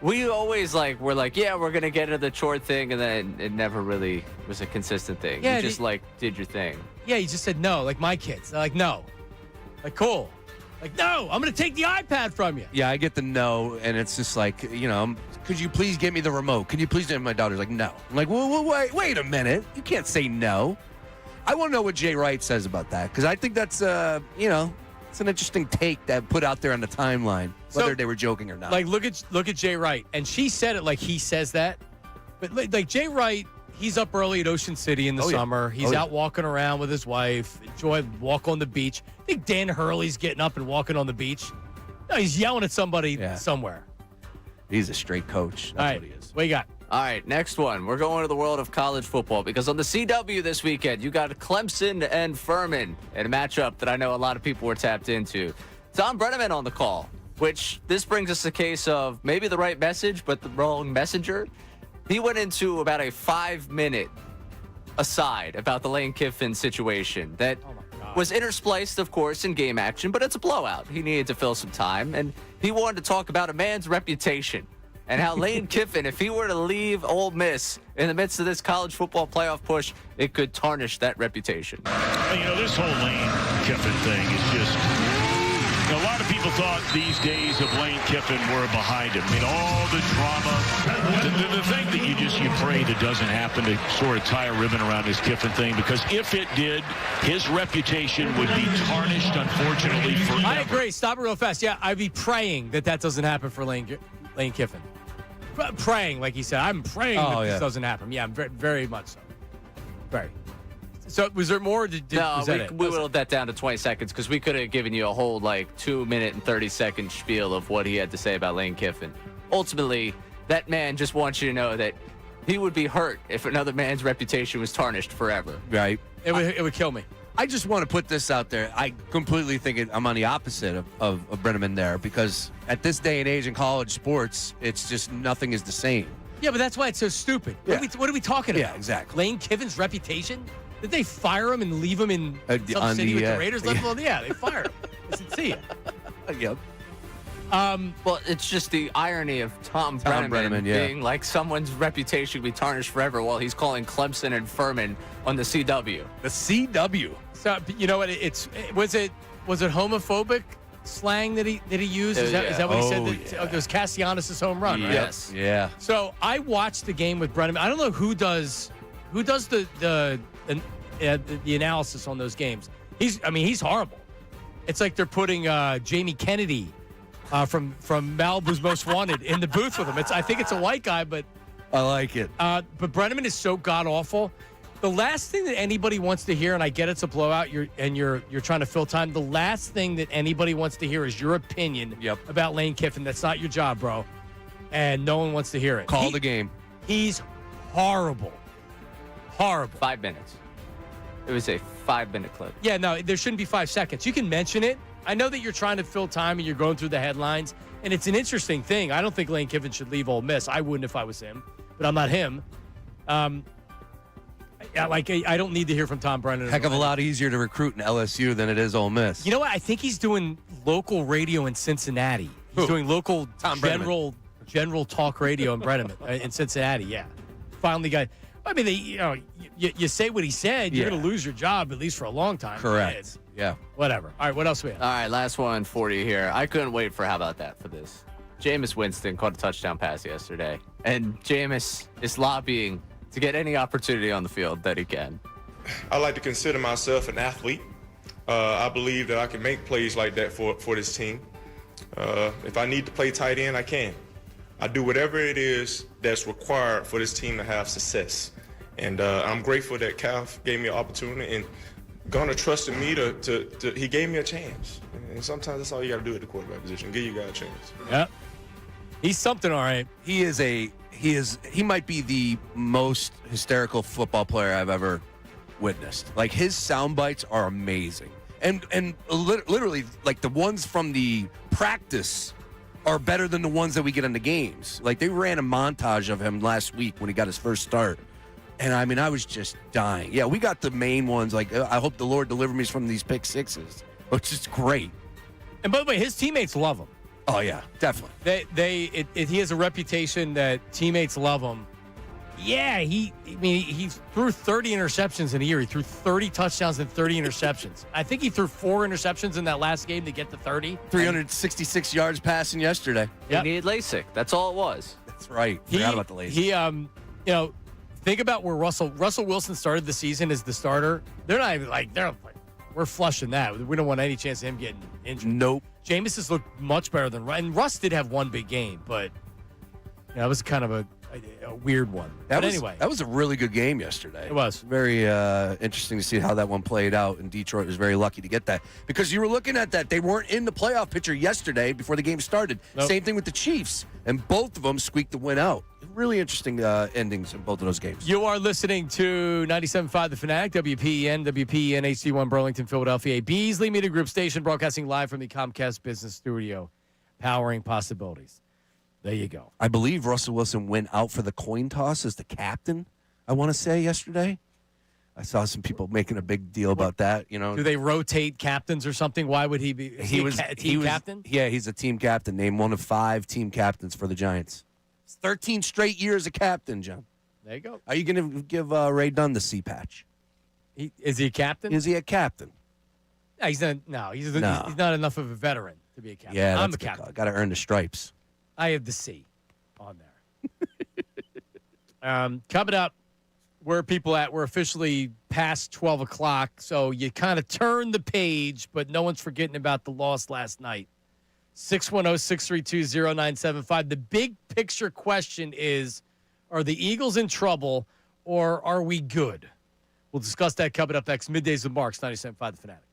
We always we're like, yeah, we're going to get into the chore thing, and then it never really was a consistent thing. Yeah, you just did your thing. Yeah, you just said no, like my kids. They're like, no. Like, cool. Like, no, I'm going to take the iPad from you. Yeah, I get the no, and it's just like, could you please get me the remote? Could you please? And my daughter's like, no. I'm like, wait a minute. You can't say no. I want to know what Jay Wright says about that, because I think that's, it's an interesting take that put out there on the timeline, whether they were joking or not. Like, look at Jay Wright, and she said it like he says that, but like Jay Wright, he's up early at Ocean City in the summer. He's out walking around with his wife, walk on the beach. I think Dan Hurley's getting up and walking on the beach. No, he's yelling at somebody somewhere. He's a straight coach. That's what he is. What you got? All right, next one. We're going to the world of college football because on the CW this weekend, you got Clemson and Furman in a matchup that I know a lot of people were tapped into. Tom Brenneman on the call, which this brings us a case of maybe the right message, but the wrong messenger. He went into about a 5-minute aside about the Lane Kiffin situation that was interspliced, of course, in game action, but it's a blowout. He needed to fill some time, and he wanted to talk about a man's reputation. And how Lane Kiffin, if he were to leave Ole Miss in the midst of this college football playoff push, it could tarnish that reputation. This whole Lane Kiffin thing is just... a lot of people thought these days of Lane Kiffin were behind him. I mean, all the drama. The thing that you pray that doesn't happen to sort of tie a ribbon around this Kiffin thing, because if it did, his reputation would be tarnished, unfortunately, forever. I agree. Stop it real fast. Yeah, I'd be praying that doesn't happen for Lane Kiffin. Praying, like he said. I'm praying that this doesn't happen. Yeah, I'm very, very much so. Very. So was there more? No, we it? whittled that down to 20 seconds because we could have given you a whole 2-minute and 30-second spiel of what he had to say about Lane Kiffin. Ultimately, that man just wants you to know that he would be hurt if another man's reputation was tarnished forever. Right. It would kill me. I just want to put this out there. I completely think I'm on the opposite of Brenneman there because at this day and age in college sports, it's just nothing is the same. Yeah, but that's why it's so stupid. Yeah. What are we talking about? Yeah, exactly. Lane Kiffin's reputation? Did they fire him and leave him in some city with the Raiders? Yeah, they fired him. They said, see ya. Yep. Well, it's just the irony of Tom Brenneman being like someone's reputation be tarnished forever while he's calling Clemson and Furman on the CW. The CW. So you know what? Was it homophobic slang that he used? Is that what he said? It was Castellanos' home run, right? Yes. Yeah. So I watched the game with Brenneman. I don't know who does the analysis on those games. He's horrible. It's like they're putting Jamie Kennedy from Malibu's Most Wanted in the booth with him. I think it's a white guy, but I like it. But Brenneman is so god awful. The last thing that anybody wants to hear, and I get it's a blowout, you're trying to fill time. The last thing that anybody wants to hear is your opinion about Lane Kiffin. That's not your job, bro. And no one wants to hear it. Call the game. He's horrible. Horrible. 5 minutes. It was a 5-minute clip. Yeah, no, there shouldn't be 5 seconds. You can mention it. I know that you're trying to fill time and you're going through the headlines, and it's an interesting thing. I don't think Lane Kiffin should leave Ole Miss. I wouldn't if I was him, but I'm not him. I don't need to hear from Tom Brennan. Heck of a lot easier to recruit in LSU than it is Ole Miss. You know what? I think he's doing local radio in Cincinnati. He's doing local general talk radio in Cincinnati. Yeah, finally got. I mean, you say what he said, you're going to lose your job at least for a long time. Correct. Yeah. Whatever. All right, what else we have? All right, last one for you here. I couldn't wait for how about that for this. Jameis Winston caught a touchdown pass yesterday, and Jameis is lobbying to get any opportunity on the field that he can. I like to consider myself an athlete. I believe that I can make plays like that for this team. If I need to play tight end, I can. I do whatever it is that's required for this team to have success. And I'm grateful that Calf gave me an opportunity and Garner trusted me he gave me a chance. And sometimes that's all you got to do at the quarterback position, give you guys a chance. Yeah. He's something, all right. He might be the most hysterical football player I've ever witnessed. Like, his sound bites are amazing. And literally, like, the ones from the practice are better than the ones that we get in the games. Like, they ran a montage of him last week when he got his first start. And, I was just dying. Yeah, we got the main ones. Like, I hope the Lord deliver me from these pick sixes, which is great. And by the way, his teammates love him. Oh, yeah, definitely. He has a reputation that teammates love him. Yeah, he threw 30 interceptions in a year. He threw 30 touchdowns and 30 interceptions. I think he threw 4 interceptions in that last game to get to 30. 366 yards passing yesterday. He needed LASIK. That's all it was. That's right. Forgot about the LASIK. Think about where Russell Wilson started the season as the starter. They're not even we're flushing that. We don't want any chance of him getting injured. Nope. Jameis has looked much better than Russ. And Russ did have one big game, but that was kind of a weird one. Anyway. That was a really good game yesterday. It was. Very interesting to see how that one played out, and Detroit was very lucky to get that. Because you were looking at that. They weren't in the playoff picture yesterday before the game started. Nope. Same thing with the Chiefs, and both of them squeaked the win out. Really interesting endings in both of those games. You are listening to 97.5 The Fanatic, WPEN HD1 Burlington, Philadelphia, Beasley Media Group station, broadcasting live from the Comcast Business Studio, powering possibilities. There you go. I believe Russell Wilson went out for the coin toss as the captain, I want to say, yesterday. I saw some people making a big deal about that. Do they rotate captains or something? Why would he be? He was captain? Yeah, he's a team captain, named one of 5 team captains for the Giants. 13 straight years a captain, John. There you go. Are you going to give Ray Dunn the C patch? Is he a captain? Is he a captain? No, he's not. No, he's not enough of a veteran to be a captain. Yeah, I'm a captain. Got to earn the stripes. I have the C on there. Coming up, where are people at? We're officially past 12 o'clock, so you kind of turn the page, but no one's forgetting about the loss last night. 610-632-0975. The big picture question is, are the Eagles in trouble or are we good? We'll discuss that coming up next. Middays with Marks, 97.5 The Fanatic.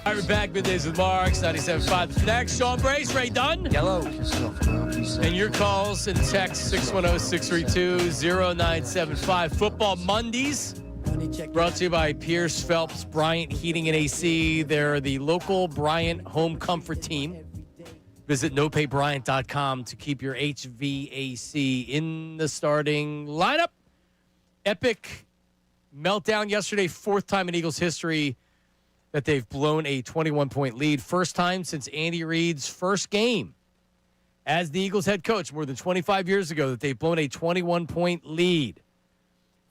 All right, we're back. Middays with Marks, 97.5 The Fanatic. Sean Brace, Ray Dunn. Hello. And your calls and text 610-632-0975. Football Mondays brought to you by Pierce Phelps Bryant Heating and AC. They're the local Bryant home comfort team. Visit nopaybryant.com to keep your HVAC in the starting lineup. Epic meltdown yesterday, fourth time in Eagles history that they've blown a 21-point lead. First time since Andy Reid's first game as the Eagles head coach more than 25 years ago that they've blown a 21-point lead.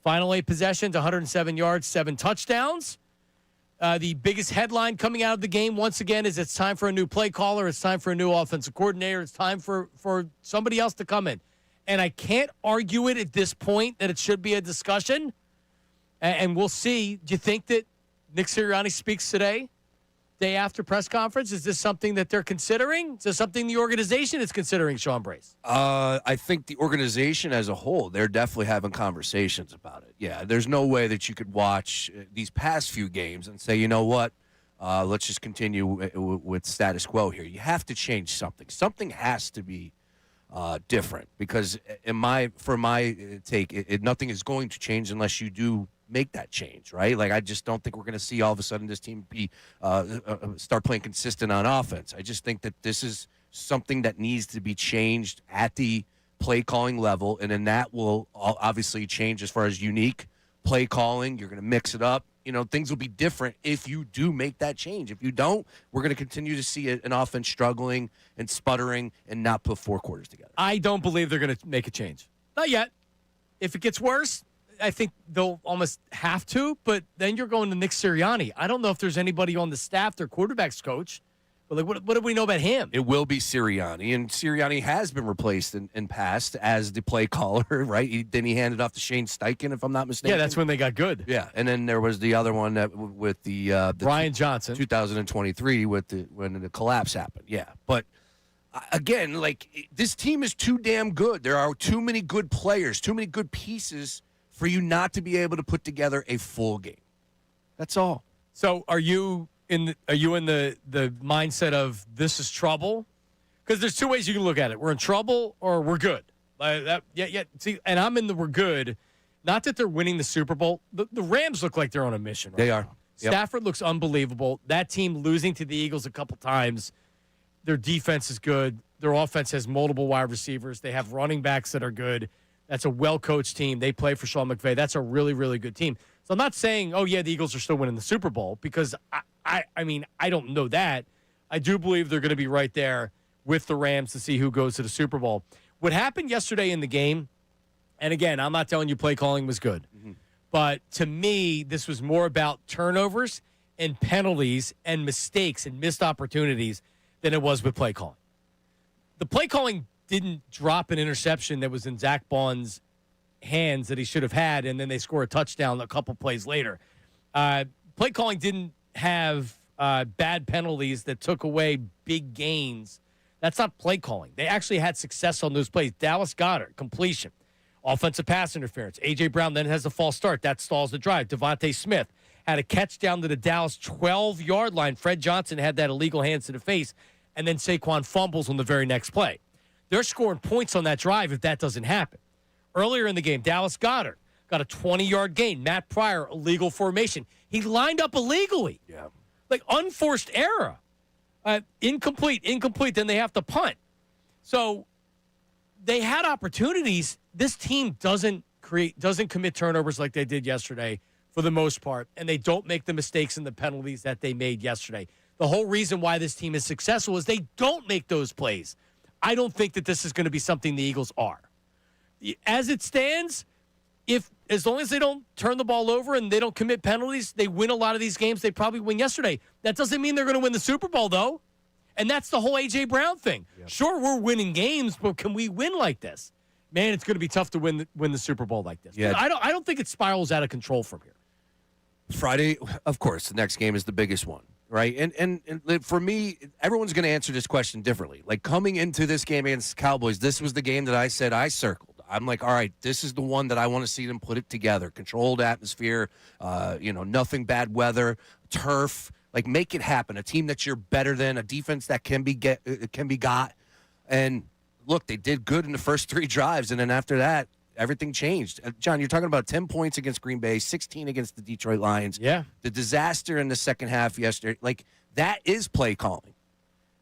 Final 8 possessions, 107 yards, 7 touchdowns. The biggest headline coming out of the game, once again, is it's time for a new play caller. It's time for a new offensive coordinator. It's time for somebody else to come in. and I can't argue it at this point that it should be a discussion. And we'll see. Do you think that Nick Sirianni speaks today, day after press conference? Is this something that they're considering? Is this something the organization is considering, Sean Brace? I think the organization as a whole, they're definitely having conversations about it. Yeah, there's no way that you could watch these past few games and say, you know what, let's just continue with status quo here. You have to change something. Something has to be different because for my take, nothing is going to change unless you do make that change, right? Like, I just don't think we're going to see all of a sudden this team start playing consistent on offense. I just think that this is something that needs to be changed at the play calling level, and then that will obviously change as far as unique play calling. You're going to mix it up. You know, things will be different if you do make that change. If you don't, we're going to continue to see an offense struggling and sputtering and not put four quarters together. I don't believe they're going to make a change. Not yet. If it gets worse, I think they'll almost have to, but then you're going to Nick Sirianni. I don't know if there's anybody on the staff, their quarterback's coach, but like, what do we know about him? It will be Sirianni, and Sirianni has been replaced in past as the play caller, right? Then he handed off to Shane Steichen, if I'm not mistaken. Yeah, that's when they got good. Yeah, and then there was the other one with the Brian Johnson, 2023, when the collapse happened. Yeah, but again, like, this team is too damn good. There are too many good players, too many good pieces for you not to be able to put together a full game. That's all. So are you in the mindset of this is trouble? Because there's two ways you can look at it. We're in trouble or we're good. See, and I'm in the we're good. Not that they're winning the Super Bowl. The Rams look like they're on a mission. Right? They are. Yep. Stafford looks unbelievable. That team losing to the Eagles a couple times. Their defense is good. Their offense has multiple wide receivers. They have running backs that are good. That's a well-coached team. They play for Sean McVay. That's a really, really good team. So I'm not saying, oh, yeah, the Eagles are still winning the Super Bowl because, I mean, I don't know that. I do believe they're going to be right there with the Rams to see who goes to the Super Bowl. What happened yesterday in the game, and again, I'm not telling you play calling was good, but to me, this was more about turnovers and penalties and mistakes and missed opportunities than it was with play calling. The play calling didn't drop an interception that was in Zach Bond's hands that he should have had, and then they score a touchdown a couple plays later. Play calling didn't have bad penalties that took away big gains. That's not play calling. They actually had success on those plays. Dallas Goedert, completion. Offensive pass interference. A.J. Brown then has a false start. That stalls the drive. Devontae Smith had a catch down to the Dallas 12-yard line. Fred Johnson had that illegal hands to the face, and then Saquon fumbles on the very next play. They're scoring points on that drive if that doesn't happen. Earlier in the game, Dallas Goedert got a 20-yard gain. Matt Pryor, illegal formation. He lined up illegally. Yeah. Like unforced error. Incomplete. Then they have to punt. So they had opportunities. This team doesn't commit turnovers like they did yesterday for the most part, and they don't make the mistakes and the penalties that they made yesterday. The whole reason why this team is successful is they don't make those plays. I don't think that this is going to be something the Eagles are. As it stands, as long as they don't turn the ball over and they don't commit penalties, they win a lot of these games. They probably win yesterday. That doesn't mean they're going to win the Super Bowl, though. And that's the whole A.J. Brown thing. Yep. Sure, we're winning games, but can we win like this? Man, it's going to be tough to win the Super Bowl like this. Yeah. I don't think it spirals out of control from here. Friday, of course, the next game is the biggest one, right? And for me, everyone's going to answer this question differently. Like, coming into this game against the Cowboys, this was the game that I said I circled. I'm like, all right, this is the one that I want to see them put it together. Controlled atmosphere, nothing bad weather, turf. Like, make it happen. A team that you're better than, a defense that can be got. And look, they did good in the first three drives, and then after that, everything changed. John, you're talking about 10 points against Green Bay, 16 against the Detroit Lions. Yeah. The disaster in the second half yesterday. Like, that is play calling.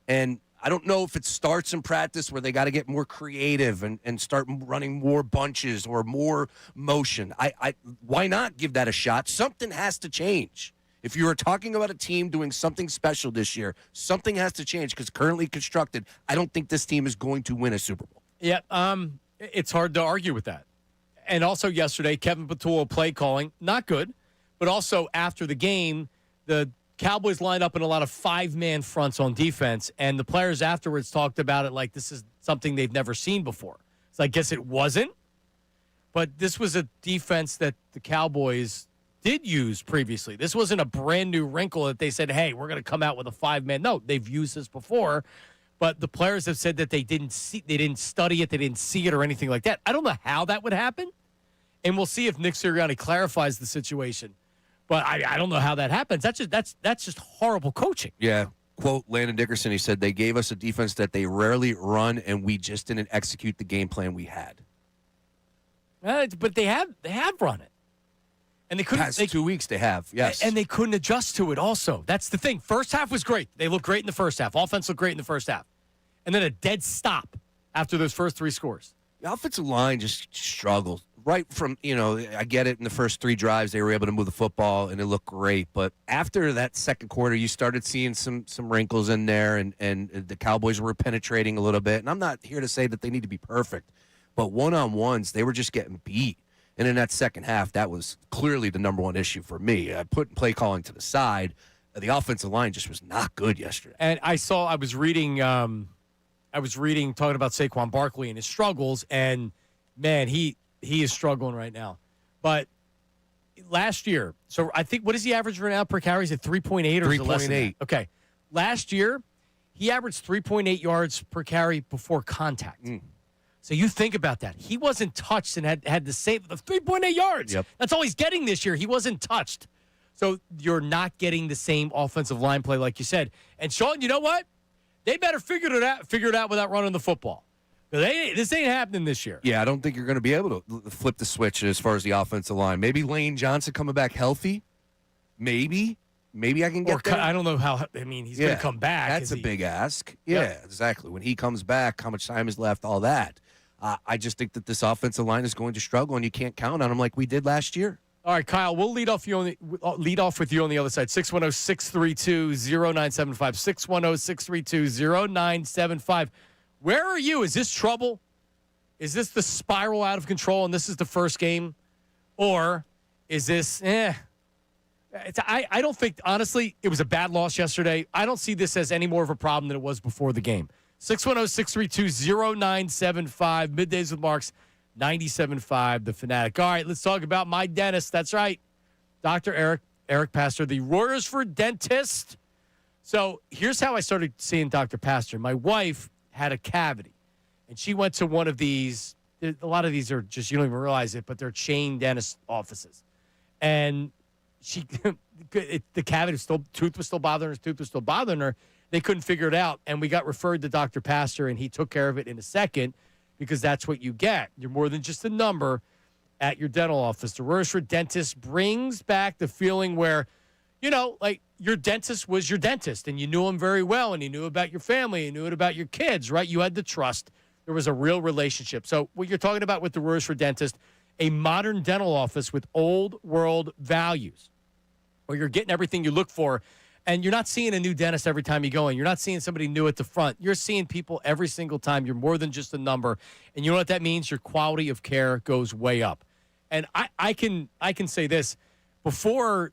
And I don't know if it starts in practice where they got to get more creative and start running more bunches or more motion. Why not give that a shot? Something has to change. If you are talking about a team doing something special this year, something has to change because currently constructed, I don't think this team is going to win a Super Bowl. Yeah, it's hard to argue with that. And also yesterday, Kevin Patullo play calling, not good, but also after the game, the Cowboys lined up in a lot of five-man fronts on defense, and the players afterwards talked about it like this is something they've never seen before. So I guess it wasn't. But this was a defense that the Cowboys did use previously. This wasn't a brand new wrinkle that they said, hey, we're going to come out with a 5-man. No, they've used this before. But the players have said that they didn't study it, they didn't see it or anything like that. I don't know how that would happen. And we'll see if Nick Sirianni clarifies the situation. But I don't know how that happens. That's just horrible coaching. Yeah. Quote Landon Dickerson, he said, they gave us a defense that they rarely run, and we just didn't execute the game plan we had. But they have run it. And they couldn't. Past 2 weeks they have, yes. And they couldn't adjust to it also. That's the thing. First half was great. They looked great in the first half. Offense looked great in the first half. And then a dead stop after those first 3 scores. The offensive line just struggled. Right from, I get it, in the first 3 drives, they were able to move the football, and it looked great. But after that second quarter, you started seeing some wrinkles in there, and the Cowboys were penetrating a little bit. And I'm not here to say that they need to be perfect, but one-on-ones, they were just getting beat. And in that second half, that was clearly the number one issue for me. I put play calling to the side. The offensive line just was not good yesterday. And I was reading talking about Saquon Barkley and his struggles, and man, he is struggling right now. But last year, so I think, what is he average right now per carry? Is it 3.8 or 3.8? Okay. Last year, he averaged 3.8 yards per carry before contact. So you think about that. He wasn't touched and had the same 3.8 yards. Yep. That's all he's getting this year. He wasn't touched. So you're not getting the same offensive line play like you said. And Sean, you know what? They better figure it out without running the football. This ain't happening this year. Yeah, I don't think you're going to be able to flip the switch as far as the offensive line. Maybe Lane Johnson coming back healthy. Maybe I can get there. I don't know how. I mean, he's going to come back. That's a big ask. Yeah, exactly. When he comes back, how much time is left, all that. I just think that this offensive line is going to struggle, and you can't count on them like we did last year. All right, Kyle, we'll lead off with you on the other side. 610-632-0975. 610-632-0975. Where are you? Is this trouble? Is this the spiral out of control, and this is the first game? Or is this, I don't think, honestly, it was a bad loss yesterday. I don't see this as any more of a problem than it was before the game. 610-632-0975. Middays with Marks, 97.5 The Fanatic. All right, let's talk about my dentist. That's right. Dr. Eric Pastor, the Royersford dentist. So here's how I started seeing Dr. Pastor. My wife had a cavity, and she went to one of these. A lot of these are just, you don't even realize it, but they're chain dentist offices. And the cavity, tooth was still bothering her. They couldn't figure it out, and we got referred to Dr. Pastor, and he took care of it in a second, because that's what you get. You're more than just a number at your dental office. The Royersford dentist brings back the feeling where, like your dentist was your dentist, and you knew him very well, and he knew about your family, and knew about your kids, right? You had the trust. There was a real relationship. So what you're talking about with the Royersford dentist, a modern dental office with old world values, where you're getting everything you look for. And you're not seeing a new dentist every time you go in. You're not seeing somebody new at the front. You're seeing people every single time. You're more than just a number. And you know what that means? Your quality of care goes way up. And I can say this. Before,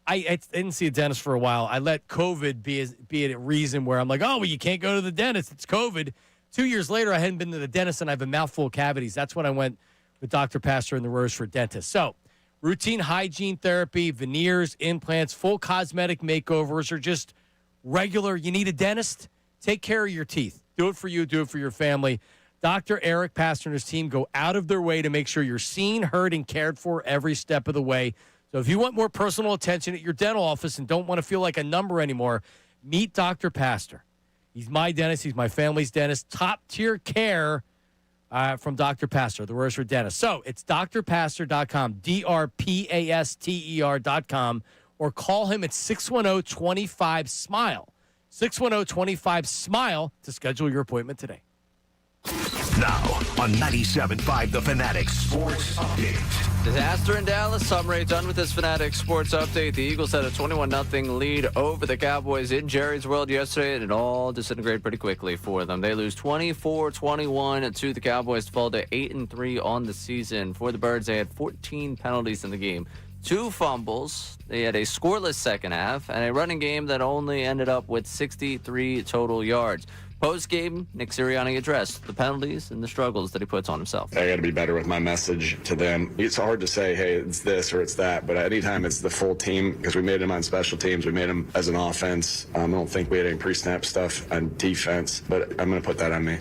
I didn't see a dentist for a while. I let COVID be a reason where I'm like, oh, well, you can't go to the dentist. It's COVID. 2 years later, I hadn't been to the dentist, and I have a mouthful of cavities. That's when I went with Dr. Pastor and the Royersford dentist. So, routine hygiene therapy, veneers, implants, full cosmetic makeovers, or just regular, you need a dentist? Take care of your teeth. Do it for you. Do it for your family. Dr. Eric Pastor and his team go out of their way to make sure you're seen, heard, and cared for every step of the way. So if you want more personal attention at your dental office and don't want to feel like a number anymore, meet Dr. Pastor. He's my dentist. He's my family's dentist. Top-tier care from Dr. Pastor, the Royersford dentist. So it's drpastor.com, drpaster.com, or call him at 610-25-SMILE. 610-25-SMILE to schedule your appointment today. Now on 97.5 The Fanatic Sports Update. Disaster in Dallas. Summary done with this Fanatic Sports Update. The Eagles had a 21-0 lead over the Cowboys in Jerry's World yesterday, and it all disintegrated pretty quickly for them. They lose 24-21 to the Cowboys to fall to 8-3 on the season. For the Birds, they had 14 penalties in the game, 2 fumbles. They had a scoreless second half and a running game that only ended up with 63 total yards. Post-game, Nick Sirianni addressed the penalties and the struggles that he puts on himself. I got to be better with my message to them. It's hard to say, hey, it's this or it's that, but anytime it's the full team, because we made them on special teams, we made them as an offense. I don't think we had any pre-snap stuff on defense, but I'm going to put that on me.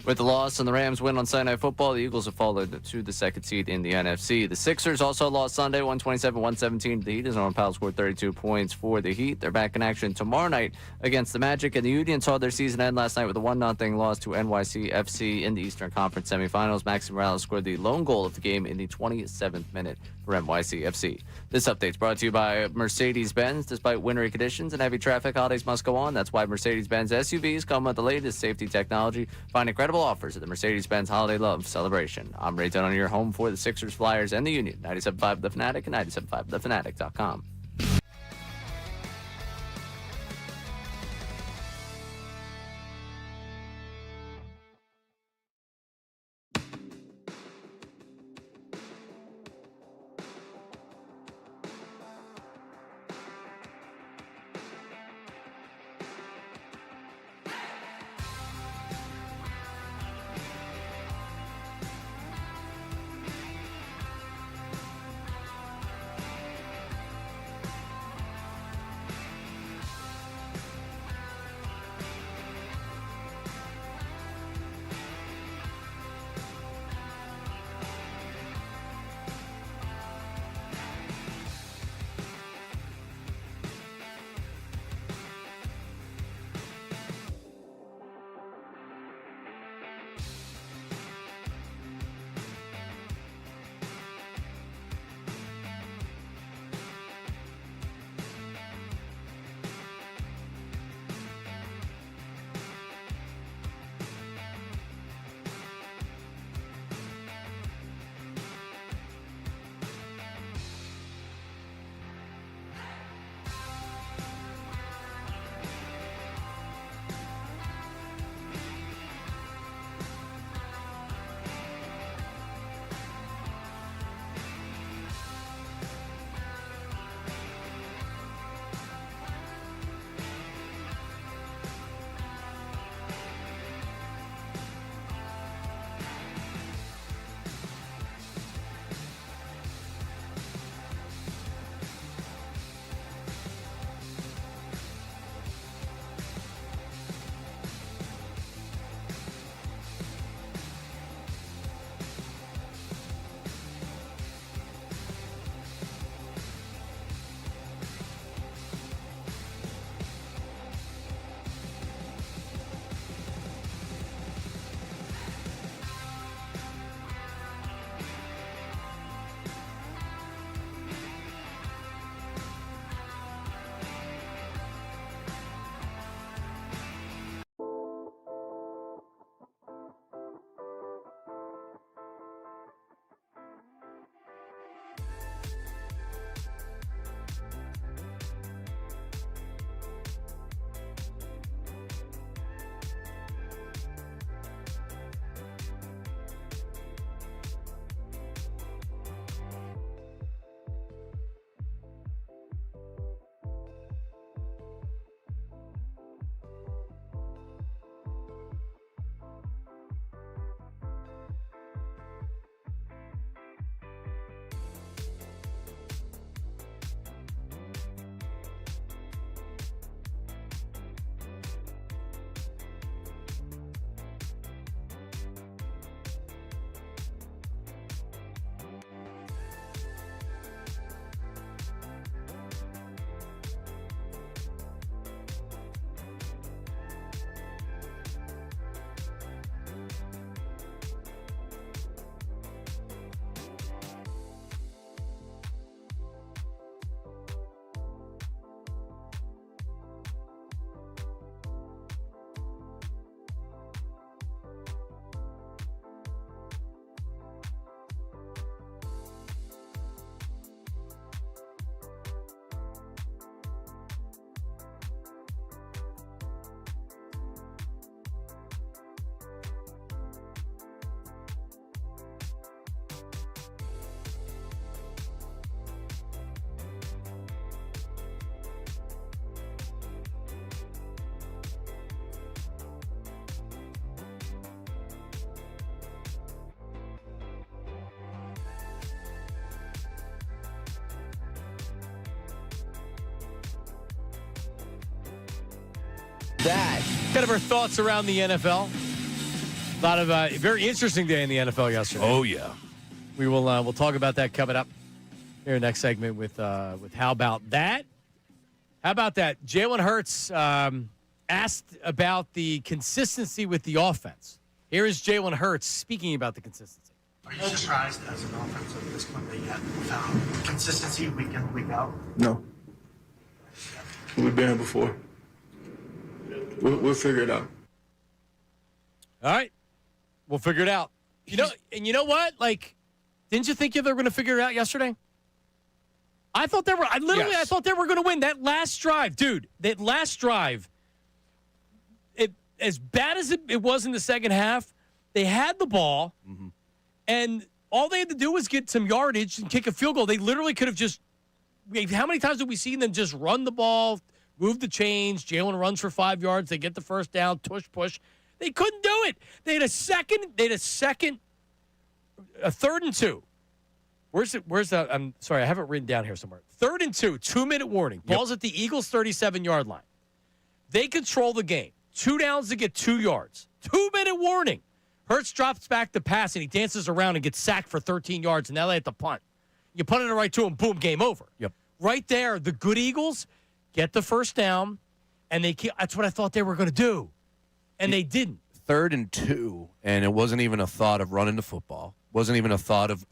With the loss and the Rams win on Sunday Night Football, the Eagles have followed to the second seed in the NFC. The Sixers also lost Sunday, 127-117. The Heat. As Norman Powell scored 32 points for the Heat. They're back in action tomorrow night against the Magic, and the Union saw their season end last night with a 1-0 loss to NYCFC in the Eastern Conference semifinals. Maxi Morales scored the lone goal of the game in the 27th minute for NYCFC. This update's brought to you by Mercedes-Benz. Despite wintry conditions and heavy traffic, holidays must go on. That's why Mercedes-Benz SUVs come with the latest safety technology. Find incredible offers at the Mercedes-Benz Holiday Love Celebration. I'm Ray Dunn, your home for the Sixers, Flyers, and the Union. 97.5 The Fanatic and 97.5thefanatic.com. that? Kind of our thoughts around the NFL. A lot of very interesting day in the NFL yesterday. Oh, yeah. We will we'll talk about that coming up here next segment with How About That? How about that? Jalen Hurts asked about the consistency with the offense. Here is Jalen Hurts speaking about the consistency. Are you surprised as an offense at this point that you have found consistency week in, week out? No. We've been here before. We'll figure it out. All right. We'll figure it out. And you know what? Like, didn't you think they were going to figure it out yesterday? I thought they were. I thought they were going to win that last drive, dude. That last drive. As bad as it was in the second half, they had the ball, and all they had to do was get some yardage and kick a field goal. They literally could have just. How many times have we seen them just run the ball, move the chains? Jalen runs for 5 yards. They get the first down, push. They couldn't do it. They had a third and 2. Where's that? I'm sorry, I have it written down here somewhere. 3rd and 2, 2-minute warning. Ball's at the Eagles' 37-yard line. They control the game. 2 downs to get 2 yards. 2-minute warning. Hurts drops back the pass, and he dances around and gets sacked for 13 yards, and now they have to punt. You punt it right to him, boom, game over. Yep. Right there, the good Eagles get the first down, and that's what I thought they were going to do, and they didn't. 3rd and 2, and it wasn't even a thought of running the football. Wasn't even a thought of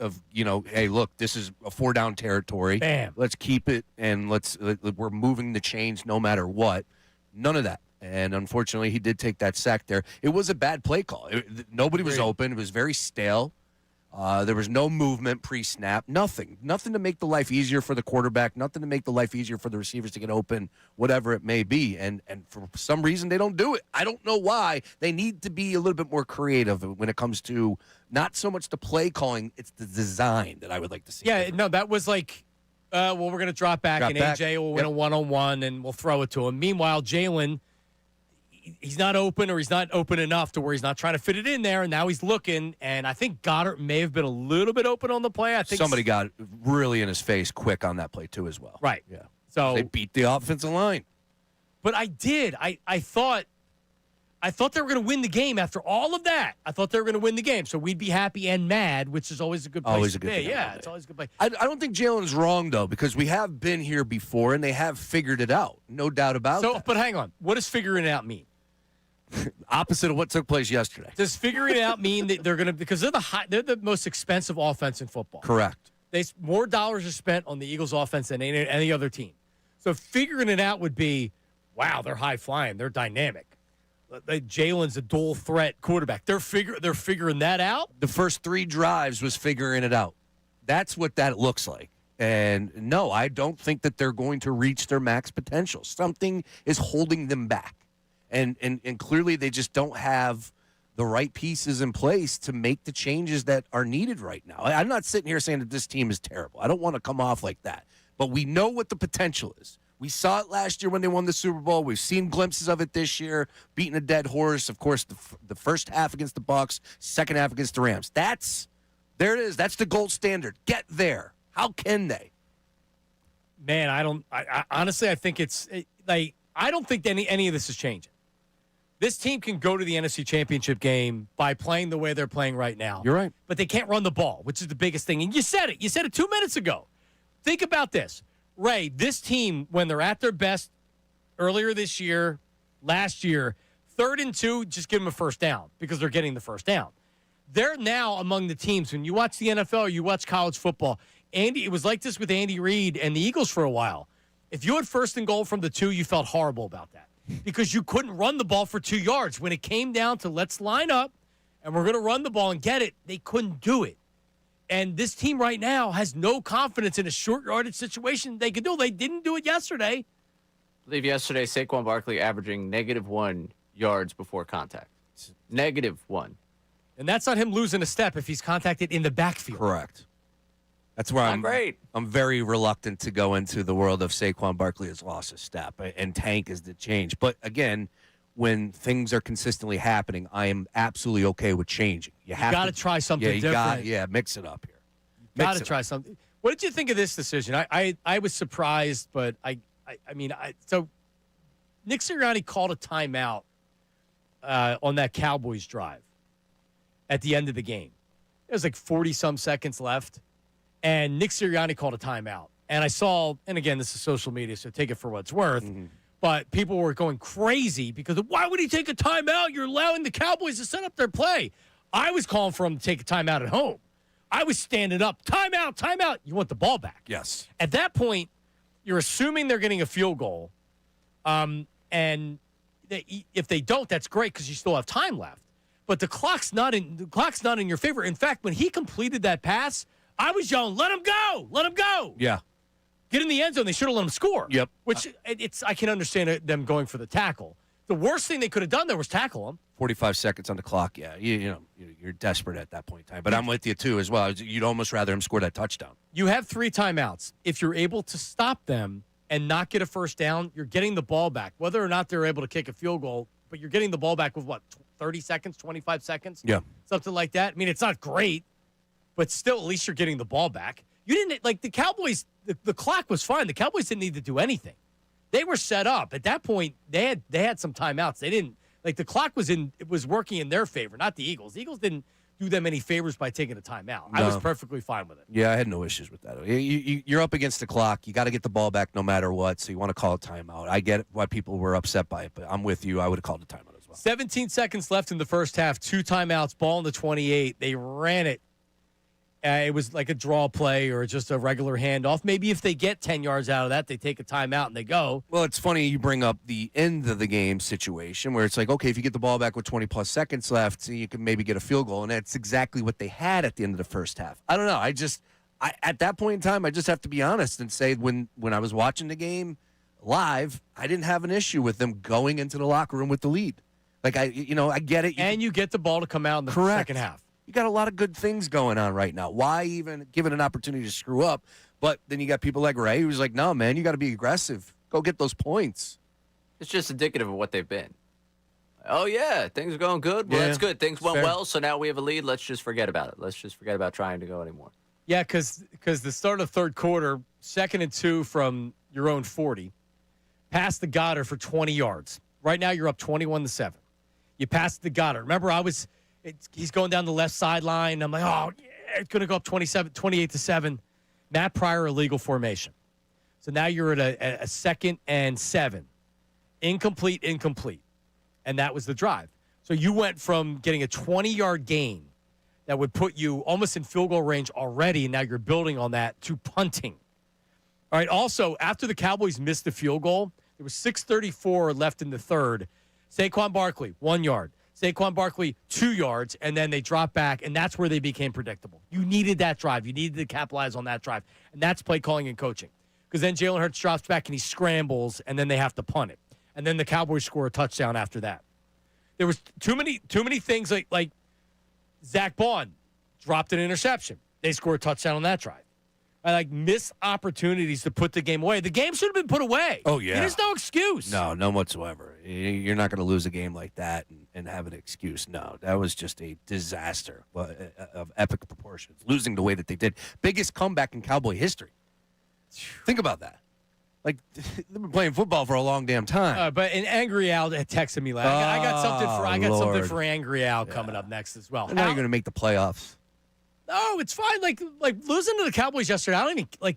hey, look, this is a 4-down territory. Bam. Let's keep it, and we're moving the chains no matter what. None of that. And unfortunately, he did take that sack there. It was a bad play call. Nobody was open. It was very stale. There was no movement pre-snap. Nothing to make the life easier for the quarterback. Nothing to make the life easier for the receivers to get open, whatever it may be. And for some reason, they don't do it. I don't know why. They need to be a little bit more creative when it comes to not so much the play calling, it's the design that I would like to see. Yeah, no, that was like, we're going to drop back, and AJ will win a one-on-one, and we'll throw it to him. Meanwhile, Jalen, he's not open, or he's not open enough to where he's not trying to fit it in there, and now he's looking, and I think Goddard may have been a little bit open on the play. I think somebody got really in his face quick on that play too as well. Right. Yeah. So they beat the offensive line. But I did. I thought they were going to win the game after all of that. I thought they were going to win the game, so we'd be happy and mad, which is always a good place always to a good be. thing. Yeah, it's always a good place. I don't think Jalen's wrong, though, because we have been here before, and they have figured it out. No doubt about that. But hang on. What does figuring it out mean? Opposite of what took place yesterday. Does figuring it out mean that they're going to, because they're the most expensive offense in football. Correct. More dollars are spent on the Eagles offense than any other team. So figuring it out would be, wow, they're high flying, they're dynamic. Jalen's a dual threat quarterback. They're figuring that out. The first 3 drives was figuring it out. That's what that looks like. And no, I don't think that they're going to reach their max potential. Something is holding them back. And clearly they just don't have the right pieces in place to make the changes that are needed right now. I'm not sitting here saying that this team is terrible. I don't want to come off like that. But we know what the potential is. We saw it last year when they won the Super Bowl. We've seen glimpses of it this year, beating a dead horse. Of course, the first half against the Bucs, second half against the Rams. There it is. That's the gold standard. Get there. How can they? Man, I honestly, I think I don't think any of this is changing. This team can go to the NFC Championship game by playing the way they're playing right now. You're right. But they can't run the ball, which is the biggest thing. And you said it. You said it 2 minutes ago. Think about this. Ray, this team, when they're at their best earlier this year, last year, 3rd and 2, just give them a first down because they're getting the first down. They're now among the teams. When you watch the NFL or you watch college football, it was like this with Andy Reid and the Eagles for a while. If you had 1st and goal from the 2, you felt horrible about that because you couldn't run the ball for 2 yards. When it came down to let's line up and we're going to run the ball and get it, they couldn't do it. And this team right now has no confidence in a short yardage situation they could do. They didn't do it yesterday. I believe yesterday Saquon Barkley averaging -1 yards before contact. -1. And that's not him losing a step if he's contacted in the backfield. Correct. That's where I'm very reluctant to go into the world of Saquon Barkley has lost a step and tank is the change. But again, when things are consistently happening, I am absolutely okay with changing. You got to try something different. Mix it up here. Got to try something. What did you think of this decision? I was surprised, but so Nick Sirianni called a timeout on that Cowboys drive at the end of the game. There was like 40-some seconds left, and Nick Sirianni called a timeout. And I saw, and again, this is social media, so take it for what it's worth, but people were going crazy because why would he take a timeout? You're allowing the Cowboys to set up their play. I was calling for him to take a timeout at home. I was standing up, timeout, timeout. You want the ball back. Yes. At that point, you're assuming they're getting a field goal, and if they don't, that's great because you still have time left. But the clock's not in your favor. In fact, when he completed that pass, I was yelling, "Let him go! Let him go!" Yeah. Get in the end zone. They should have let him score. Yep. Which I can understand them going for the tackle. The worst thing they could have done there was tackle him. 45 seconds on the clock. Yeah, you're desperate at that point in time. But I'm with you too as well. You'd almost rather him score that touchdown. You have 3 timeouts. If you're able to stop them and not get a first down, you're getting the ball back. Whether or not they're able to kick a field goal, but you're getting the ball back with what, 30 seconds, 25 seconds? Yeah. Something like that. I mean, it's not great, but still, at least you're getting the ball back. You didn't, like the Cowboys, the clock was fine. The Cowboys didn't need to do anything. They were set up. At that point, they had some timeouts. They didn't, like the clock was working in their favor, not the Eagles. The Eagles didn't do them any favors by taking a timeout. I was perfectly fine with it. Yeah, I had no issues with that. You're up against the clock. You got to get the ball back no matter what, so you want to call a timeout. I get why people were upset by it, but I'm with you. I would have called a timeout as well. 17 seconds left in the first half, 2 timeouts, ball in the 28. They ran it. It was like a draw play or just a regular handoff. Maybe if they get 10 yards out of that, they take a timeout and they go. Well, it's funny you bring up the end of the game situation where it's like, okay, if you get the ball back with 20-plus seconds left, you can maybe get a field goal, and that's exactly what they had at the end of the first half. I don't know. At that point in time, I just have to be honest and say when I was watching the game live, I didn't have an issue with them going into the locker room with the lead. Like, I get it. And you get the ball to come out in the second half. You got a lot of good things going on right now. Why even give it an opportunity to screw up? But then you got people like Ray who's like, no, man, you got to be aggressive. Go get those points. It's just indicative of what they've been. Oh, yeah, things are going good. Well, that's good. Things went well, so now we have a lead. Let's just forget about it. Let's just forget about trying to go anymore. Yeah, because the start of the third quarter, 2nd and 2 from your own 40, pass the Goddard for 20 yards. Right now you're up 21-7. You pass the Goddard. Remember, he's going down the left sideline. I'm like, oh, yeah, it's going to go up 28-7. Matt Pryor, illegal formation. So now you're at a 2nd and 7. Incomplete. And that was the drive. So you went from getting a 20-yard gain that would put you almost in field goal range already, and now you're building on that, to punting. All right, also, after the Cowboys missed the field goal, there was 6:34 left in the third. Saquon Barkley, 1 yard. Saquon Barkley, 2 yards, and then they dropped back, and that's where they became predictable. You needed that drive. You needed to capitalize on that drive, and that's play calling and coaching. Because then Jalen Hurts drops back, and he scrambles, and then they have to punt it. And then the Cowboys score a touchdown after that. There was too many things like Zach Bond dropped an interception. They scored a touchdown on that drive. Missed opportunities to put the game away. The game should have been put away. Oh, yeah. There's no excuse. No, none whatsoever. You're not going to lose a game like that and have an excuse. No, that was just a disaster of epic proportions. Losing the way that they did. Biggest comeback in Cowboy history. Think about that. They've been playing football for a long damn time. But an Angry Al had texted me. I got something for Angry Al coming up next as well. Now you're going to make the playoffs. No, it's fine. Like losing to the Cowboys yesterday, I don't even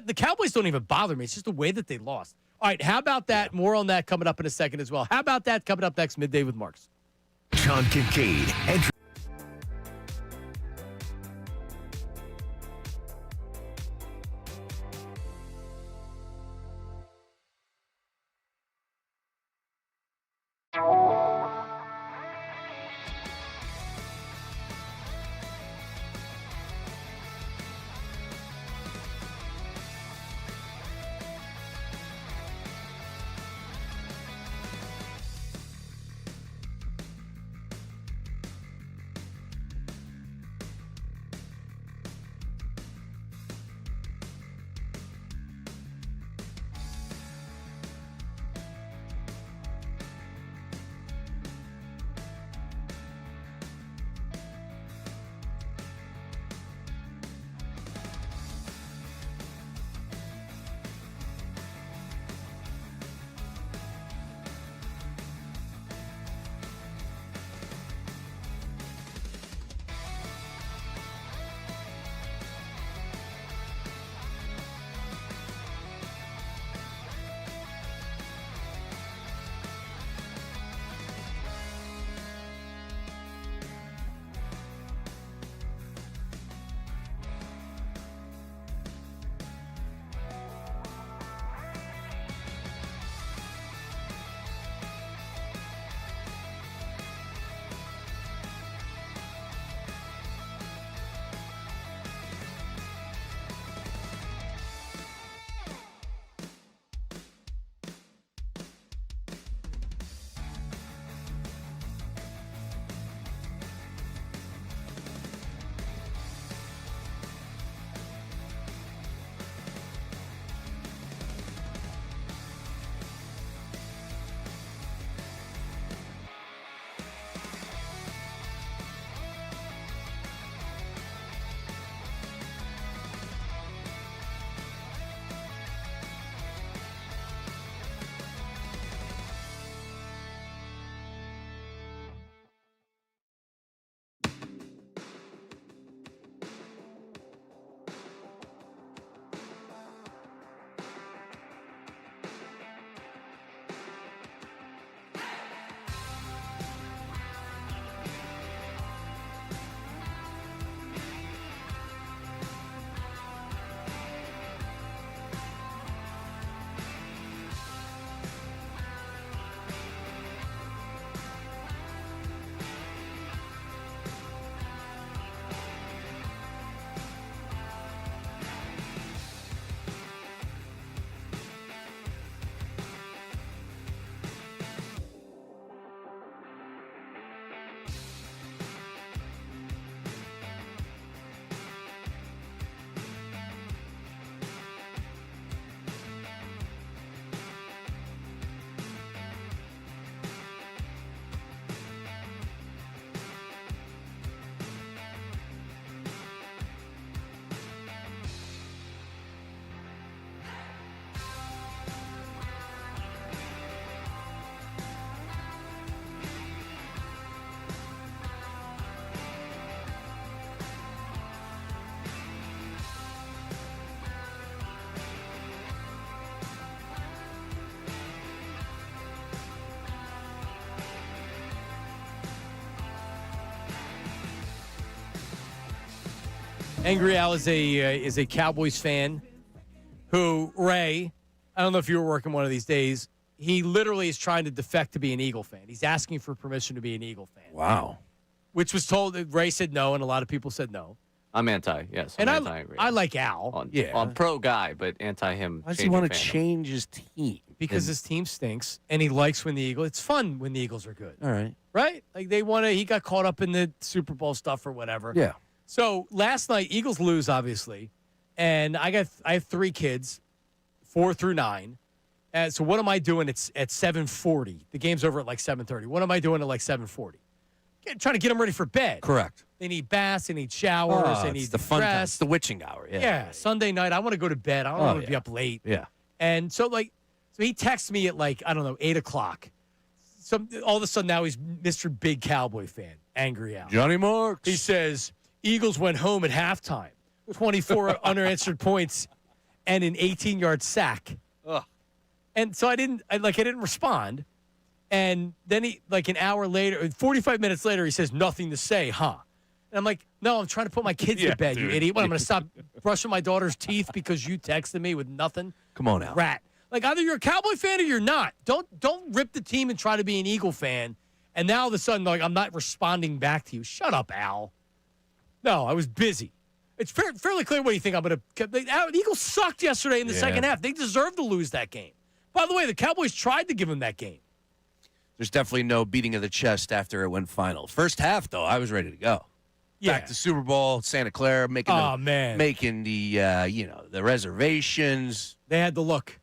the Cowboys don't even bother me. It's just the way that they lost. All right, how about that? Yeah. More on that coming up in a second as well. How about that coming up next, Midday with Marks? John Kincade and Angry Al is a Cowboys fan who, Ray, I don't know if you were working one of these days, he literally is trying to defect to be an Eagle fan. He's asking for permission to be an Eagle fan. Wow. Which was told that Ray said no, and a lot of people said no. I'm anti, yes. And anti-angry. I like Al. I'm pro guy, but anti him. Why does he want to change his team? Because his team stinks, and he likes when the Eagles. It's fun when the Eagles are good. All right. Right? Like they want to. He got caught up in the Super Bowl stuff or whatever. Yeah. So last night, Eagles lose obviously, and I have 3 kids, 4 through 9. So what am I doing? It's at 7:40. The game's over at like 7:30. What am I doing at like 7:40? Trying to get them ready for bed. Correct. They need baths. They need showers. They need the fun time. rest. It's the witching hour. Yeah. Sunday night, I want to go to bed. I don't want to be up late. Yeah. And so he texts me at 8 o'clock. So all of a sudden now he's Mr. Big Cowboy fan, Angry Al. Johnny Marks. He says Eagles went home at halftime, 24 unanswered points, and an 18-yard sack. Ugh. And so I didn't respond. And then he, an hour later, 45 minutes later, he says, nothing to say, huh? And I'm like, no, I'm trying to put my kids to bed, dude. You idiot. What, I'm going to stop brushing my daughter's teeth because you texted me with nothing? Come on, Al. Rat. Either you're a Cowboy fan or you're not. Don't rip the team and try to be an Eagle fan. And now all of a sudden, I'm not responding back to you. Shut up, Al. No, I was busy. It's fairly clear what you think I'm going to. The Eagles sucked yesterday in the second half. They deserved to lose that game. By the way, the Cowboys tried to give them that game. There's definitely no beating of the chest after it went final. First half, though, I was ready to go. Yeah. Back to Super Bowl, Santa Clara, making the reservations. They had the look.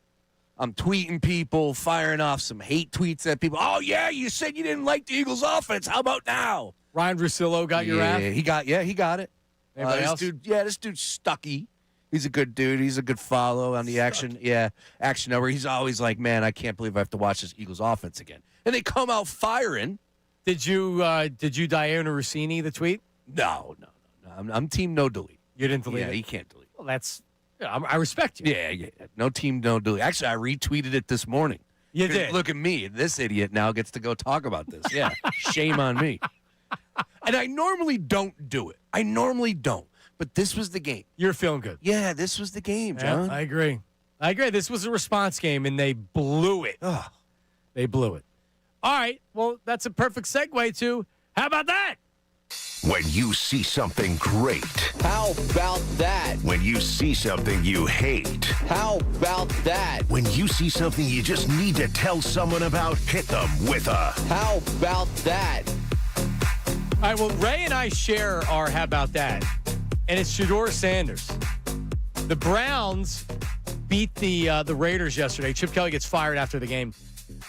I'm tweeting people, firing off some hate tweets at people. Oh, yeah, you said you didn't like the Eagles' offense. How about now? Ryan Russillo got your app? He got it. Anybody else? This dude's Stucky. He's a good dude. He's a good follow on the Action Network. He's always like, man, I can't believe I have to watch this Eagles offense again. And they come out firing. Did you Diana Rossini the tweet? No. I'm team no delete. You didn't delete it? Yeah, you can't delete. Well, I respect you. Yeah. No team, no delete. Actually, I retweeted it this morning. You did? Look at me. This idiot now gets to go talk about this. Yeah. Shame on me. And I normally don't do it. But this was the game. You're feeling good. Yeah, this was the game, John. Yeah, I agree. This was a response game, and they blew it. Ugh. They blew it. All right. Well, that's a perfect segue to how about that? When you see something great. How about that? When you see something you hate. How about that? When you see something you just need to tell someone about, hit them with a how about that? All right, well, Ray and I share our how about that, and it's Shedeur Sanders. The Browns beat the Raiders yesterday. Chip Kelly gets fired after the game.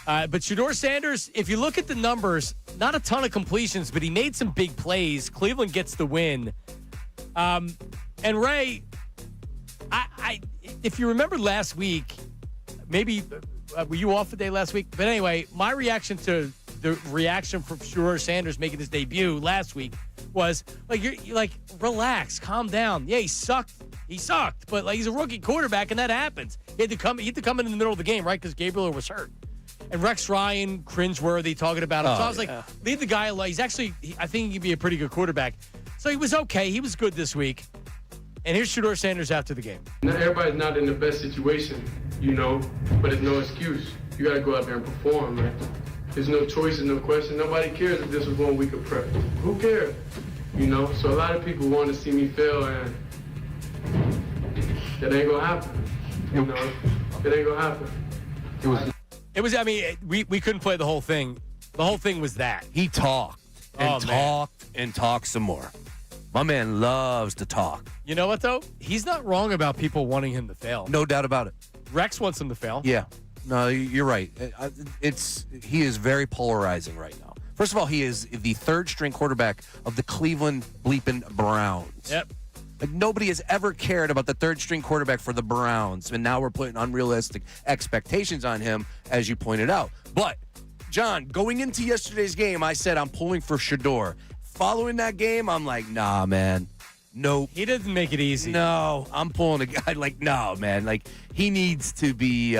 But Shedeur Sanders, if you look at the numbers, not a ton of completions, but he made some big plays. Cleveland gets the win. And Ray, if you remember last week, maybe were you off the day last week? But anyway, my reaction to the reaction from Shedeur Sanders making his debut last week was you're like, relax, calm down. Yeah, he sucked, but he's a rookie quarterback, and that happens. He had to come in the middle of the game, right? Because Gabriel was hurt. And Rex Ryan, cringeworthy, talking about him. So I was like, leave the guy alone. He's actually, I think he can be a pretty good quarterback. So he was okay. He was good this week. And here's Shedeur Sanders after the game. Everybody's not in the best situation, but it's no excuse. You got to go out there and perform, man. There's no choices, no question. Nobody cares if this was 1 week of prep. Who cares? So a lot of people want to see me fail, and that ain't going to happen. It ain't going to happen. It was, we couldn't play the whole thing. The whole thing was that. He talked and talked some more. My man loves to talk. You know what, though? He's not wrong about people wanting him to fail. No doubt about it. Rex wants him to fail. Yeah. No, you're right. He is very polarizing right now. First of all, he is the third-string quarterback of the Cleveland bleeping Browns. Yep. Nobody has ever cared about the third-string quarterback for the Browns, and now we're putting unrealistic expectations on him, as you pointed out. But, John, going into yesterday's game, I said I'm pulling for Shedeur. Following that game, I'm like, nah, man. Nope. He doesn't make it easy. No, I'm pulling a guy no, man. He needs to be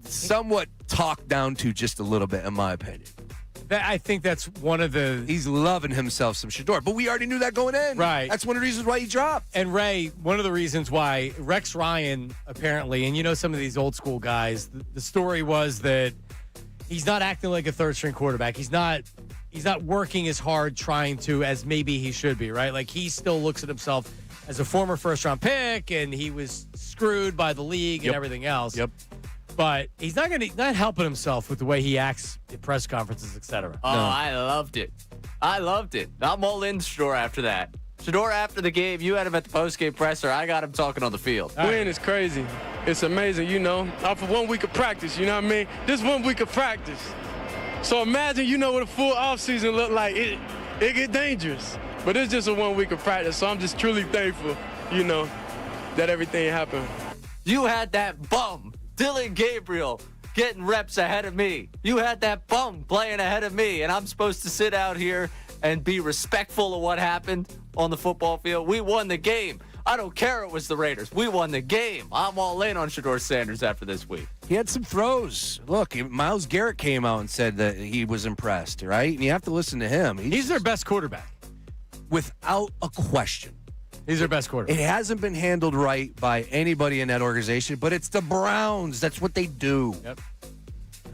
somewhat talked down to just a little bit, in my opinion. I think that's one of the... He's loving himself some Shedeur, but we already knew that going in. Right. That's one of the reasons why he dropped. And Ray, one of the reasons why Rex Ryan, apparently, and you know some of these old school guys, the story was that he's not acting like a third-string quarterback. He's not working as hard trying to as maybe he should be, right? Like, he still looks at himself as a former first-round pick, and he was screwed by the league and everything else. Yep. But he's not helping himself with the way he acts at press conferences, etc. Oh, no. I loved it. I'm all in Shedeur after that. Shedeur, after the game, you had him at the post-game presser. I got him talking on the field. Win is crazy. It's amazing, off of 1 week of practice, you know what I mean? This 1 week of practice. So imagine, what a full offseason look like. It get dangerous. But it's just a 1 week of practice, so I'm just truly thankful, that everything happened. You had that bum, Dylan Gabriel, getting reps ahead of me. You had that bum playing ahead of me, and I'm supposed to sit out here and be respectful of what happened on the football field. We won the game. I don't care it was the Raiders. We won the game. I'm all in on Shedeur Sanders after this week. He had some throws. Look, Myles Garrett came out and said that he was impressed, right? And you have to listen to him. He's their best quarterback. Without a question. He's their best quarterback. It hasn't been handled right by anybody in that organization, but it's the Browns. That's what they do. Yep.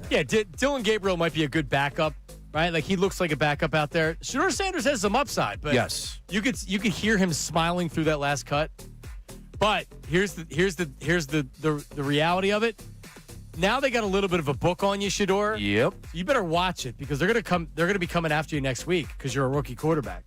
Yeah, Dylan Gabriel might be a good backup, right? Like, he looks like a backup out there. Shedeur Sanders has some upside, but yes, you could hear him smiling through that last cut. But here's the reality of it. Now they got a little bit of a book on you, Shedeur. Yep. You better watch it because they're gonna be coming after you next week because you're a rookie quarterback.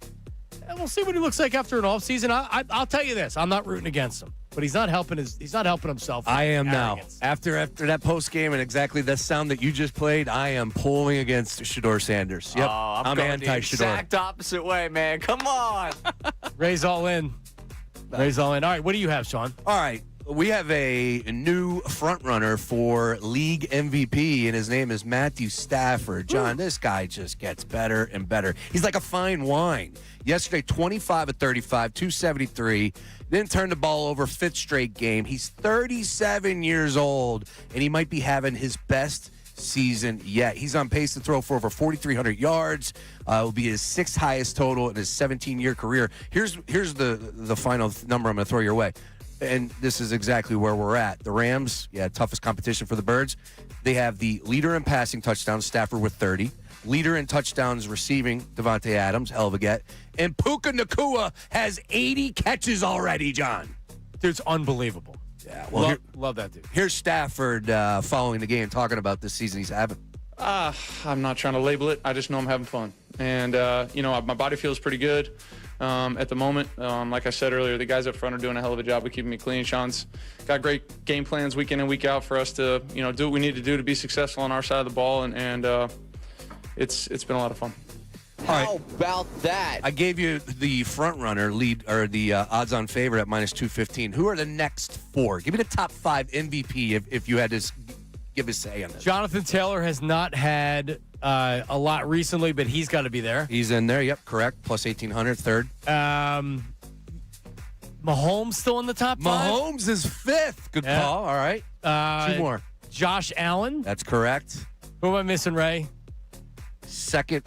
And we'll see what he looks like after an offseason. I'll tell you this: I'm not rooting against him, but he's not helping himself. I am arrogance. now. After that post game and exactly the sound that you just played, I am pulling against Shedeur Sanders. Yep, I'm going anti-Shedeur. the exact opposite way, man. Come on. Ray's all in. Ray's all in. All right, what do you have, Sean? All right. We have a new front runner for league MVP, and his name is Matthew Stafford. John, this guy just gets better and better. He's like a fine wine. Yesterday, 25 of 35, 273. Didn't turn the ball over, fifth straight game. He's 37 years old, and he might be having his best season yet. He's on pace to throw for over 4,300 yards. It will be his sixth highest total in his 17-year career. Here's the final number I'm going to throw your way. And this is exactly where we're at. The Rams, toughest competition for the Birds. They have the leader in passing touchdowns, Stafford with 30. Leader in touchdowns receiving, Devontae Adams, hell of a get. And Puka Nacua has 80 catches already, John. Dude's unbelievable. Yeah, well, love that dude. Here's Stafford following the game, talking about this season he's having. I'm not trying to label it. I just know I'm having fun. And, my body feels pretty good at the moment. Like I said earlier, the guys up front are doing a hell of a job of keeping me clean. Sean's got great game plans week in and week out for us to, do what we need to do to be successful on our side of the ball. And it's been a lot of fun. How about that? I gave you the front runner lead, or the odds-on favorite at minus 215. Who are the next four? Give me the top five MVP if you had to give a say on this. Jonathan Taylor has not had a lot recently, but he's got to be there. He's in there. Yep, correct. Plus 1,800, third. Mahomes still in the top five? Mahomes is fifth. Good call. All right. Two more. Josh Allen. That's correct. Who am I missing, Ray? Second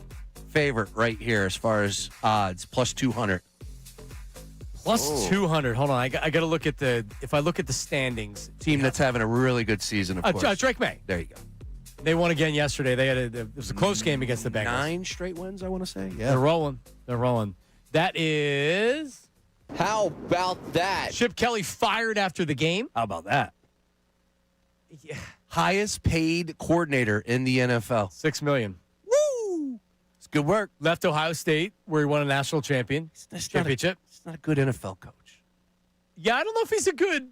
favorite right here as far as odds, plus 200. Plus 200. Hold on. I got to look at if I look at the standings. Team that's having a really good season, of course. Drake May. There you go. They won again yesterday. It was a close game against the Bengals. 9 straight wins, I want to say. Yeah. They're rolling. That is... How about that? Chip Kelly fired after the game. How about that? Yeah. Highest paid coordinator in the NFL. $6 million. Woo! It's good work. Left Ohio State, where he won a national championship. He's not a good NFL coach. Yeah, I don't know if he's a good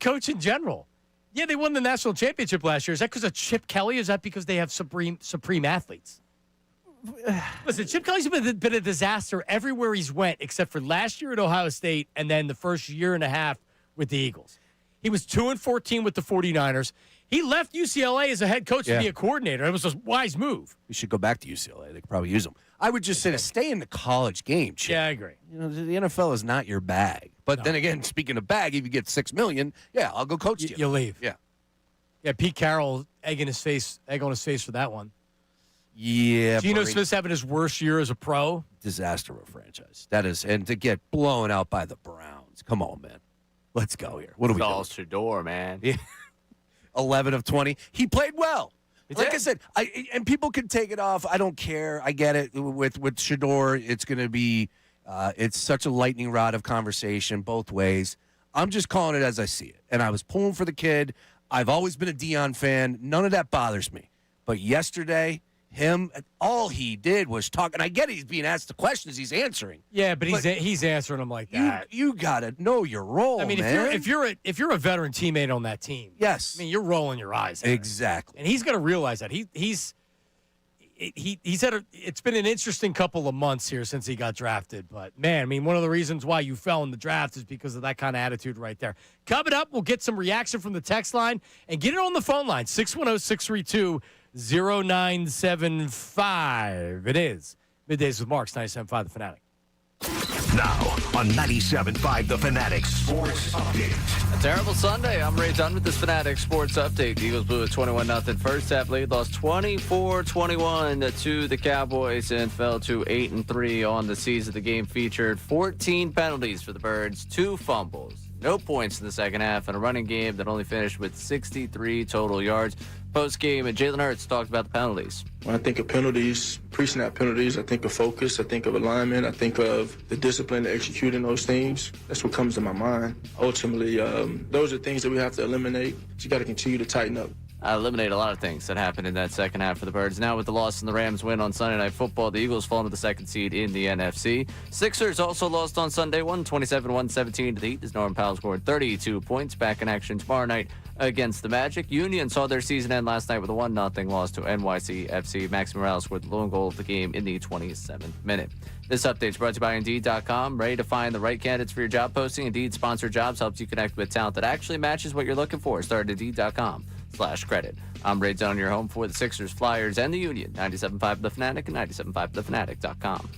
coach in general. Yeah, they won the national championship last year. Is that because of Chip Kelly? Or is that because they have supreme athletes? Listen, Chip Kelly's been a disaster everywhere he's went, except for last year at Ohio State and then the first year and a half with the Eagles. He was 2-14 with the 49ers. He left UCLA as a head coach to be a coordinator. It was a wise move. We should go back to UCLA. They could probably use him. I would just say to stay in the college game, Chip. Yeah, I agree. The NFL is not your bag. But then again, speaking of bag, if you get $6 million, I'll go coach you. You leave. Yeah. Yeah, Pete Carroll egg on his face for that one. Yeah, Geno Murray, Smith's having his worst year as a pro. disaster of a franchise. That is, and to get blown out by the Browns. Come on, man. Let's go here. What are we doing? Shador, man. Yeah. 11 of 20. He played well. Like I said, and people can take it off. I don't care. I get it. With Shador, it's going to be it's such a lightning rod of conversation both ways. I'm just calling it as I see it. And I was pulling for the kid. I've always been a Deion fan. None of that bothers me. But yesterday, all he did was talk. And I get it. He's being asked the questions. He's answering. Yeah, but he's answering them like that. You got to know your role, I mean, man. if you're a veteran teammate on that team, yes. I mean, you're rolling your eyes at it. Exactly. And he's going to realize that. He's had it's been an interesting couple of months here since he got drafted. But, man, I mean, one of the reasons why you fell in the draft is because of that kind of attitude right there. Coming up, we'll get some reaction from the text line and get it on the phone line, 610-632-0975. It is Middays with Marks, 97.5 The Fanatic. Now on 97.5 The Fanatic Sports Update. A terrible Sunday. I'm Ray Dunn with this Fanatic Sports Update. The Eagles blew a 21-0 first half lead, lost 24-21 to the Cowboys, and fell to 8-3 on the season. The game featured 14 penalties for the Birds, 2 fumbles, no points in the second half, and a running game that only finished with 63 total yards. Post-game, and Jalen Hurts talked about the penalties. When I think of penalties, pre-snap penalties, I think of focus, I think of alignment, I think of the discipline to executing those things. That's what comes to my mind. Ultimately, those are things that we have to eliminate. You got to continue to tighten up. Eliminate a lot of things that happened in that second half for the Birds. Now with the loss and the Rams win on Sunday Night Football, the Eagles fall to the second seed in the NFC. Sixers also lost on Sunday, 127-117 to the Heat as Norman Powell scored 32 points. Back in action tomorrow night against the Magic. Union saw their season end last night with a 1-0 loss to NYCFC. Max Morales scored the lone goal of the game in the 27th minute. This update is brought to you by Indeed.com. Ready to find the right candidates for your job posting? Indeed Sponsored Jobs helps you connect with talent that actually matches what you're looking for. Start at Indeed.com/credit. I'm Ray Dunn, your home for the Sixers, Flyers, and the Union. 97.5 The Fanatic and 97.5thefanatic.com.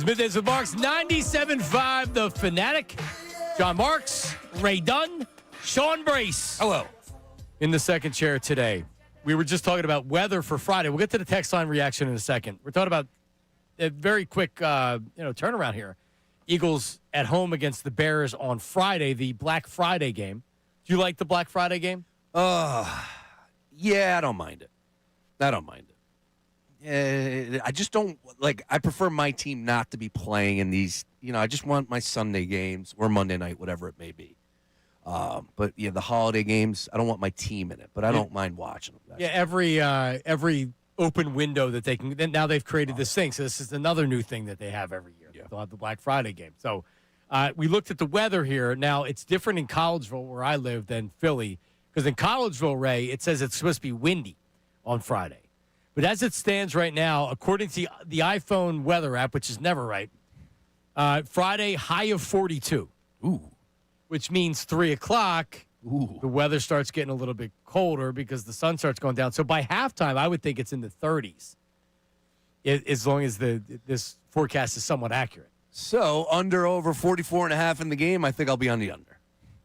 is Middays with Marks, 97.5 The Fanatic. John Marks, Ray Dunn, Sean Brace. Hello. In the second chair today. We were just talking about weather for Friday. We'll get to the text line reaction in a second. We're talking about a very quick turnaround here. Eagles at home against the Bears on Friday, the Black Friday game. Do you like the Black Friday game? Yeah, I don't mind it. I just don't I prefer my team not to be playing in these. I just want my Sunday games or Monday night, whatever it may be. But yeah, the holiday games, I don't want my team in it, but I don't mind watching them. Yeah, every open window that they can. Now they've created this thing, so this is another new thing that they have every year. Yeah. They'll have the Black Friday game. So we looked at the weather here. Now it's different in Collegeville, where I live, than Philly, because in Collegeville, Ray, it says it's supposed to be windy on Friday. But as it stands right now, according to the iPhone weather app, which is never right, Friday, high of 42. Ooh. Which means 3 o'clock, the weather starts getting a little bit colder because the sun starts going down. So by halftime, I would think it's in the 30s, as long as this forecast is somewhat accurate. So under over 44.5 in the game, I think I'll be on the under.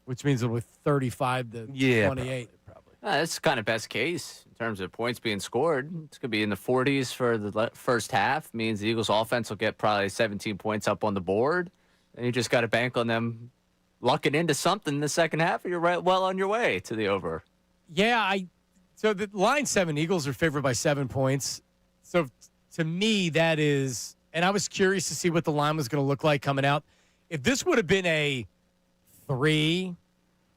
Which means it'll be 35 to 28. Probably. That's kind of best case in terms of points being scored. It's going to be in the 40s for the first half. Means the Eagles offense will get probably 17 points up on the board. And you just got to bank on them lucking into something in the second half, or you're well on your way to the over. Yeah, so the line 7, Eagles are favored by 7 points. So to me, that is, and I was curious to see what the line was going to look like coming out. If this would have been a 3,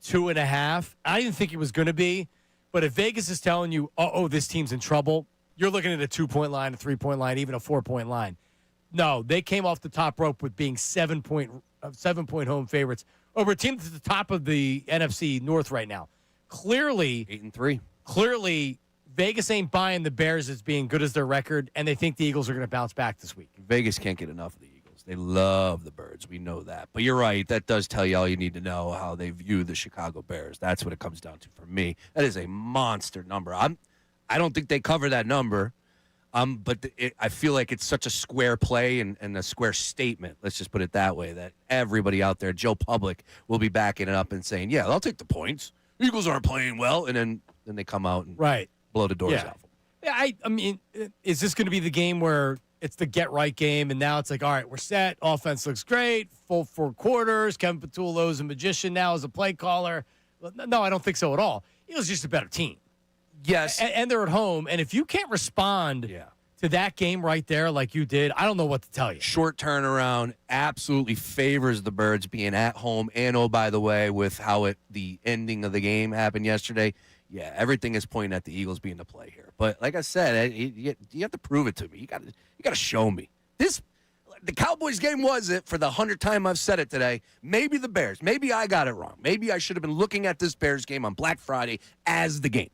2.5, I didn't think it was going to be. But if Vegas is telling you, this team's in trouble, you're looking at a 2-point line, a 3-point line, even a 4-point line. No, they came off the top rope with being 7-point home favorites over a team that's at the top of the NFC North right now. Clearly, 8-3. Clearly, Vegas ain't buying the Bears as being good as their record, and they think the Eagles are going to bounce back this week. Vegas can't get enough of the Eagles. They love the Birds. We know that. But you're right. That does tell you all you need to know how they view the Chicago Bears. That's what it comes down to for me. That is a monster number. I don't think they cover that number. But I feel like it's such a square play and a square statement, let's just put it that way, that everybody out there, Joe Public, will be backing it up and saying, yeah, I'll take the points. Eagles aren't playing well. And then they come out and blow the doors out. Yeah, I mean, is this going to be the game where it's the get-right game, and now it's like, all right, we're set. Offense looks great. Full 4 quarters. Kevin Patullo's a magician now as a play caller. No, I don't think so at all. Eagles just a better team. Yes. And they're at home. And if you can't respond to that game right there like you did, I don't know what to tell you. Short turnaround absolutely favors the Birds being at home. And, oh, by the way, with how the ending of the game happened yesterday, everything is pointing at the Eagles being the play here. But like I said, you have to prove it to me. You got to show me. The Cowboys game was it for the 100th time I've said it today. Maybe the Bears. Maybe I got it wrong. Maybe I should have been looking at this Bears game on Black Friday as the game.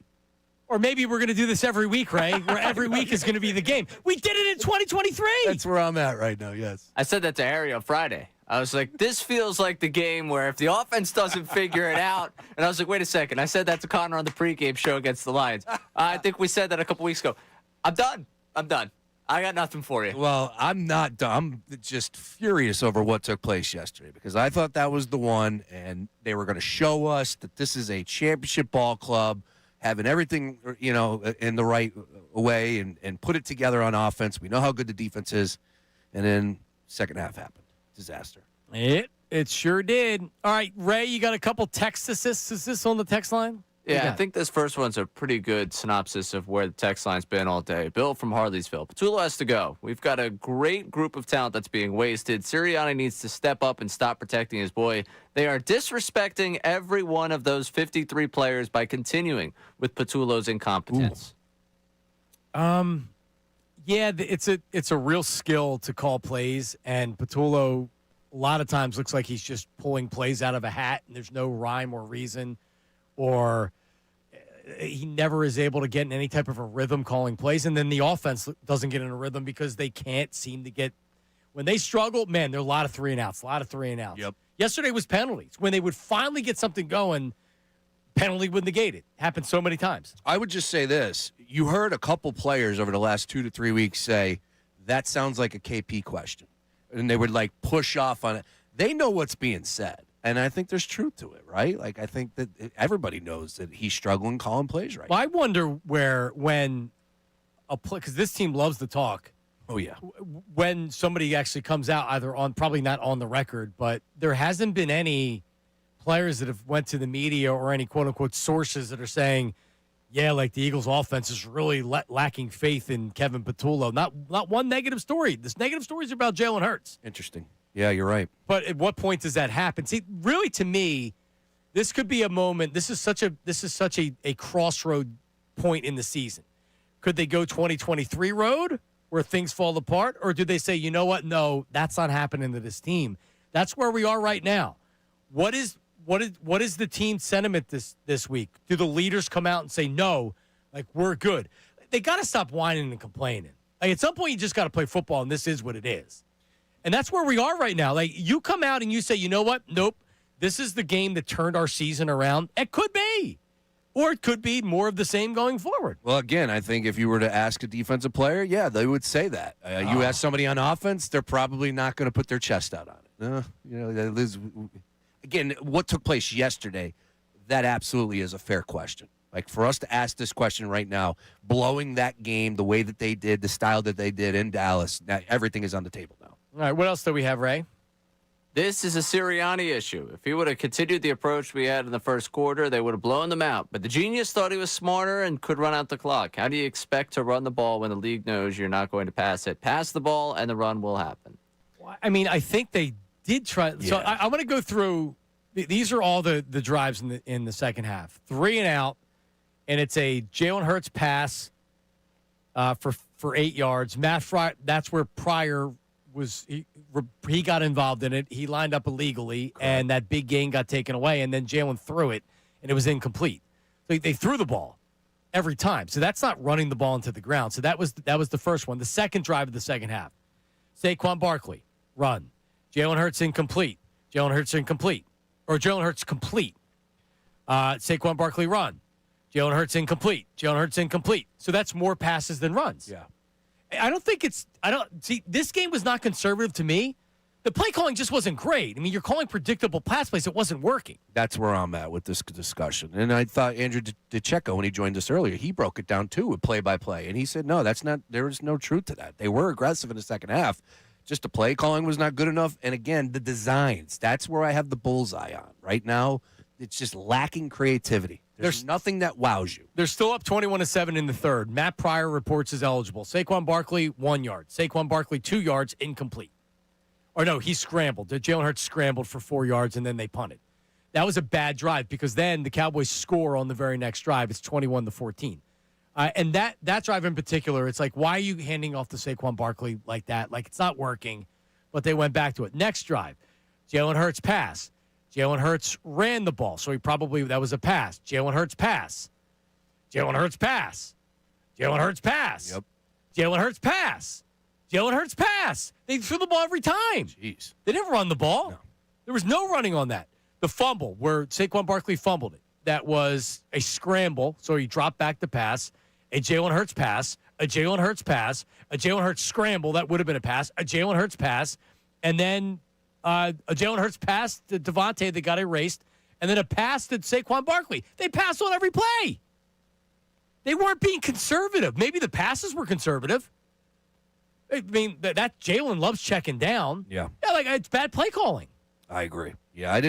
Or maybe we're going to do this every week, Ray, where every week is going to be the game. We did it in 2023. That's where I'm at right now, yes. I said that to Harry on Friday. I was like, this feels like the game where if the offense doesn't figure it out, and I was like, wait a second. I said that to Connor on the pregame show against the Lions. I think we said that a couple weeks ago. I'm done. I got nothing for you. Well, I'm not done. I'm just furious over what took place yesterday because I thought that was the one, and they were going to show us that this is a championship ball club, having everything, in the right way and put it together on offense. We know how good the defense is. And then second half happened. Disaster. It sure did. All right, Ray, you got a couple text assists. Is this on the text line? Yeah, I think this first one's a pretty good synopsis of where the text line's been all day. Bill from Harleysville. Patullo has to go. We've got a great group of talent that's being wasted. Sirianni needs to step up and stop protecting his boy. They are disrespecting every one of those 53 players by continuing with Patullo's incompetence. Yeah, it's a real skill to call plays, and Patullo a lot of times looks like he's just pulling plays out of a hat, and there's no rhyme or reason, or he never is able to get in any type of a rhythm calling plays, and then the offense doesn't get in a rhythm because they can't seem to get – when they struggle, man, there are a lot of 3-and-outs, Yep. Yesterday was penalties. When they would finally get something going, penalty would negate it. Happened so many times. I would just say this. You heard a couple players over the last 2 to 3 weeks say, that sounds like a KP question. and they would like push off on it. They know what's being said, and I think there's truth to it, right? Like I think that everybody knows that he's struggling calling plays right. Well, I wonder when because this team loves to talk. Oh yeah. When somebody actually comes out, either on probably not on the record, but there hasn't been any players that have went to the media or any quote unquote sources that are saying, yeah, like the Eagles offense is really lacking faith in Kevin Patullo. Not one negative story. This negative story is about Jalen Hurts. Interesting. Yeah, you're right. But at what point does that happen? See, really, to me, this could be a moment. This is such a crossroad point in the season. Could they go 2023 road where things fall apart, or do they say, you know what? No, that's not happening to this team. That's where we are right now. What is the team sentiment this week? Do the leaders come out and say, no, like we're good? They got to stop whining and complaining. Like at some point, you just got to play football, and this is what it is. And that's where we are right now. Like you come out and you say, you know what? Nope, this is the game that turned our season around. It could be. Or it could be more of the same going forward. Well, again, I think if you were to ask a defensive player, yeah, they would say that. You ask somebody on offense, they're probably not going to put their chest out on it. Again, what took place yesterday, that absolutely is a fair question. Like for us to ask this question right now, blowing that game the way that they did, the style that they did in Dallas, now everything is on the table now. All right, what else do we have, Ray? This is a Sirianni issue. If he would have continued the approach we had in the first quarter, they would have blown them out. But the genius thought he was smarter and could run out the clock. How do you expect to run the ball when the league knows you're not going to pass it? Pass the ball, and the run will happen. I mean, I think they did try. Yeah. So I want to go through. These are all the drives in the second half. 3 and out, and it's a Jalen Hurts pass for 8 yards. Matt Fry, that's where Pryor was. He got involved in it. He lined up illegally, and that big gain got taken away, and then Jalen threw it, and it was incomplete. So they threw the ball every time. So that's not running the ball into the ground. So that was the first one. The second drive of the second half. Saquon Barkley, run. Jalen Hurts incomplete. Jalen Hurts incomplete. Or Jalen Hurts complete. Saquon Barkley, run. Jalen Hurts incomplete. Jalen Hurts incomplete. So that's more passes than runs. Yeah. This game was not conservative to me. The play calling just wasn't great. I mean, you're calling predictable pass plays. It wasn't working. That's where I'm at with this discussion. And I thought Andrew DeCecco, when he joined us earlier, he broke it down too with play-by-play. And he said, no, there is no truth to that. They were aggressive in the second half. Just the play calling was not good enough. And again, the designs, that's where I have the bullseye on. Right now, it's just lacking creativity. There's nothing that wows you. They're still up 21-7 in the third. Matt Pryor reports is eligible. Saquon Barkley, 1 yard. Saquon Barkley, 2 yards, incomplete. Or no, he scrambled. Jalen Hurts scrambled for 4 yards, and then they punted. That was a bad drive because then the Cowboys score on the very next drive. It's 21-14. And that drive in particular, it's like, why are you handing off to Saquon Barkley like that? Like, it's not working. But they went back to it. Next drive, Jalen Hurts pass. Jalen Hurts ran the ball, so that was a pass. Jalen Hurts pass. Jalen Hurts pass. Jalen Hurts pass. Yep. Jalen Hurts pass. Jalen Hurts pass. They threw the ball every time. Jeez. They didn't run the ball. No. There was no running on that. The fumble where Saquon Barkley fumbled it, that was a scramble, so he dropped back the pass. A Jalen Hurts pass. A Jalen Hurts pass. A Jalen Hurts scramble, that would have been a pass. A Jalen Hurts pass. And then a Jalen Hurts pass to Devontae that got erased, and then a pass to Saquon Barkley. They passed on every play. They weren't being conservative. Maybe the passes were conservative. I mean, that Jalen loves checking down. Yeah, like it's bad play calling. I agree. Yeah, I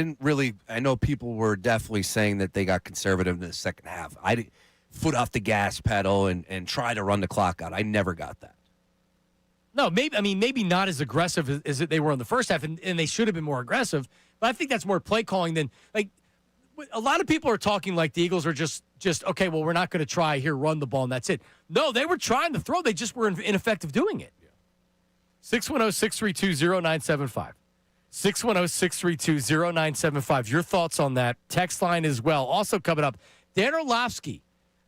know people were definitely saying that they got conservative in the second half. Foot off the gas pedal and try to run the clock out. I never got that. No, maybe not as aggressive as they were in the first half, and they should have been more aggressive. But I think that's more play calling than like a lot of people are talking like the Eagles are just okay. Well, we're not going to try here, run the ball, and that's it. No, they were trying to throw. They just were ineffective doing it. 610-632-0975. 610-632-0975. Your thoughts on that? Text line as well. Also coming up, Dan Orlovsky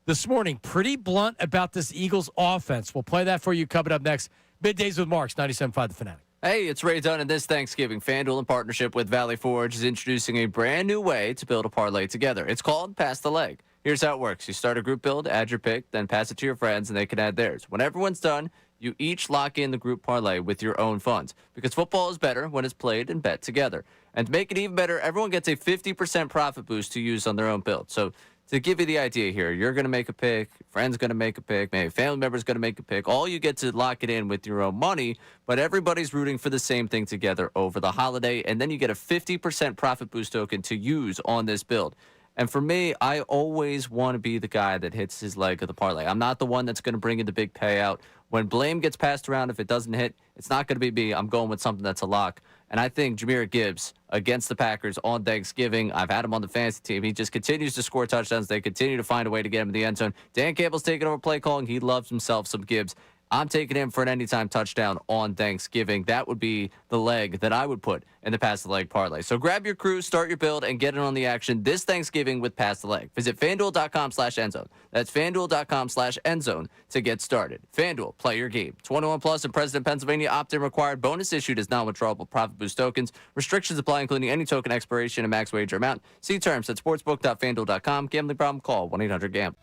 this morning, pretty blunt about this Eagles offense. We'll play that for you coming up next. Middays with Marks, 97.5 The Fanatic. Hey, it's Ray Dunn, and this Thanksgiving, FanDuel in partnership with Valley Forge is introducing a brand new way to build a parlay together. It's called Pass the Leg. Here's how it works. You start a group build, add your pick, then pass it to your friends, and they can add theirs. When everyone's done, You each lock in the group parlay with your own funds because football is better when it's played and bet together. And to make it even better, everyone gets a 50% profit boost to use on their own build. So to give you the idea here, you're going to make a pick, your friend's going to make a pick, maybe a family member's going to make a pick. All you get to lock it in with your own money, but everybody's rooting for the same thing together over the holiday, and then you get a 50% profit boost token to use on this build. And for me, I always want to be the guy that hits his leg of the parlay. I'm not the one that's going to bring in the big payout. When blame gets passed around, if it doesn't hit, it's not going to be me. I'm going with something that's a lock. And I think Jahmyr Gibbs against the Packers on Thanksgiving, I've had him on the fantasy team. He just continues to score touchdowns. They continue to find a way to get him in the end zone. Dan Campbell's taking over play calling. He loves himself some Gibbs. I'm taking him for an anytime touchdown on Thanksgiving. That would be the leg that I would put in the pass the leg parlay. So grab your crew, start your build, and get in on the action this Thanksgiving with pass the leg. Visit FanDuel.com/endzone. That's FanDuel.com/endzone to get started. FanDuel, play your game. 21 plus in President Pennsylvania. Opt-in required. Bonus issued as non-withdrawable profit boost tokens. Restrictions apply, including any token expiration and max wager amount. See terms at sportsbook.fanduel.com. Gambling problem? Call 1-800-GAMBLE.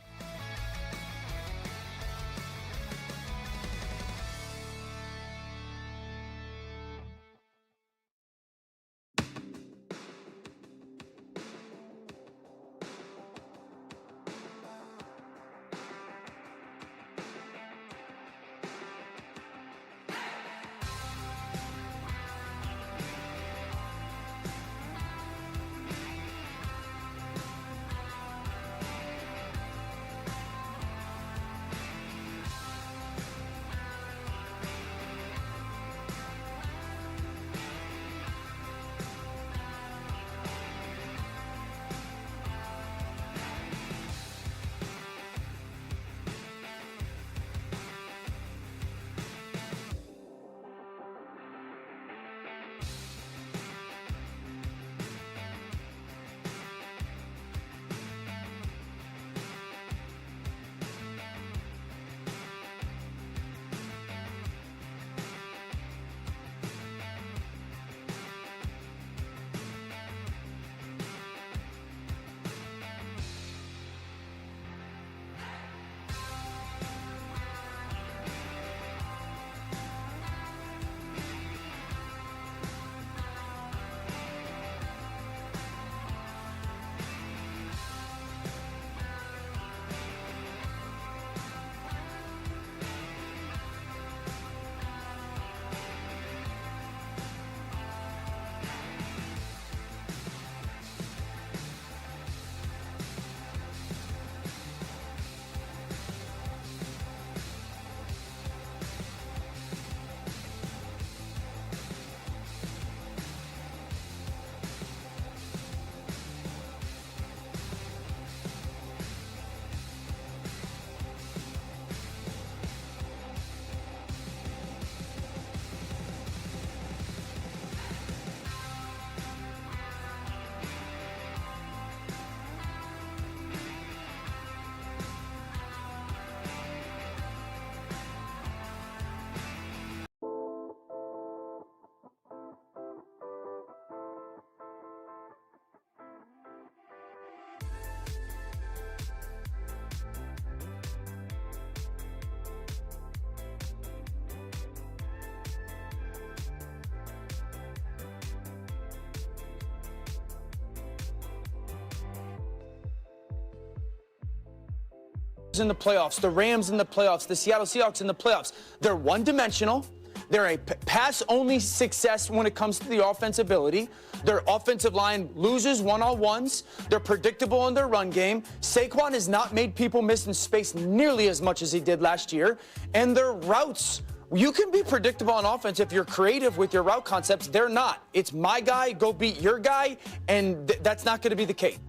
In the playoffs, the Rams in the playoffs, the Seattle Seahawks in the playoffs. They're one-dimensional. They're a pass-only success when it comes to the offensive ability. Their offensive line loses one-on-ones. They're predictable in their run game. Saquon has not made people miss in space nearly as much as he did last year. And their routes, you can be predictable on offense if you're creative with your route concepts. They're not. It's my guy, go beat your guy, and that's not going to be the case.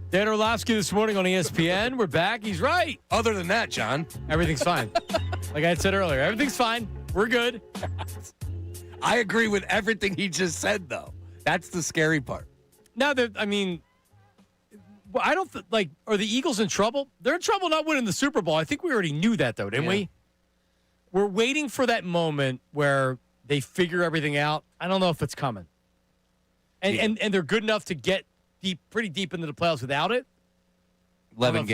Dan Orlovsky this morning on ESPN. We're back. He's right. Other than that, John, everything's fine. Like I said earlier, everything's fine. We're good. I agree with everything he just said, though. That's the scary part. Now that I mean, I don't like. Are the Eagles in trouble? They're in trouble not winning the Super Bowl. I think we already knew that, though, didn't we? We're waiting for that moment where they figure everything out. I don't know if it's coming. And they're good enough to get pretty deep into the playoffs without it. 11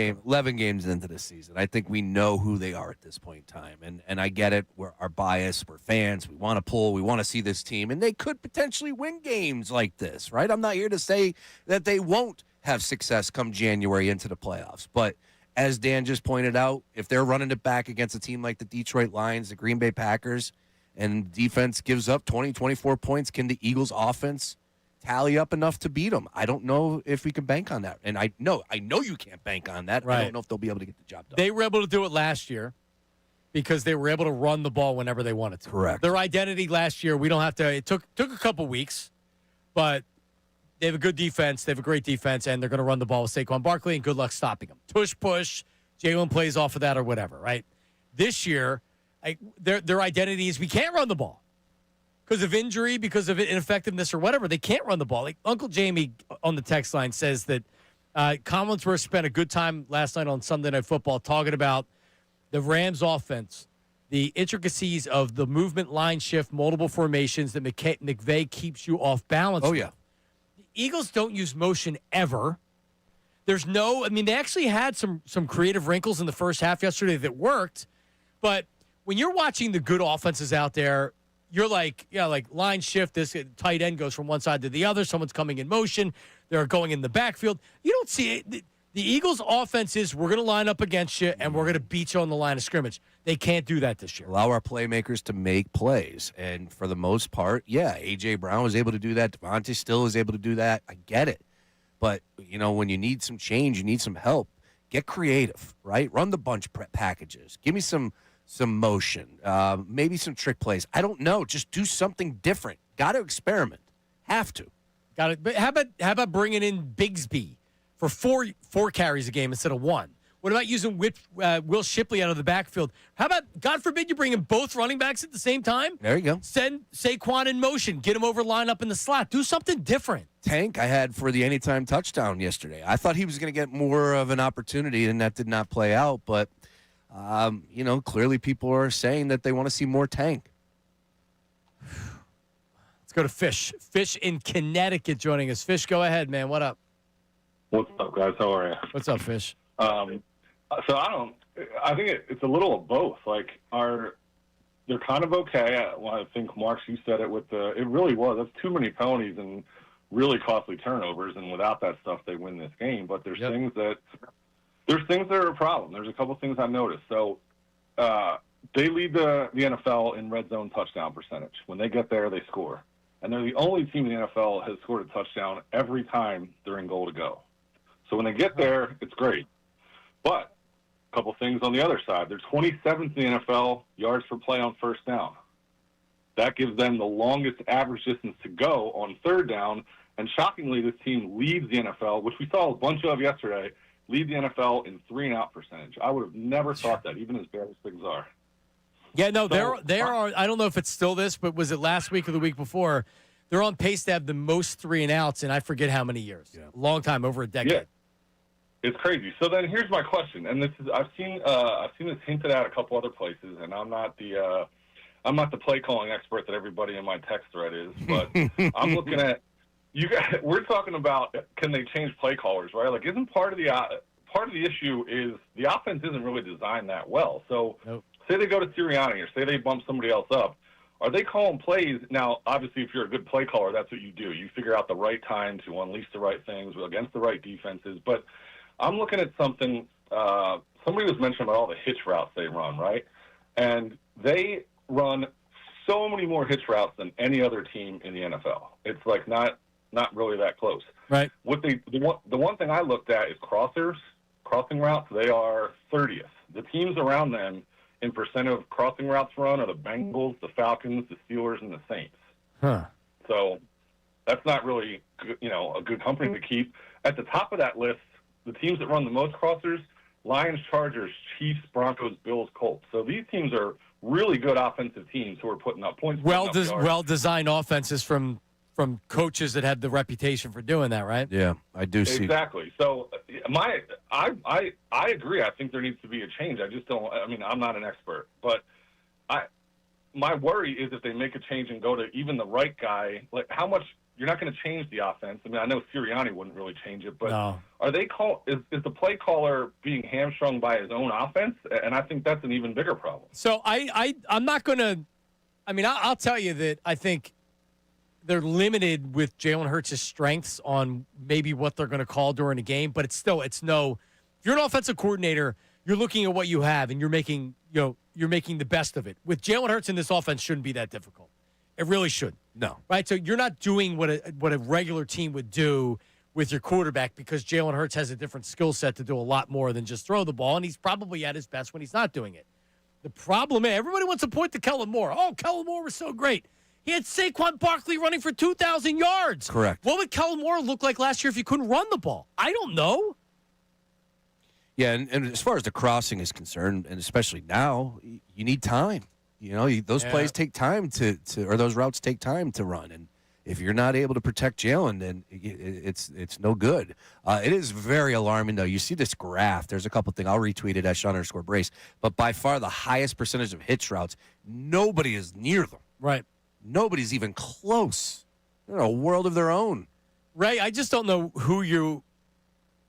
games into the season. I think we know who they are at this point in time. And I get it. We're our bias. We're fans. We want to pull. We want to see this team. And they could potentially win games like this, right? I'm not here to say that they won't have success come January into the playoffs. But as Dan just pointed out, if they're running it back against a team like the Detroit Lions, the Green Bay Packers, and defense gives up 20, 24 points, can the Eagles offense tally up enough to beat them? I don't know if we can bank on that. And I know you can't bank on that. Right. I don't know if they'll be able to get the job done. They were able to do it last year because they were able to run the ball whenever they wanted to. Correct. Their identity last year, we don't have to. It took a couple weeks, but they have a good defense. They have a great defense, and they're going to run the ball with Saquon Barkley, and good luck stopping them. Tush push, Jalen plays off of that or whatever, right? This year, their identity is we can't run the ball. Because of injury, because of ineffectiveness or whatever, they can't run the ball. Like Uncle Jamie on the text line says that Collinsworth spent a good time last night on Sunday Night Football talking about the Rams offense, the intricacies of the movement, line shift, multiple formations that McVay keeps you off balance. Oh, yeah. The Eagles don't use motion ever. There's they actually had some creative wrinkles in the first half yesterday that worked. But when you're watching the good offenses out there, you're like line shift, this tight end goes from one side to the other. Someone's coming in motion. They're going in the backfield. You don't see it. The Eagles' offense is we're going to line up against you, and we're going to beat you on the line of scrimmage. They can't do that this year. Allow our playmakers to make plays. And for the most part, yeah, A.J. Brown was able to do that. Devontae still is able to do that. I get it. But, when you need some change, you need some help, get creative, right? Run the bunch packages. Give me some motion, maybe some trick plays. I don't know. Just do something different. Got to experiment. Have to. Got it. But how about bringing in Bigsby for four carries a game instead of one? What about using Will Shipley out of the backfield? How about, God forbid, you bring in both running backs at the same time? There you go. Send Saquon in motion. Get him over, line up in the slot. Do something different. Tank I had for the anytime touchdown yesterday. I thought he was going to get more of an opportunity, and that did not play out. But, clearly people are saying that they want to see more Tank. Let's go to Fish. Fish in Connecticut joining us. Fish, go ahead, man. What up? What's up, guys? How are you? What's up, Fish? So I think it's a little of both. Like, they're kind of okay. I think, Marks, you said it it really was. That's too many penalties and really costly turnovers, and without that stuff, they win this game. But there's things that are a problem. There's a couple things I noticed. So they lead the NFL in red zone touchdown percentage. When they get there, they score. And they're the only team in the NFL has scored a touchdown every time they're in goal to go. So when they get there, it's great. But a couple things on the other side. They're 27th in the NFL yards per play on first down. That gives them the longest average distance to go on third down. And shockingly, this team leads the NFL, which we saw a bunch of yesterday, lead the NFL in 3-and-out percentage. I would have never thought that, even as bad as things are. Yeah, no, there are. I don't know if it's still this, but was it last week or the week before? They're on pace to have the most 3-and-outs, and I forget how many years. Yeah. Long time, over a decade. Yeah. It's crazy. So then here's my question, and I've seen this hinted at a couple other places, and I'm not the play calling expert that everybody in my text thread is, but I'm looking at you guys. We're talking about can they change play callers, right? Like, isn't part of the issue is the offense isn't really designed that well. So say they go to Sirianni or say they bump somebody else up. Are they calling plays? Now, obviously, if you're a good play caller, that's what you do. You figure out the right time to unleash the right things against the right defenses. But I'm looking at something, somebody was mentioning about all the hitch routes they run, right? And they run so many more hitch routes than any other team in the NFL. It's like not really that close. Right. The one thing I looked at is crossing routes. They are 30th. The teams around them in percent of crossing routes run are the Bengals, the Falcons, the Steelers, and the Saints. Huh. So that's not really, a good company to keep. At the top of that list, the teams that run the most crossers, Lions, Chargers, Chiefs, Broncos, Bills, Colts. So these teams are really good offensive teams who are putting up points. Well-designed offenses from coaches that had the reputation for doing that, right? Yeah, I do see. Exactly. So I agree. I think there needs to be a change. I just don't. I mean, I'm not an expert, but my worry is if they make a change and go to even the right guy, like how much you're not going to change the offense. I mean, I know Sirianni wouldn't really change it, but are they is the play caller being hamstrung by his own offense? And I think that's an even bigger problem. So I'm not going to. I mean, I'll tell you that I think they're limited with Jalen Hurts' strengths on maybe what they're going to call during the game, but it's no. If you're an offensive coordinator, you're looking at what you have and you're making the best of it. With Jalen Hurts in this offense, shouldn't be that difficult. It really shouldn't. No. Right? So you're not doing what a regular team would do with your quarterback because Jalen Hurts has a different skill set to do a lot more than just throw the ball, and he's probably at his best when he's not doing it. The problem is everybody wants to point to Kellen Moore. Oh, Kellen Moore was so great. He had Saquon Barkley running for 2,000 yards. Correct. What would Kellen Moore look like last year if he couldn't run the ball? I don't know. Yeah, and as far as the crossing is concerned, and especially now, you need time. Those plays take time or those routes take time to run. And if you're not able to protect Jalen, then it's no good. It is very alarming, though. You see this graph. There's a couple things. I'll retweet it at Sean_Brace. But by far the highest percentage of hitch routes, nobody is near them. Right. Nobody's even close. They're in a world of their own. Ray, I just don't know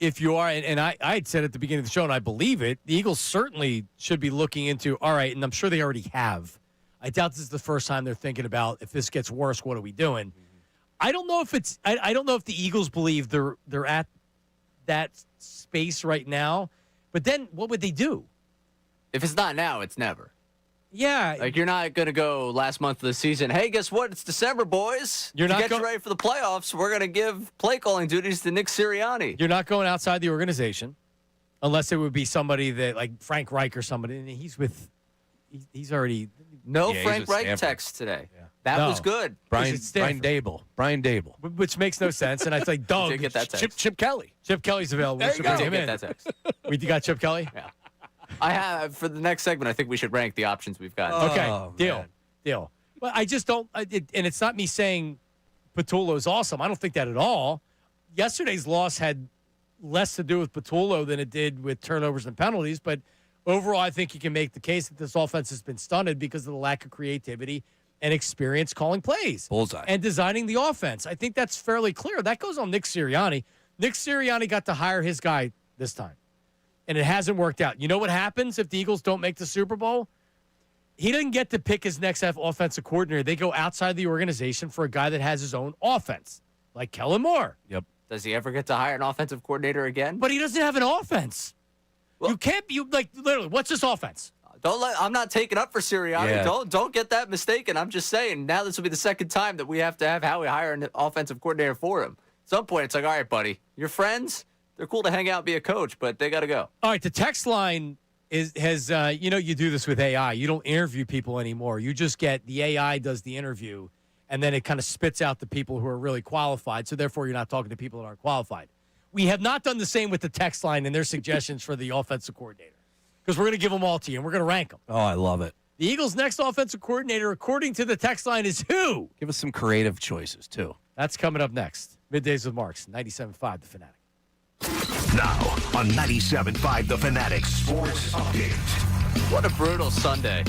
if you are, and I had said at the beginning of the show, and I believe it, the Eagles certainly should be looking into, all right, and I'm sure they already have. I doubt this is the first time they're thinking about, if this gets worse, what are we doing? I don't know if I don't know if the Eagles believe they're at that space right now, but then what would they do? If it's not now, it's never. Yeah. Like, you're not going to go last month of the season, hey, guess what? It's December, boys. You're not to get you ready for the playoffs, we're going to give play calling duties to Nick Sirianni. You're not going outside the organization unless it would be somebody that, like Frank Reich or somebody, and he's already. No Frank Reich text today. Yeah. That was good. Brian Dable. Which makes no sense. And I say, Doug. Did get that text. Chip Kelly. Chip Kelly's available. There you go. Did get that text. We got Chip Kelly? Yeah. I have, for the next segment, I think we should rank the options we've got. Okay, deal. But I just don't, and it's not me saying Patullo's awesome. I don't think that at all. Yesterday's loss had less to do with Patullo than it did with turnovers and penalties, but overall, I think you can make the case that this offense has been stunted because of the lack of creativity and experience calling plays. Bullseye. And designing the offense. I think that's fairly clear. That goes on Nick Sirianni. Nick Sirianni got to hire his guy this time, and it hasn't worked out. You know what happens if the Eagles don't make the Super Bowl? He doesn't get to pick his next offensive coordinator. They go outside the organization for a guy that has his own offense, like Kellen Moore. Yep. Does he ever get to hire an offensive coordinator again? But he doesn't have an offense. Well, you can't be literally. What's this offense? I'm not taking up for Sirianni. Yeah. Don't get that mistaken. I'm just saying now this will be the second time that we have to have Howie hire an offensive coordinator for him. At some point, it's like, all right, buddy, your friends, they're cool to hang out and be a coach, but they got to go. All right, the text line has you do this with AI. You don't interview people anymore. You just get the AI does the interview, and then it kind of spits out the people who are really qualified. So therefore, you're not talking to people that aren't qualified. We have not done the same with the text line and their suggestions for the offensive coordinator, because we're going to give them all to you, and we're going to rank them. Oh, I love it. The Eagles' next offensive coordinator, according to the text line, is who? Give us some creative choices, too. That's coming up next. Middays with Marks, 97.5 The Fanatic. Now on 97.5 The Fanatic Sports Update. What a brutal Sunday.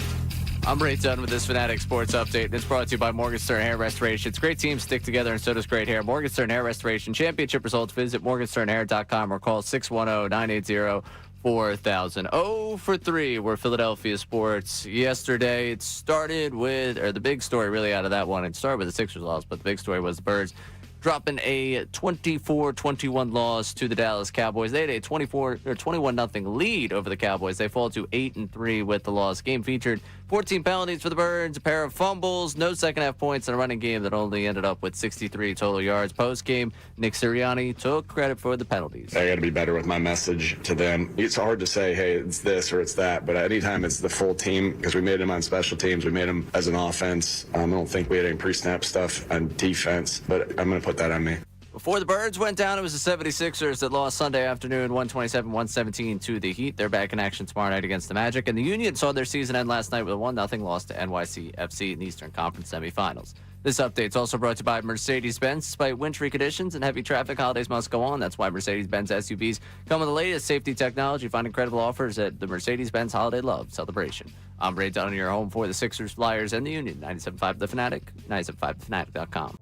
I'm Ray Dunn with this Fanatic Sports Update, and it's brought to you by Morgenstern Hair Restoration. It's great teams stick together, and so does great hair. Morgenstern Hair Restoration championship results. Visit morgensternhair.com or call 610-980-4000. 0 for 3 were Philadelphia sports yesterday. It started with, or the big story really out of that one, it started with the Sixers loss, but the big story was the Birds dropping a 24-21 loss to the Dallas Cowboys. They had a 21-0 lead over the Cowboys. They fall to 8-3 with the loss. Game featured 14 penalties for the Birds, a pair of fumbles, no second-half points, and a running game that only ended up with 63 total yards. Post-game, Nick Sirianni took credit for the penalties. I got to be better with my message to them. It's hard to say, hey, it's this or it's that, but anytime it's the full team, because we made them on special teams, we made them as an offense. I don't think we had any pre-snap stuff on defense, but I'm going to put that on me. Before the Birds went down, it was the 76ers that lost Sunday afternoon 127-117 to the Heat. They're back in action tomorrow night against the Magic. And the Union saw their season end last night with a 1-0 loss to NYCFC in the Eastern Conference semifinals. This update's also brought to you by Mercedes-Benz. Despite wintry conditions and heavy traffic, holidays must go on. That's why Mercedes-Benz SUVs come with the latest safety technology. Find incredible offers at the Mercedes-Benz Holiday Love Celebration. I'm Ray Dunn, your home for the Sixers, Flyers, and the Union. 97.5 The Fanatic, 97.5thefanatic.com.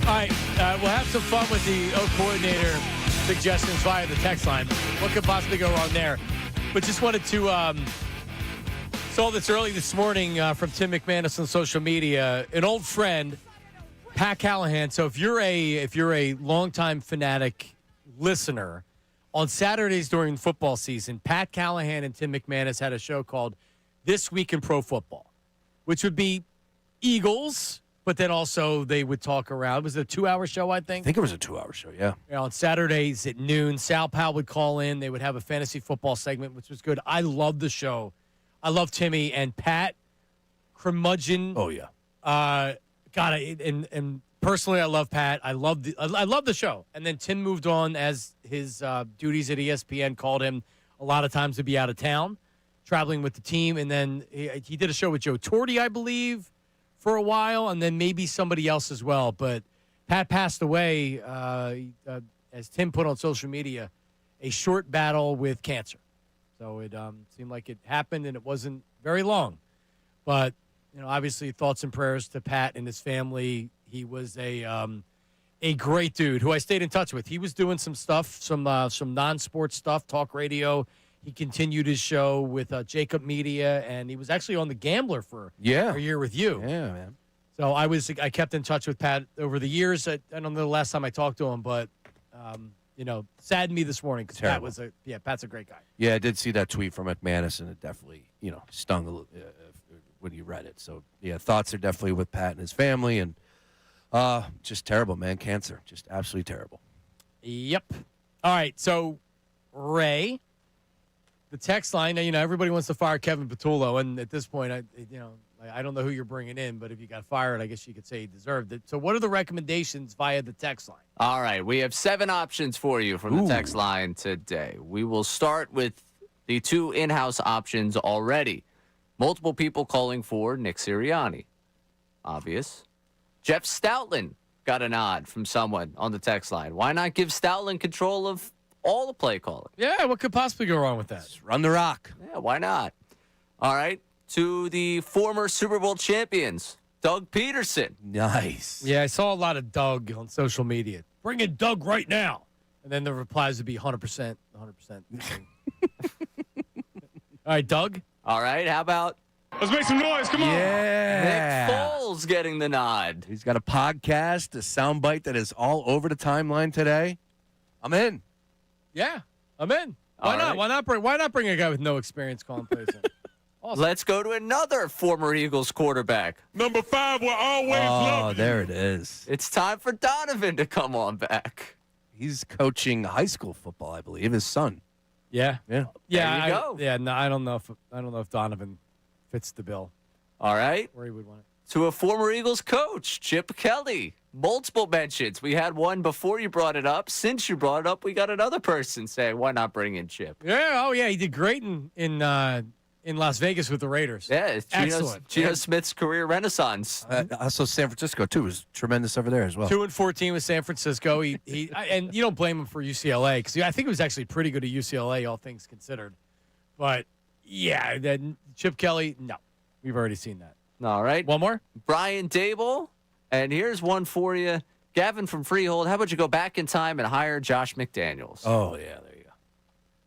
All right, we'll have some fun with the O coordinator suggestions via the text line. What could possibly go wrong there? But just wanted to saw this early this morning from Tim McManus on social media. An old friend, Pat Callahan. So if you're a longtime Fanatic listener, on Saturdays during football season, Pat Callahan and Tim McManus had a show called This Week in Pro Football, which would be Eagles, but then also they would talk around. It was a 2-hour show, I think. I think it was a 2-hour show, yeah. On Saturdays at noon, Sal Powell would call in. They would have a fantasy football segment, which was good. I loved the show. I love Timmy and Pat, curmudgeon. Oh, yeah. God, and personally, I love Pat. I love the show. And then Tim moved on as his duties at ESPN called him a lot of times to be out of town, traveling with the team. And then he did a show with Joe Torti, I believe, for a while, and then maybe somebody else as well. But Pat passed away, as Tim put on social media, a short battle with cancer. So it seemed like it happened, and it wasn't very long. But, obviously thoughts and prayers to Pat and his family. He was a great dude who I stayed in touch with. He was doing some stuff, some non-sports stuff, talk radio. He continued his show with Jacob Media, and he was actually on The Gambler for a year with you. Yeah, man. So I kept in touch with Pat over the years. I don't know the last time I talked to him, but saddened me this morning because Pat's a great guy. Yeah, I did see that tweet from McManus, and it definitely stung a little when you read it. So yeah, thoughts are definitely with Pat and his family, and just terrible, man. Cancer, just absolutely terrible. Yep. All right, so Ray. The text line, everybody wants to fire Kevin Patullo, and at this point, I don't know who you're bringing in, but if you got fired, I guess you could say he deserved it. So what are the recommendations via the text line? All right, we have 7 options for you from the text line today. We will start with the 2 in-house options already. Multiple people calling for Nick Sirianni. Obvious. Jeff Stoutland got a nod from someone on the text line. Why not give Stoutland control of all the play calling? Yeah, what could possibly go wrong with that? Just run the rock. Yeah, why not? All right, to the former Super Bowl champions, Doug Peterson. Nice. Yeah, I saw a lot of Doug on social media. Bring in Doug right now. And then the replies would be 100%. All right, Doug. All right, how about Let's make some noise. Come on. Yeah. Nick Foles getting the nod? He's got a podcast, a soundbite that is all over the timeline today. I'm in. Yeah, I'm in. Why not? Right. Why not bring a guy with no experience calling plays in? Awesome. Let's go to another former Eagles quarterback. Number 5 will always love you. There it is. It's time for Donovan to come on back. He's coaching high school football, I believe. His son. Yeah. Yeah. There you go. Yeah. No, I don't know if Donovan fits the bill. All right. Where he would want it. To a former Eagles coach, Chip Kelly. Multiple mentions. We had one before you brought it up. Since you brought it up, we got another person saying, "Why not bring in Chip?" Yeah. Oh, yeah. He did great in Las Vegas with the Raiders. Yeah. It's Excellent. Geno Smith's career renaissance. Also, San Francisco too was tremendous over there as well. 2-14 with San Francisco. He and you don't blame him for UCLA because I think he was actually pretty good at UCLA, all things considered. But yeah, then Chip Kelly. No, we've already seen that. All right. One more. Brian Dable. And here's one for you. Gavin from Freehold, how about you go back in time and hire Josh McDaniels? Oh, yeah, there you go.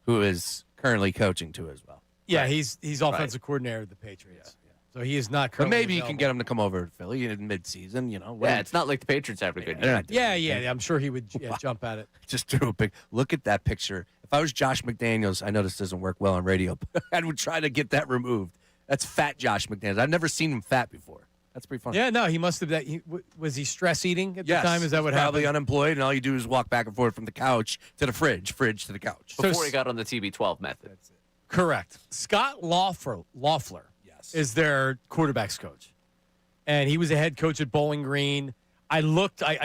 Who is currently coaching, too, as well. Yeah, right. He's offensive coordinator of the Patriots. Yeah. So he is not currently But maybe available. you can get him to come over to Philly in midseason, Yeah, it's not like the Patriots have a good year. Yeah, I'm sure he would jump at it. Just do a big look at that picture. If I was Josh McDaniels, I know this doesn't work well on radio, but I would try to get that removed. That's fat Josh McDaniels. I've never seen him fat before. That's pretty funny. Yeah, no, he must have. Was he stress eating at the time? Is that what probably happened? unemployed, and all you do is walk back and forth from the couch to the fridge to the couch. Before he got on the TB12 method. That's it. Correct. Scott Loeffler is their quarterbacks coach. And he was a head coach at Bowling Green. I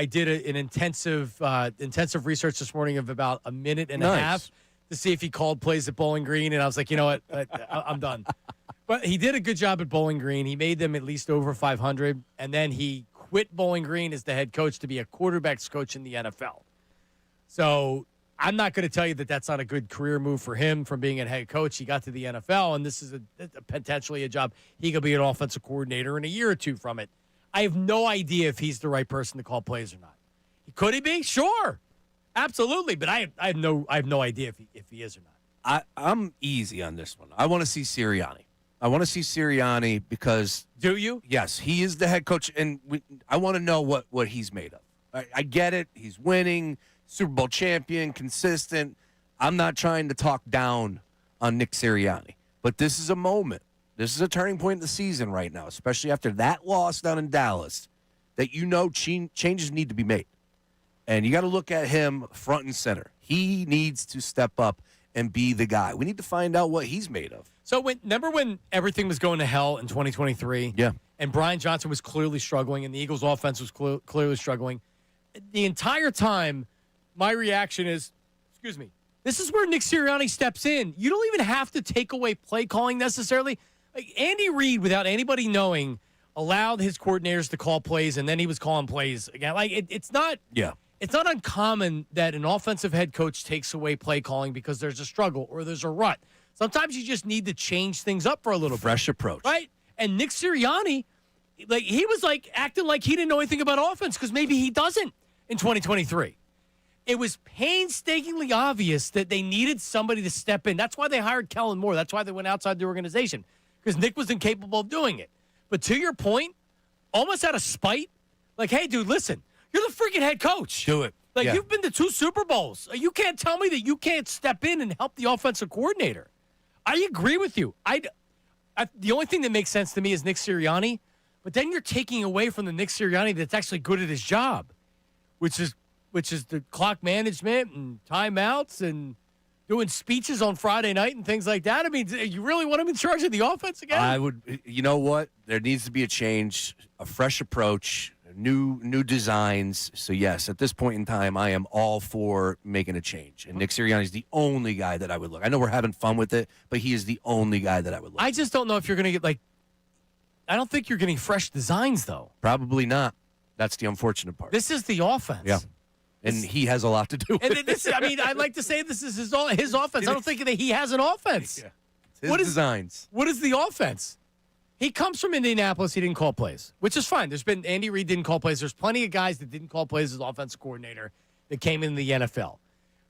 did an intensive research this morning of about a minute and a half to see if he called plays at Bowling Green. And I was like, you know what? I'm done. But he did a good job at Bowling Green. He made them at least over 500. And then he quit Bowling Green as the head coach to be a quarterbacks coach in the NFL. So I'm not going to tell you that that's not a good career move for him from being a head coach. He got to the NFL, and this is potentially a job. He could be an offensive coordinator in a year or two from it. I have no idea if he's the right person to call plays or not. Could he be? Sure. Absolutely. But I have no idea if he is or not. I'm easy on this one. I want to see Sirianni. I want to see Sirianni because... Do you? Yes, he is the head coach, and I want to know what he's made of. I get it. He's winning, Super Bowl champion, consistent. I'm not trying to talk down on Nick Sirianni, but this is a moment. This is a turning point in the season right now, especially after that loss down in Dallas, that changes need to be made. And you got to look at him front and center. He needs to step up and be the guy. We need to find out what he's made of. So remember when everything was going to hell in 2023? Yeah. And Brian Johnson was clearly struggling, and the Eagles' offense was clearly struggling. The entire time, my reaction is, excuse me, this is where Nick Sirianni steps in. You don't even have to take away play calling necessarily. Like Andy Reid, without anybody knowing, allowed his coordinators to call plays, and then he was calling plays again. Like it's not. Yeah. It's not uncommon that an offensive head coach takes away play calling because there's a struggle or there's a rut. Sometimes you just need to change things up for a little fresh approach, right? And Nick Sirianni, he was acting like he didn't know anything about offense because maybe he doesn't in 2023. It was painstakingly obvious that they needed somebody to step in. That's why they hired Kellen Moore. That's why they went outside the organization, because Nick was incapable of doing it. But to your point, almost out of spite, hey, dude, listen, you're the freaking head coach. Do it. You've been to 2 Super Bowls. You can't tell me that you can't step in and help the offensive coordinator. I agree with you. The only thing that makes sense to me is Nick Sirianni, but then you're taking away from the Nick Sirianni that's actually good at his job, which is the clock management and timeouts and doing speeches on Friday night and things like that. I mean, you really want him in charge of the offense again? I would. You know what? There needs to be a change, a fresh approach, new designs. So, yes, at this point in time, I am all for making a change. And Nick Sirianni is the only guy that I would look. I know we're having fun with it, but he is the only guy that I would look. I just don't know if you're going to get, I don't think you're getting fresh designs, though. Probably not. That's the unfortunate part. This is the offense. Yeah. And he has a lot to do with and it. I'd like to say this is his offense. I don't think that he has an offense. Yeah. His designs. What is the offense? He comes from Indianapolis. He didn't call plays, which is fine. Andy Reid didn't call plays. There's plenty of guys that didn't call plays as offensive coordinator that came in the NFL.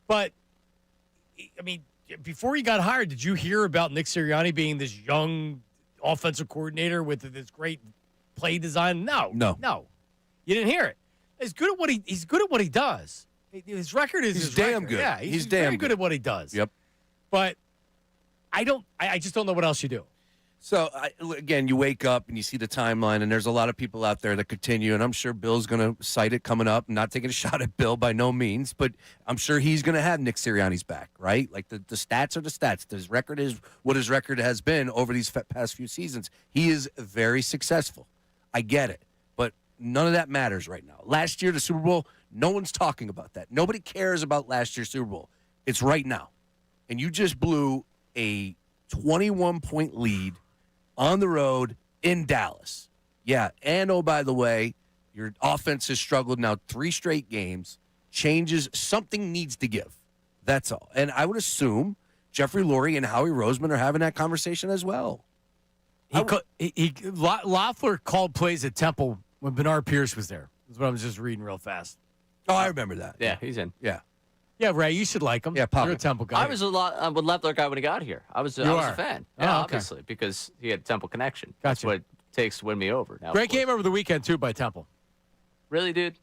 But, I mean, before he got hired, did you hear about Nick Sirianni being this young offensive coordinator with this great play design? No. You didn't hear it. He's good at what he does. His record is he's damn good. Yeah, he's damn good at what he does. Yep. But I just don't know what else you do. So, again, you wake up and you see the timeline, and there's a lot of people out there that continue, and I'm sure Bill's going to cite it coming up. I'm not taking a shot at Bill by no means, but I'm sure he's going to have Nick Sirianni's back, right? Like, the stats are the stats. His record is what his record has been over these past few seasons. He is very successful. I get it, but none of that matters right now. Last year, the Super Bowl, no one's talking about that. Nobody cares about last year's Super Bowl. It's right now. And you just blew a 21-point lead on the road in Dallas. Yeah, and oh, by the way, your offense has struggled now 3 straight games. Changes, something needs to give. That's all. And I would assume Jeffrey Lurie and Howie Roseman are having that conversation as well. Loeffler called plays at Temple when Bernard Pierce was there. That's what I was just reading real fast. Oh, I remember that. Yeah, he's in. Yeah. Yeah, Ray, you should like him. Yeah, Papa. You're a Temple guy. I was a Loeffler guy when he got here. I was a fan. Oh, Yeah, okay. obviously, because he had Temple connection. Gotcha. That's what it takes to win me over. Now, Great game over the weekend, too, by Temple. Really, dude?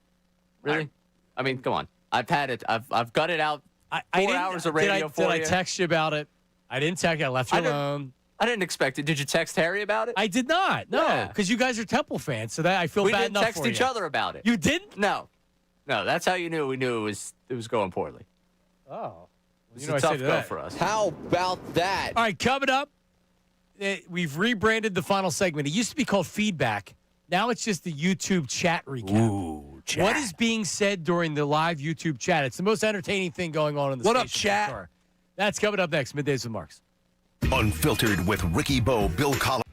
Really? I mean, come on. I've had it. I've got it out 4 hours of radio for you. Did I text you about it? I didn't text you. I left you alone. I didn't expect it. Did you text Harry about it? I did not. No, because you guys are Temple fans, so that I feel we bad didn't enough text for each you. other about it. You didn't? No, that's how you knew. We knew it was going poorly. Oh, it's a tough go for us. How about that? All right, coming up, we've rebranded the final segment. It used to be called Feedback. Now it's just the YouTube chat recap. Ooh, chat. What is being said during the live YouTube chat? It's the most entertaining thing going on in the What up, station. chat? Sure. That's coming up next. Middays with Marks. Unfiltered with Ricky Bo, Bill Collins.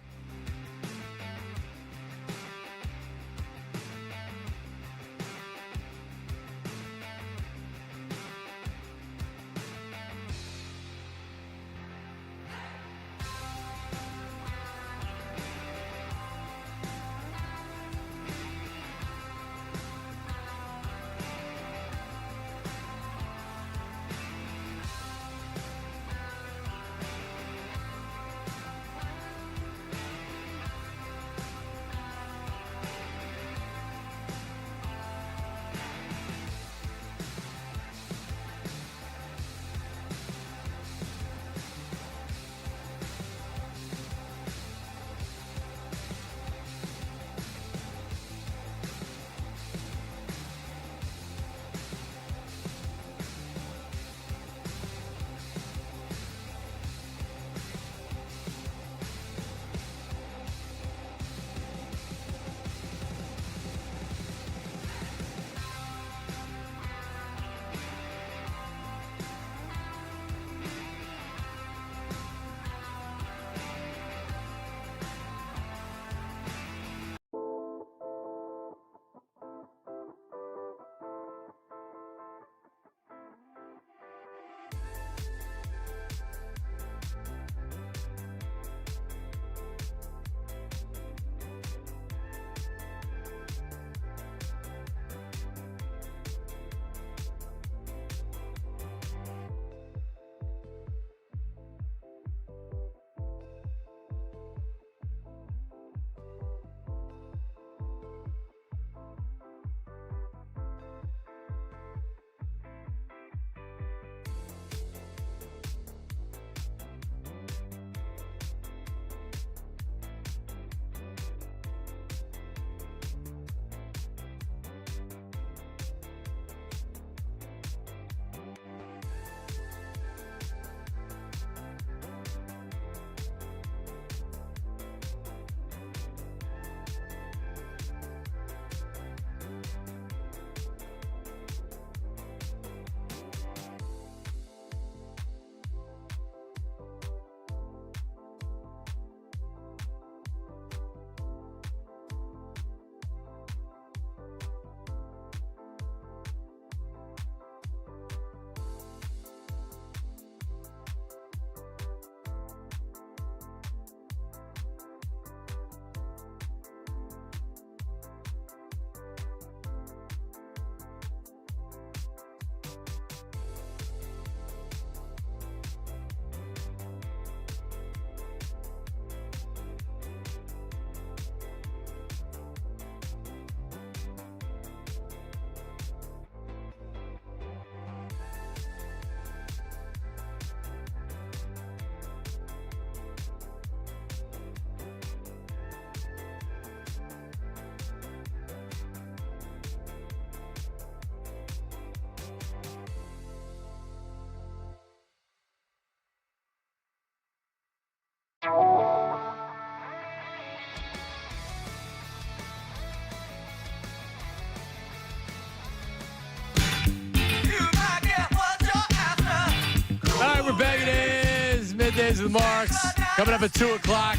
Middays with Marks. Coming up at 2 o'clock.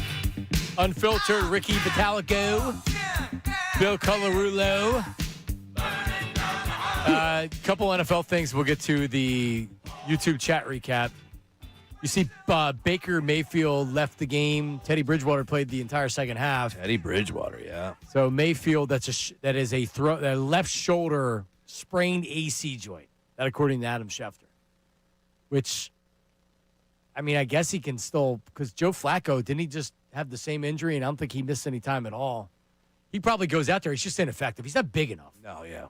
Unfiltered Ricky Vitalico. Bill Colarulo. A couple NFL things. We'll get to the YouTube chat recap. You see Baker Mayfield left the game. Teddy Bridgewater played the entire second half. Teddy Bridgewater, yeah. So Mayfield, that is a left shoulder sprained AC joint. That according to Adam Schefter. Which, I mean, I guess he can still, because Joe Flacco, didn't he just have the same injury? And I don't think he missed any time at all. He probably goes out there. He's just ineffective. He's not big enough. No, yeah.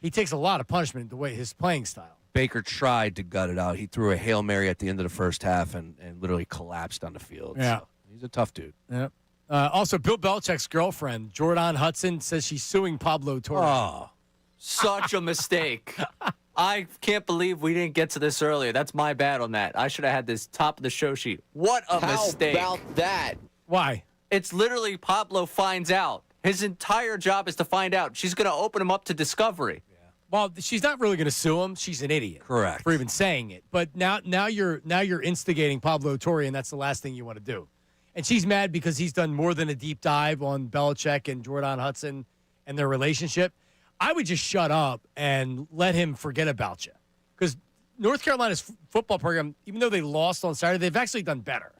He takes a lot of punishment the way his playing style. Baker tried to gut it out. He threw a Hail Mary at the end of the first half and literally collapsed on the field. Yeah. So he's a tough dude. Yeah. Also, Bill Belichick's girlfriend, Jordan Hudson, says she's suing Pablo Torre. Oh, such a mistake. I can't believe we didn't get to this earlier. That's my bad on that. I should have had this top of the show sheet. What a mistake. How about that? Why? It's literally Pablo finds out. His entire job is to find out. She's going to open him up to discovery. Well, she's not really going to sue him. She's an idiot. Correct. For even saying it. But now you're instigating Pablo Torre, and that's the last thing you want to do. And she's mad because he's done more than a deep dive on Belichick and Jordan Hudson and their relationship. I would just shut up and let him forget about you. Because North Carolina's football program, even though they lost on Saturday, they've actually done better.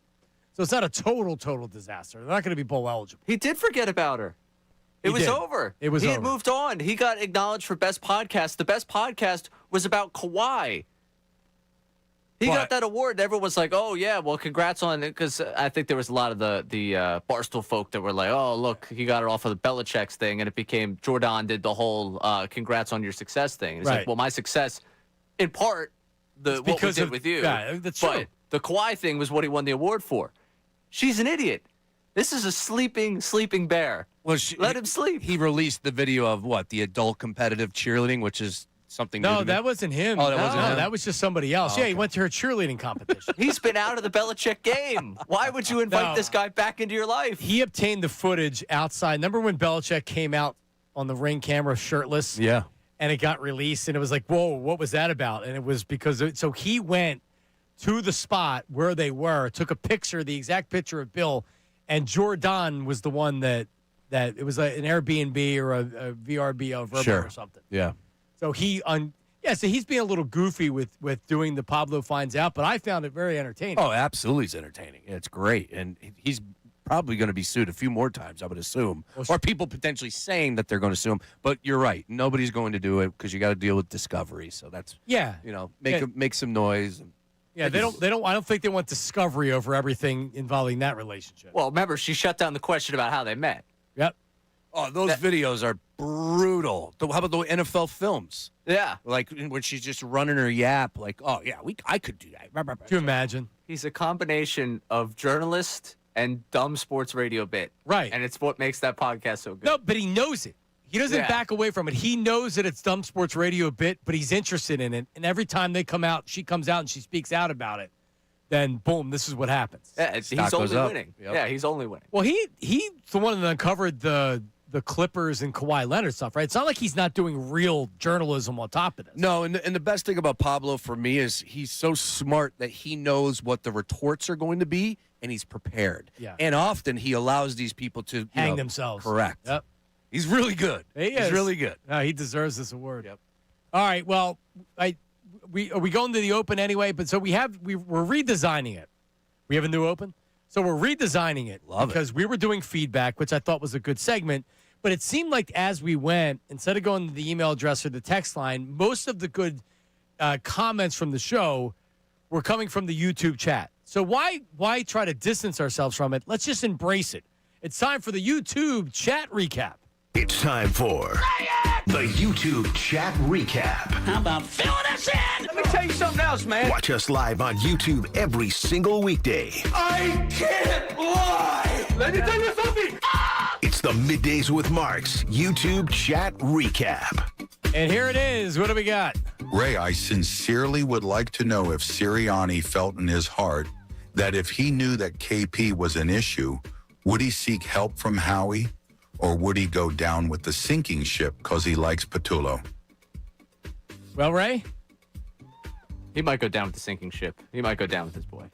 So it's not a total disaster. They're not going to be bowl eligible. He did forget about her. It was over. It was He over. had moved on. He got acknowledged for Best Podcast. The Best Podcast was about Kawhi. He got that award, and everyone was like, oh, yeah, well, congrats on it. Because I think there was a lot of the Barstool folk that were like, oh, look, he got it off of the Belichick's thing. And it became Jordan did the whole congrats on your success thing. It's like, well, my success, in part, what we did with you. Yeah, that's true. But the Kawhi thing was what he won the award for. She's an idiot. This is a sleeping bear. Well, let him sleep. He released the video of the adult competitive cheerleading, which is something new No, to me. that wasn't him. Oh, that wasn't him? That was just somebody else. Oh, Yeah, he went to her cheerleading competition. He's been out of the Belichick game. Why would you invite this guy back into your life? He obtained the footage outside. Remember when Belichick came out on the ring camera shirtless? Yeah. And it got released, and it was like, whoa, what was that about? And it was because so he went to the spot where they were, took a picture, the exact picture of Bill, and Jordan was the one that it was an Airbnb or a VRBO or something. Yeah. So so he's being a little goofy with doing the Pablo Finds Out, but I found it very entertaining. Oh, absolutely, it's entertaining. It's great, and he's probably going to be sued a few more times, I would assume, or people potentially saying that they're going to sue him. But you're right, nobody's going to do it because you got to deal with discovery. So that's make some noise. Yeah, they don't. I don't think they want discovery over everything involving that relationship. Well, remember, she shut down the question about how they met. Yep. Oh, those videos are brutal. How about the NFL films? Yeah. Like when she's just running her yap, like, oh, yeah, I could do that. Can you imagine? He's a combination of journalist and dumb sports radio bit. Right. And it's what makes that podcast so good. No, but he knows it. He doesn't back away from it. He knows that it's dumb sports radio bit, but he's interested in it. And every time they come out, she comes out and she speaks out about it. Then, boom, this is what happens. Yeah, he's only winning. Yep. Yeah, he's only winning. Well, he's the one that uncovered the Clippers and Kawhi Leonard stuff, right? It's not like he's not doing real journalism on top of this. No, and the best thing about Pablo for me is he's so smart that he knows what the retorts are going to be, and he's prepared. Yeah. And often he allows these people to hang themselves. Correct. Yep. He's really good. He's really good. No, he deserves this award. Yep. All right. Well, are we going to the Open anyway? But so we're redesigning it. We have a new Open, so we're redesigning it because we were doing feedback, which I thought was a good segment. But it seemed like as we went, instead of going to the email address or the text line, most of the good comments from the show were coming from the YouTube chat. So why try to distance ourselves from it? Let's just embrace it. It's time for the YouTube chat recap. It's time for the YouTube chat recap. How about filling us in? Let me tell you something else, man. Watch us live on YouTube every single weekday. I can't lie. Let me tell you something. It's the Middays with Marks YouTube chat recap. And here it is. What do we got? Ray, I sincerely would like to know if Sirianni felt in his heart that if he knew that KP was an issue, would he seek help from Howie? Or would he go down with the sinking ship because he likes Patullo? Well, Ray? He might go down with the sinking ship. He might go down with his boy.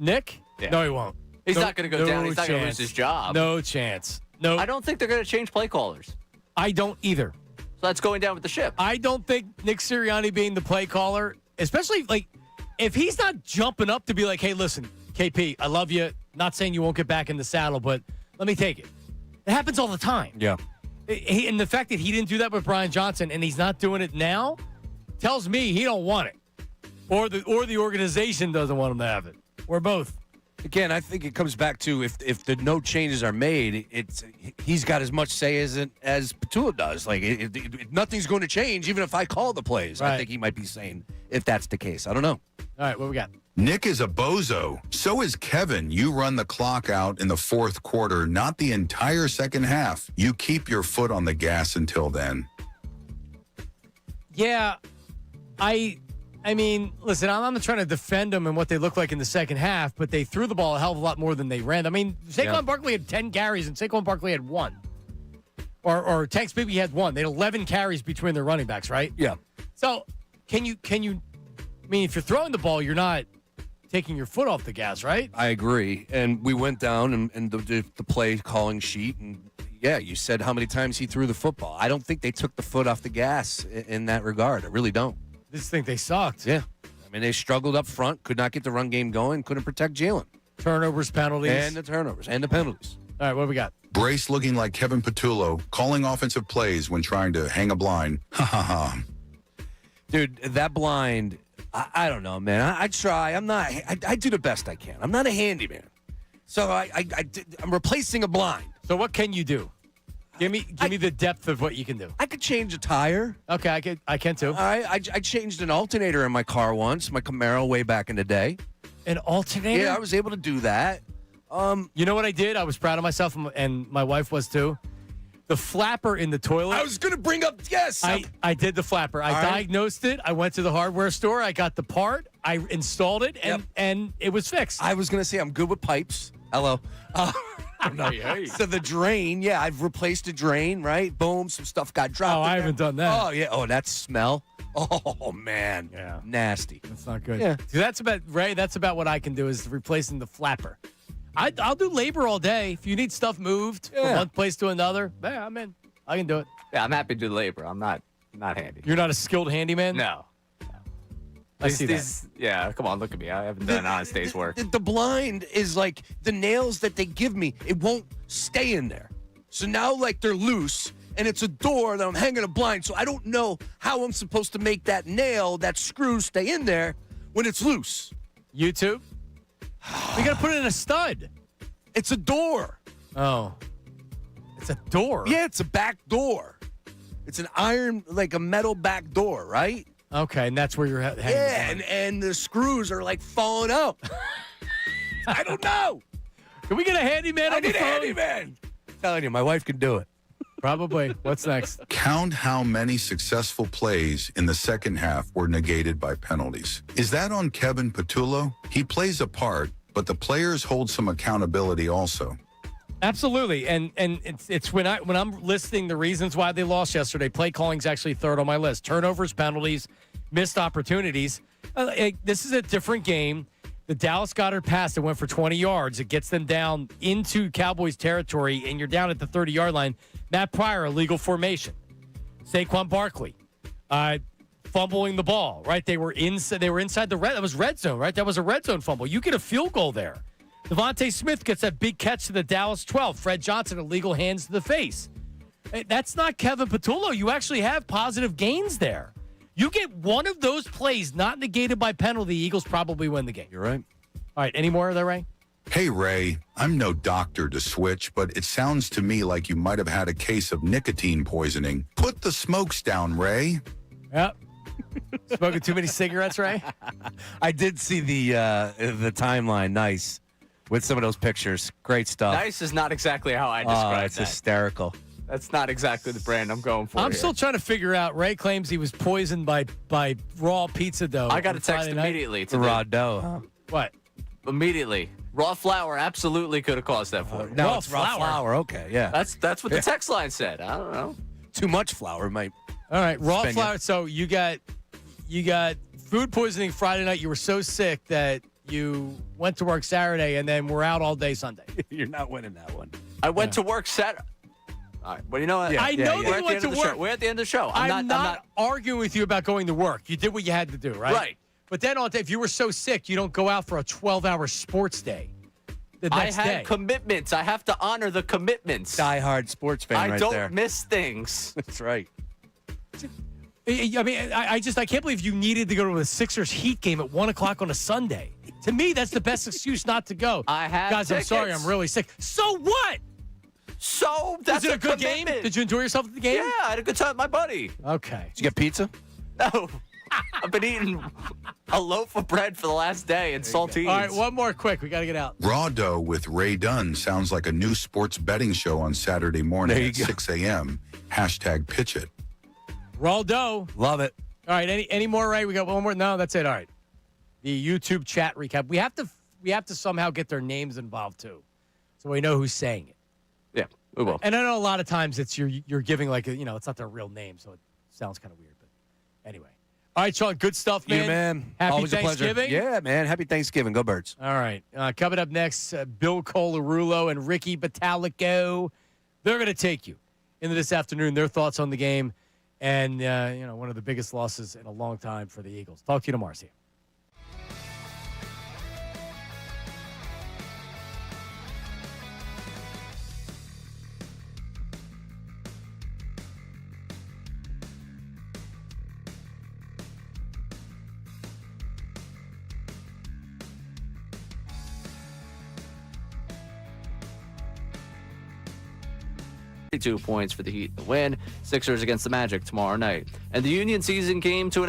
Nick? Yeah. No, he won't. He's not going to go down. He's not going to lose chance. his job. No chance. No. I don't think they're going to change play callers. I don't either. So that's going down with the ship. I don't think Nick Sirianni being the play caller, especially like if he's not jumping up to be like, hey, listen, KP, I love you. Not saying you won't get back in the saddle, but let me take it. It happens all the time. Yeah. And the fact that he didn't do that with Brian Johnson and he's not doing it now tells me he don't want it. Or the organization doesn't want him to have it. Or both. Again, I think it comes back to if the no changes are made, he's got as much say as Patullo does. Like nothing's going to change, even if I call the plays. Right. I think he might be saying if that's the case. I don't know. All right, what we got? Nick is a bozo. So is Kevin. You run the clock out in the fourth quarter, not the entire second half. You keep your foot on the gas until then. Yeah, I mean, listen, I'm not trying to defend them and what they look like in the second half, but they threw the ball a hell of a lot more than they ran. I mean, Saquon Barkley had 10 carries and Saquon Barkley had 1. Or Tex Bibby had 1. They had 11 carries between their running backs, right? Yeah. So, can you I mean, if you're throwing the ball, you're not taking your foot off the gas, right? I agree. And we went down and the play calling sheet, and yeah, you said how many times he threw the football. I don't think they took the foot off the gas in that regard. I really don't. I just think they sucked. Yeah. I mean, they struggled up front, could not get the run game going, couldn't protect Jalen. Turnovers, penalties. And the turnovers, and the penalties. All right, what do we got? Brace looking like Kevin Patullo, calling offensive plays when trying to hang a blind. Ha ha ha. Dude, that blind, I don't know, man. I try. I do the best I can. I'm not a handyman. So I'm replacing a blind. So what can you do? Give me the depth of what you can do. I could change a tire. Okay, I can too. I changed an alternator in my car once, my Camaro way back in the day. An alternator? Yeah, I was able to do that. You know what I did? I was proud of myself, and my wife was too. The flapper in the toilet. I was going to bring up, yes. I did the flapper. I diagnosed it. I went to the hardware store. I got the part. I installed it, and it was fixed. I was going to say I'm good with pipes. Hello. So the drain, I've replaced a drain, right? Boom, some stuff got dropped. Oh, I haven't done that. Oh, yeah. Oh, that smell. Oh, man. Yeah. Nasty. That's not good. Yeah. See, that's about what I can do is replacing the flapper. I'll do labor all day. If you need stuff moved from one place to another, yeah, I'm in. I can do it. Yeah, I'm happy to do labor. I'm not handy. You're not a skilled handyman? No. I see that. Yeah, come on, look at me. I haven't done an honest day's work. The blind is like the nails that they give me. It won't stay in there. So now, like, they're loose, and it's a door that I'm hanging a blind. So I don't know how I'm supposed to make that nail, that screw, stay in there when it's loose. YouTube? You got to put it in a stud. It's a door. Oh. It's a door? Yeah, it's a back door. It's an iron, like a metal back door, right? Okay, and that's where you're hanging. Yeah, and the screws are like falling out. I don't know. Can we get a handyman on the phone? I need a handyman. I'm telling you, my wife can do it. Probably. What's next? Count how many successful plays in the second half were negated by penalties. Is that on Kevin Patullo? He plays a part, but the players hold some accountability also. Absolutely, and it's when I'm listing the reasons why they lost yesterday. Play calling's actually third on my list. Turnovers, penalties, missed opportunities. This is a different game. The Dallas Goedert pass that went for 20 yards. It gets them down into Cowboys territory, and you're down at the 30-yard line. Matt Pryor, illegal formation. Saquon Barkley, fumbling the ball. Right, they were inside the red. That was red zone. Right, that was a red zone fumble. You get a field goal there. Devontae Smith gets that big catch to the Dallas 12. Fred Johnson, illegal hands to the face. That's not Kevin Patullo. You actually have positive gains there. You get one of those plays not negated by penalty, the Eagles probably win the game. You're right. All right, any more there, Ray? Hey, Ray, I'm no doctor to switch, but it sounds to me like you might have had a case of nicotine poisoning. Put the smokes down, Ray. Yep. Smoking too many cigarettes, Ray? I did see the timeline. Nice. With some of those pictures. Great stuff. Nice is not exactly how I describe that. It's hysterical. That's not exactly the brand I'm going for. I'm still trying to figure out. Ray claims he was poisoned by raw pizza dough. I got a text immediately. The raw dough. What? Immediately. Raw flour absolutely could have caused that for you. No, it's raw flour. Okay, yeah. That's what the text line said. I don't know. Too much flour might. All right, raw flour. So you got food poisoning Friday night. You were so sick that you went to work Saturday and then were out all day Sunday. You're not winning that one. I went to work Saturday. All right. Well, you know what? I know that you went to work. We're at the end of the show. I'm not arguing with you about going to work. You did what you had to do, right? Right. But then if you were so sick, you don't go out for a 12-hour sports day the next I had day. commitments. I have to honor the commitments. Die-hard sports fan I right don't there. miss things. That's right. I mean, I can't believe you needed to go to a Sixers Heat game at 1 o'clock on a Sunday. To me, that's the best excuse not to go. I had Guys, tickets. I'm sorry, I'm really sick. So what? So that's Was it a good commitment. game? Did you enjoy yourself at the game? Yeah, I had a good time with my buddy. Okay. Did you get pizza? No. I've been eating a loaf of bread for the last day and saltines. All right, one more quick. We got to get out. Raw Dough with Ray Dunn sounds like a new sports betting show on Saturday morning There you at go. 6 a.m. #pitch it. Raldo. Love it. All right, any more, Ray? We got one more? No, that's it. All right. The YouTube chat recap. We have to somehow get their names involved, too, so we know who's saying it. Yeah, we will. And I know a lot of times it's you're giving it's not their real name, so it sounds kind of weird. But anyway. All right, Sean, good stuff, man. You, man. Happy Always Thanksgiving. a pleasure. Yeah, man. Happy Thanksgiving. Go Birds. All right. Coming up next, Bill Colarulo and Ricky Batalico. They're going to take you into this afternoon, their thoughts on the game, and one of the biggest losses in a long time for the Eagles. Talk to you tomorrow. See you. Points for the Heat to win. Sixers against the Magic tomorrow night. And the Union season came to an